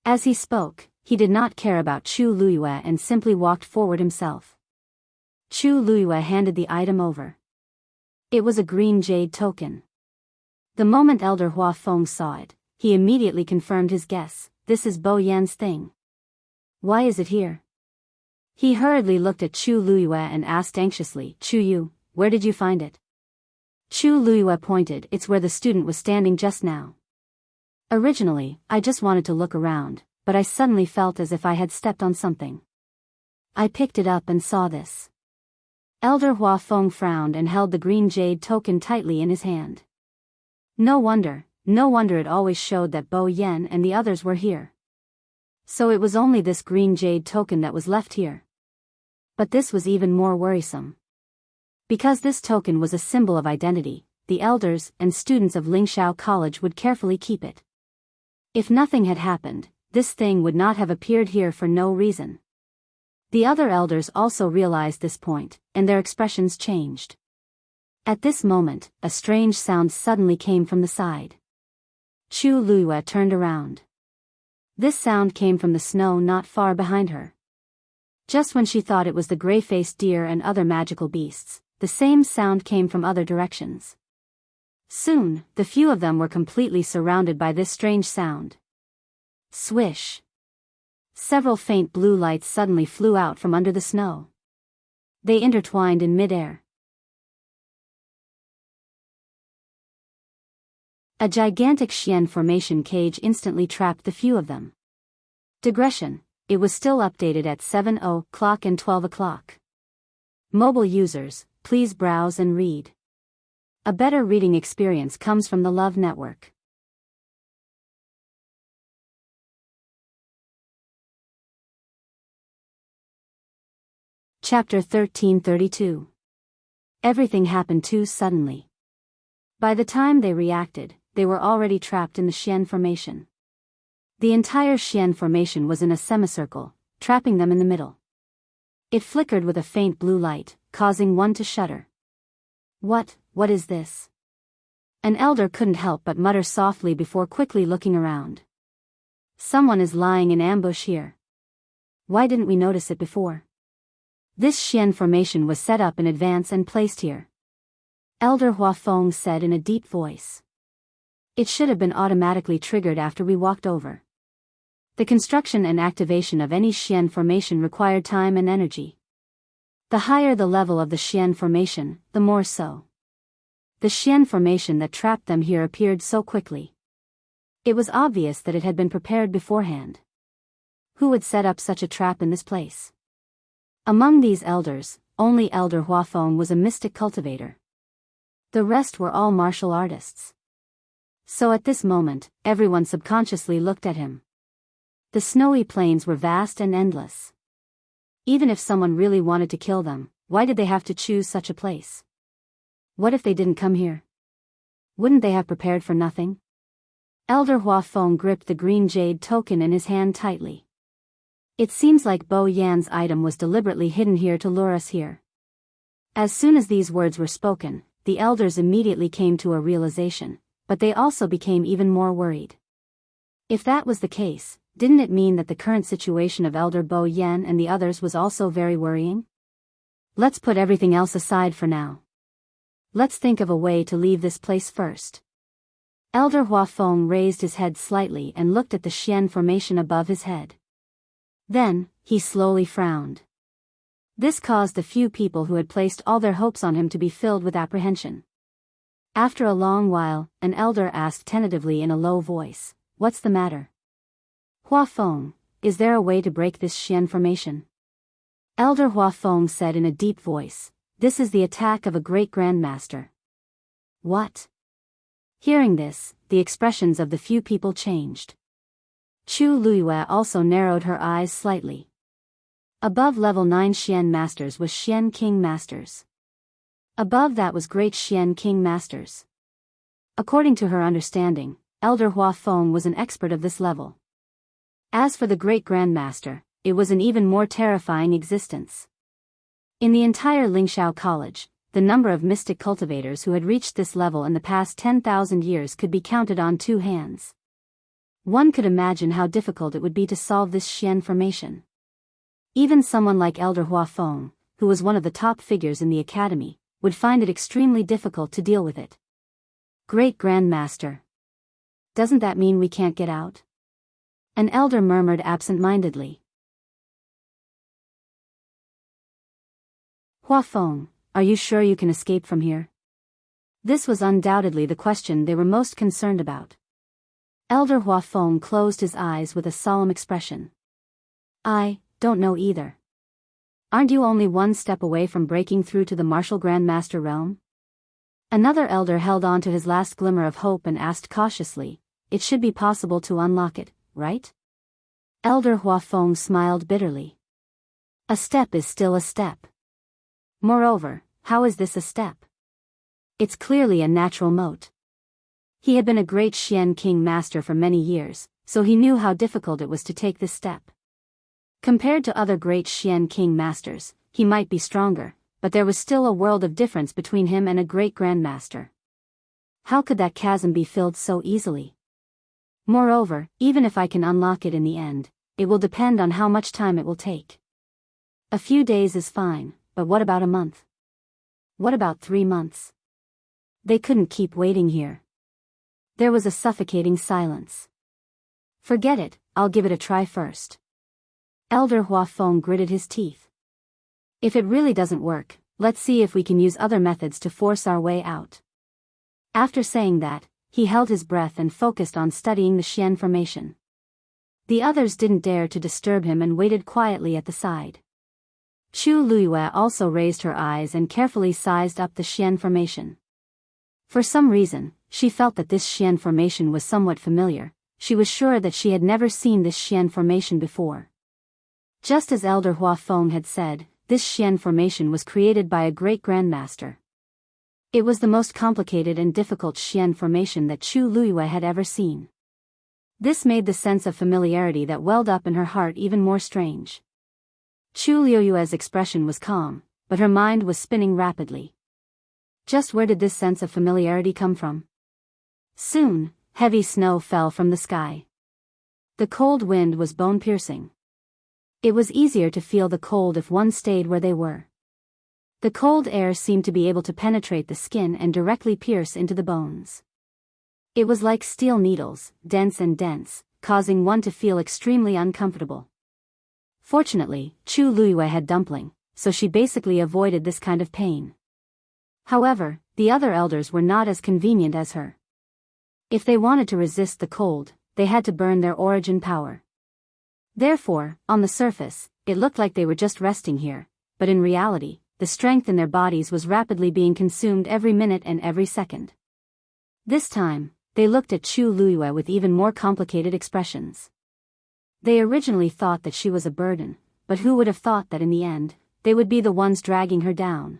As he spoke, he did not care about Chu Luiyue and simply walked forward himself. Chu Luiyue handed the item over. It was a green jade token. The moment Elder Hua Feng saw it, he immediately confirmed his guess. This is Bo Yan's thing. Why is it here? He hurriedly looked at Chu Luiyue and asked anxiously, Chu Yu, where did you find it? Chu Luiyue pointed, it's where the student was standing just now. Originally, I just wanted to look around, but I suddenly felt as if I had stepped on something. I picked it up and saw this. Elder Hua Feng frowned and held the green jade token tightly in his hand. No wonder it always showed that Bo Yen and the others were here. So it was only this green jade token that was left here. But this was even more worrisome. Because this token was a symbol of identity, the elders and students of Lingxiao College would carefully keep it. If nothing had happened, this thing would not have appeared here for no reason. The other elders also realized this point, and their expressions changed. At this moment, a strange sound suddenly came from the side. Chu Luiyue turned around. This sound came from the snow not far behind her. Just when she thought it was the gray-faced deer and other magical beasts, the same sound came from other directions. Soon, the few of them were completely surrounded by this strange sound. Swish! Several faint blue lights suddenly flew out from under the snow. They intertwined in mid-air. A gigantic Xian formation cage instantly trapped the few of them. Digression, it was still updated at 7:00 and 12:00. Mobile users, please browse and read. A better reading experience comes from the Love Network. Chapter 1332. Everything happened too suddenly. By the time they reacted, they were already trapped in the Xian formation. The entire Xian formation was in a semicircle, trapping them in the middle. It flickered with a faint blue light, causing one to shudder. What is this? An elder couldn't help but mutter softly before quickly looking around. Someone is lying in ambush here. Why didn't we notice it before? This Xian formation was set up in advance and placed here. Elder Huafeng said in a deep voice. It should have been automatically triggered after we walked over. The construction and activation of any Xian formation required time and energy. The higher the level of the Xian formation, the more so. The Xian formation that trapped them here appeared so quickly. It was obvious that it had been prepared beforehand. Who would set up such a trap in this place? Among these elders, only Elder Huafeng was a mystic cultivator. The rest were all martial artists. So at this moment, everyone subconsciously looked at him. The snowy plains were vast and endless. Even if someone really wanted to kill them, why did they have to choose such a place? What if they didn't come here? Wouldn't they have prepared for nothing? Elder Huafeng gripped the green jade token in his hand tightly. It seems like Bo Yan's item was deliberately hidden here to lure us here. As soon as these words were spoken, the elders immediately came to a realization, but they also became even more worried. If that was the case, didn't it mean that the current situation of Elder Bo Yan and the others was also very worrying? Let's put everything else aside for now. Let's think of a way to leave this place first. Elder Huafeng raised his head slightly and looked at the Xian formation above his head. Then, he slowly frowned. This caused the few people who had placed all their hopes on him to be filled with apprehension. After a long while, an elder asked tentatively in a low voice, "What's the matter?" "Huafeng, is there a way to break this Xian formation?" Elder Huafeng said in a deep voice, "This is the attack of a great grandmaster." "What?" Hearing this, the expressions of the few people changed. Chu Luiyue also narrowed her eyes slightly. Above level 9 Xian Masters was Xian King Masters. Above that was Great Xian King Masters. According to her understanding, Elder Huafeng was an expert of this level. As for the Great Grandmaster, it was an even more terrifying existence. In the entire Lingxiao College, the number of mystic cultivators who had reached this level in the past 10,000 years could be counted on 2 hands. One could imagine how difficult it would be to solve this Xian formation. Even someone like Elder Huafeng, who was one of the top figures in the academy, would find it extremely difficult to deal with it. Great Grandmaster. Doesn't that mean we can't get out? An elder murmured absent-mindedly. Huafeng, are you sure you can escape from here? This was undoubtedly the question they were most concerned about. Elder Huafeng closed his eyes with a solemn expression. "I don't know either. Aren't you only one step away from breaking through to the martial Grandmaster realm?" Another elder held on to his last glimmer of hope and asked cautiously, "It should be possible to unlock it, right?" Elder Huafeng smiled bitterly. "A step is still a step. Moreover, how is this a step? It's clearly a natural moat." He had been a great Xian King Master for many years, so he knew how difficult it was to take this step. Compared to other great Xian King Masters, he might be stronger, but there was still a world of difference between him and a great Grandmaster. How could that chasm be filled so easily? Moreover, even if I can unlock it in the end, it will depend on how much time it will take. A few days is fine, but what about a month? What about 3 months? They couldn't keep waiting here. There was a suffocating silence. "Forget it, I'll give it a try first." Elder Huafeng gritted his teeth. "If it really doesn't work, let's see if we can use other methods to force our way out." After saying that, he held his breath and focused on studying the Xian formation. The others didn't dare to disturb him and waited quietly at the side. Chu Luiyue also raised her eyes and carefully sized up the Xian formation. For some reason, she felt that this Xian formation was somewhat familiar. She was sure that she had never seen this Xian formation before. Just as Elder Huafeng had said, this Xian formation was created by a great Grandmaster. It was the most complicated and difficult Xian formation that Chu Luiyue had ever seen. This made the sense of familiarity that welled up in her heart even more strange. Chu Liuyue's expression was calm, but her mind was spinning rapidly. Just where did this sense of familiarity come from? Soon, heavy snow fell from the sky. The cold wind was bone-piercing. It was easier to feel the cold if one stayed where they were. The cold air seemed to be able to penetrate the skin and directly pierce into the bones. It was like steel needles, dense and dense, causing one to feel extremely uncomfortable. Fortunately, Chu Luyue had dumpling, so she basically avoided this kind of pain. However, the other elders were not as convenient as her. If they wanted to resist the cold, they had to burn their origin power. Therefore, on the surface, it looked like they were just resting here, but in reality, the strength in their bodies was rapidly being consumed every minute and every second. This time, they looked at Chu Luyue with even more complicated expressions. They originally thought that she was a burden, but who would have thought that in the end, they would be the ones dragging her down?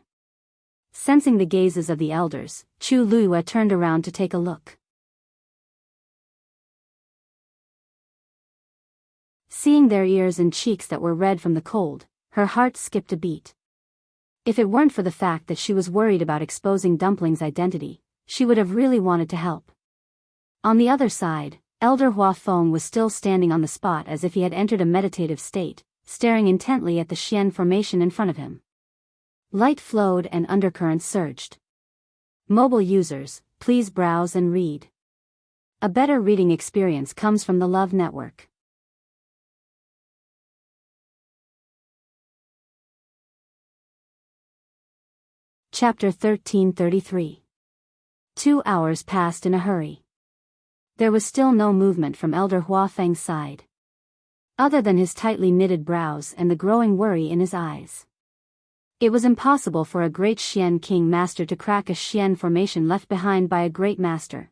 Sensing the gazes of the elders, Chu Luyue turned around to take a look. Seeing their ears and cheeks that were red from the cold, her heart skipped a beat. If it weren't for the fact that she was worried about exposing Dumpling's identity, she would have really wanted to help. On the other side, Elder Hua Feng was still standing on the spot as if he had entered a meditative state, staring intently at the Xian formation in front of him. Light flowed and undercurrents surged. Mobile users, please browse and read. A better reading experience comes from the Love Network. Chapter 1333. 2 hours passed in a hurry. There was still no movement from Elder Hua Feng's side. Other than his tightly knitted brows and the growing worry in his eyes. It was impossible for a great Xian King Master to crack a Xian formation left behind by a great master.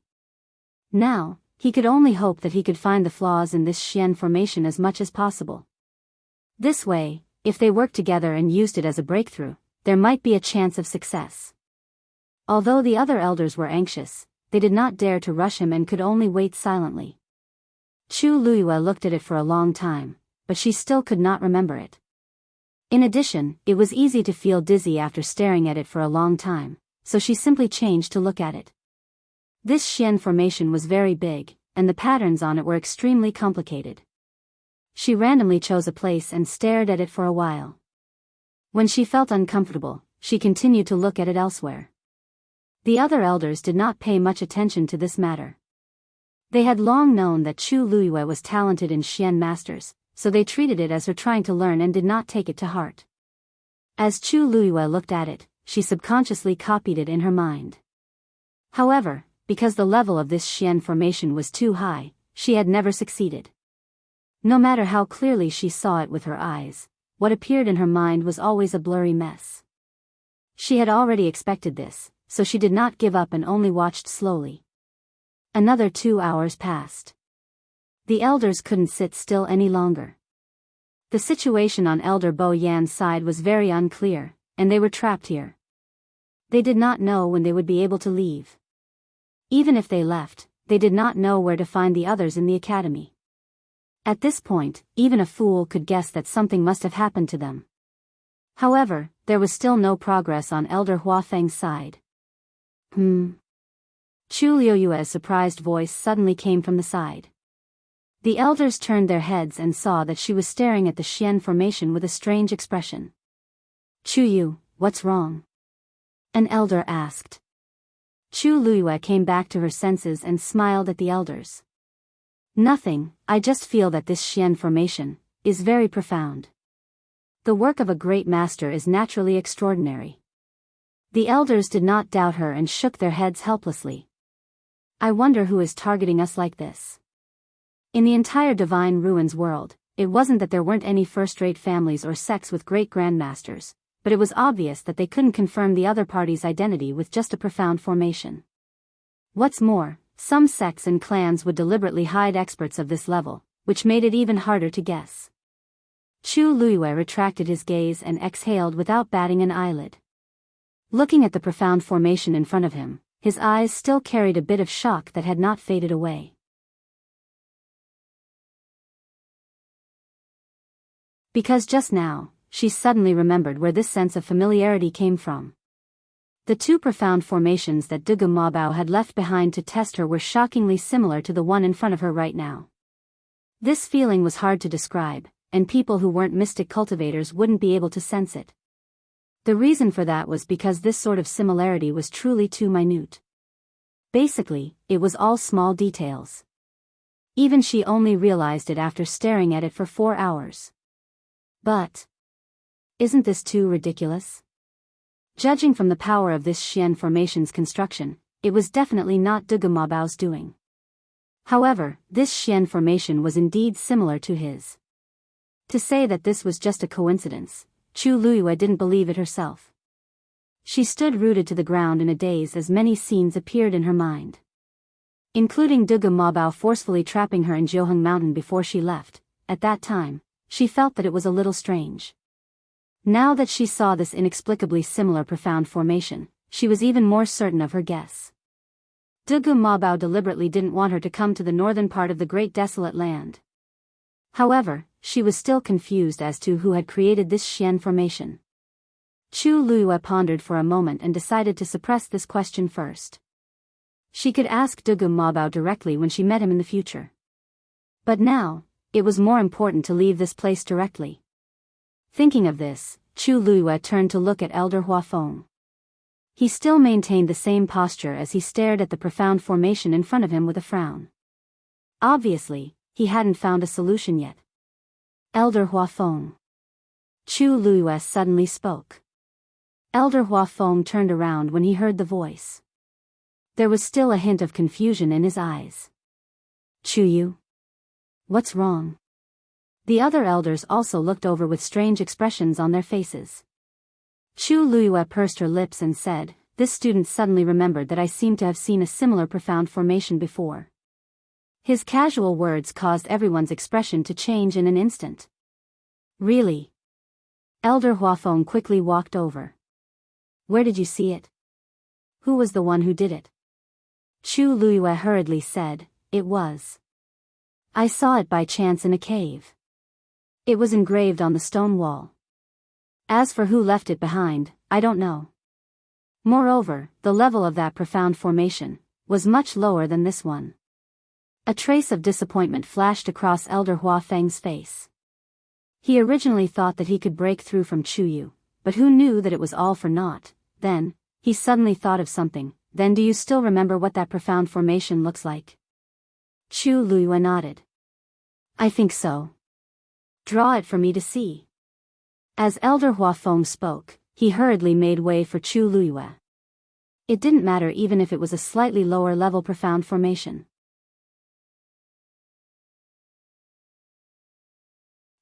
Now, he could only hope that he could find the flaws in this Xian formation as much as possible. This way, if they worked together and used it as a breakthrough, there might be a chance of success. Although the other elders were anxious, they did not dare to rush him and could only wait silently. Chu Luyue looked at it for a long time, but she still could not remember it. In addition, it was easy to feel dizzy after staring at it for a long time, so she simply changed to look at it. This Xian formation was very big, and the patterns on it were extremely complicated. She randomly chose a place and stared at it for a while. When she felt uncomfortable, she continued to look at it elsewhere. The other elders did not pay much attention to this matter. They had long known that Chu Luyue was talented in Xian masters, so they treated it as her trying to learn and did not take it to heart. As Chu Luyue looked at it, she subconsciously copied it in her mind. However, because the level of this Xian formation was too high, she had never succeeded. No matter how clearly she saw it with her eyes, what appeared in her mind was always a blurry mess. She had already expected this, so she did not give up and only watched slowly. Another 2 hours passed. The elders couldn't sit still any longer. The situation on Elder Bo Yan's side was very unclear, and they were trapped here. They did not know when they would be able to leave. Even if they left, they did not know where to find the others in the academy. At this point, even a fool could guess that something must have happened to them. However, there was still no progress on Elder Hua Feng's side. Chu Liuyue's surprised voice suddenly came from the side. The elders turned their heads and saw that she was staring at the Xian formation with a strange expression. Chu Yu, what's wrong? An elder asked. Chu Luyue came back to her senses and smiled at the elders. Nothing, I just feel that this Xian formation is very profound. The work of a great master is naturally extraordinary. The elders did not doubt her and shook their heads helplessly. I wonder who is targeting us like this. In the entire Divine Ruins world, it wasn't that there weren't any first-rate families or sects with great grandmasters, but it was obvious that they couldn't confirm the other party's identity with just a profound formation. What's more, some sects and clans would deliberately hide experts of this level, which made it even harder to guess. Chu Luyue retracted his gaze and exhaled without batting an eyelid. Looking at the profound formation in front of him, his eyes still carried a bit of shock that had not faded away. Because just now, she suddenly remembered where this sense of familiarity came from. The two profound formations that Dugu Mabao had left behind to test her were shockingly similar to the one in front of her right now. This feeling was hard to describe, and people who weren't mystic cultivators wouldn't be able to sense it. The reason for that was because this sort of similarity was truly too minute. Basically, it was all small details. Even she only realized it after staring at it for 4 hours. But isn't this too ridiculous? Judging from the power of this Xian formation's construction, it was definitely not Dugu Mabao's doing. However, this Xian formation was indeed similar to his. To say that this was just a coincidence, Chu Luiyue didn't believe it herself. She stood rooted to the ground in a daze as many scenes appeared in her mind. Including Dugu Mabao forcefully trapping her in Jianghu mountain before she left. At that time, she felt that it was a little strange. Now that she saw this inexplicably similar profound formation, she was even more certain of her guess. Dugu Mabao deliberately didn't want her to come to the northern part of the Great Desolate Land. However, she was still confused as to who had created this Xian formation. Chu Luiyue pondered for a moment and decided to suppress this question first. She could ask Dugu Mabao directly when she met him in the future. But now, it was more important to leave this place directly. Thinking of this, Chu Luiyue turned to look at Elder Huafeng. He still maintained the same posture as he stared at the profound formation in front of him with a frown. Obviously, he hadn't found a solution yet. Elder Huafeng. Chu Luiyue suddenly spoke. Elder Huafeng turned around when he heard the voice. There was still a hint of confusion in his eyes. Chu Yu? What's wrong? The other elders also looked over with strange expressions on their faces. Chu Luiyue pursed her lips and said, "This student suddenly remembered that I seem to have seen a similar profound formation before." His casual words caused everyone's expression to change in an instant. Really? Elder Huafeng quickly walked over. Where did you see it? Who was the one who did it? Chu Luiyue hurriedly said, I saw it by chance in a cave. It was engraved on the stone wall. As for who left it behind, I don't know. Moreover, the level of that profound formation was much lower than this one. A trace of disappointment flashed across Elder Huafeng's face. He originally thought that he could break through from Chu Yu, but who knew that it was all for naught. Then, he suddenly thought of something. Then do you still remember what that profound formation looks like? Chu Luiyue nodded. I think so. Draw it for me to see. As Elder Huafeng spoke, he hurriedly made way for Chu Luiyue. It didn't matter even if it was a slightly lower level profound formation.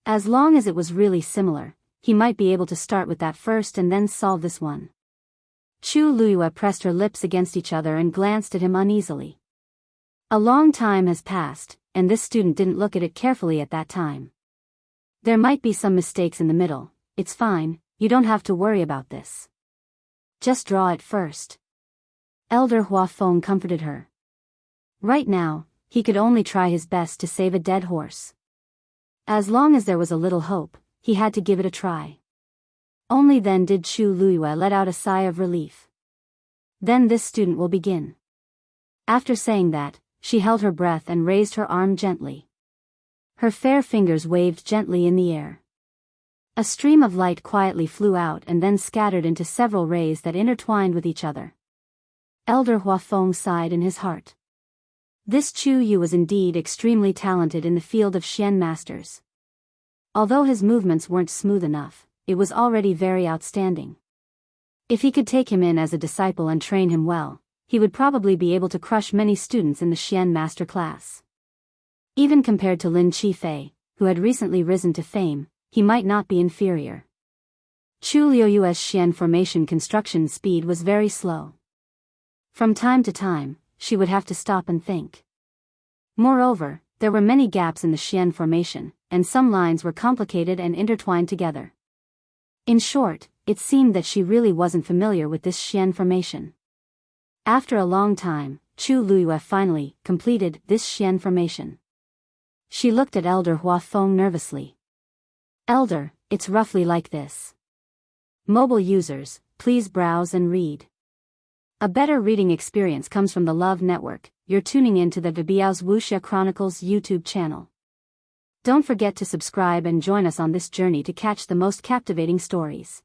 As long as it was really similar, he might be able to start with that first and then solve this one. Chu Luiyue pressed her lips against each other and glanced at him uneasily. A long time has passed, and this student didn't look at it carefully at that time. There might be some mistakes in the middle. It's fine, you don't have to worry about this. Just draw it first. Elder Huafeng comforted her. Right now, he could only try his best to save a dead horse. As long as there was a little hope, he had to give it a try. Only then did Chu Luiyue let out a sigh of relief. Then this student will begin. After saying that, she held her breath and raised her arm gently. Her fair fingers waved gently in the air. A stream of light quietly flew out and then scattered into several rays that intertwined with each other. Elder Huafeng sighed in his heart. This Chu Yu was indeed extremely talented in the field of Xian masters. Although his movements weren't smooth enough, it was already very outstanding. If he could take him in as a disciple and train him well, he would probably be able to crush many students in the Xian master class. Even compared to Lin Qifei, who had recently risen to fame, he might not be inferior. Chu Luiyue's Xian formation construction speed was very slow. From time to time, she would have to stop and think. Moreover, there were many gaps in the Xian formation, and some lines were complicated and intertwined together. In short, it seemed that she really wasn't familiar with this Xian formation. After a long time, Chu Luiyue finally completed this Xian formation. She looked at Elder Huafeng nervously. Elder, it's roughly like this. Mobile users, please browse and read. A better reading experience comes from the Love Network. You're tuning in to the Biyao's Wuxia Chronicles YouTube channel. Don't forget to subscribe and join us on this journey to catch the most captivating stories.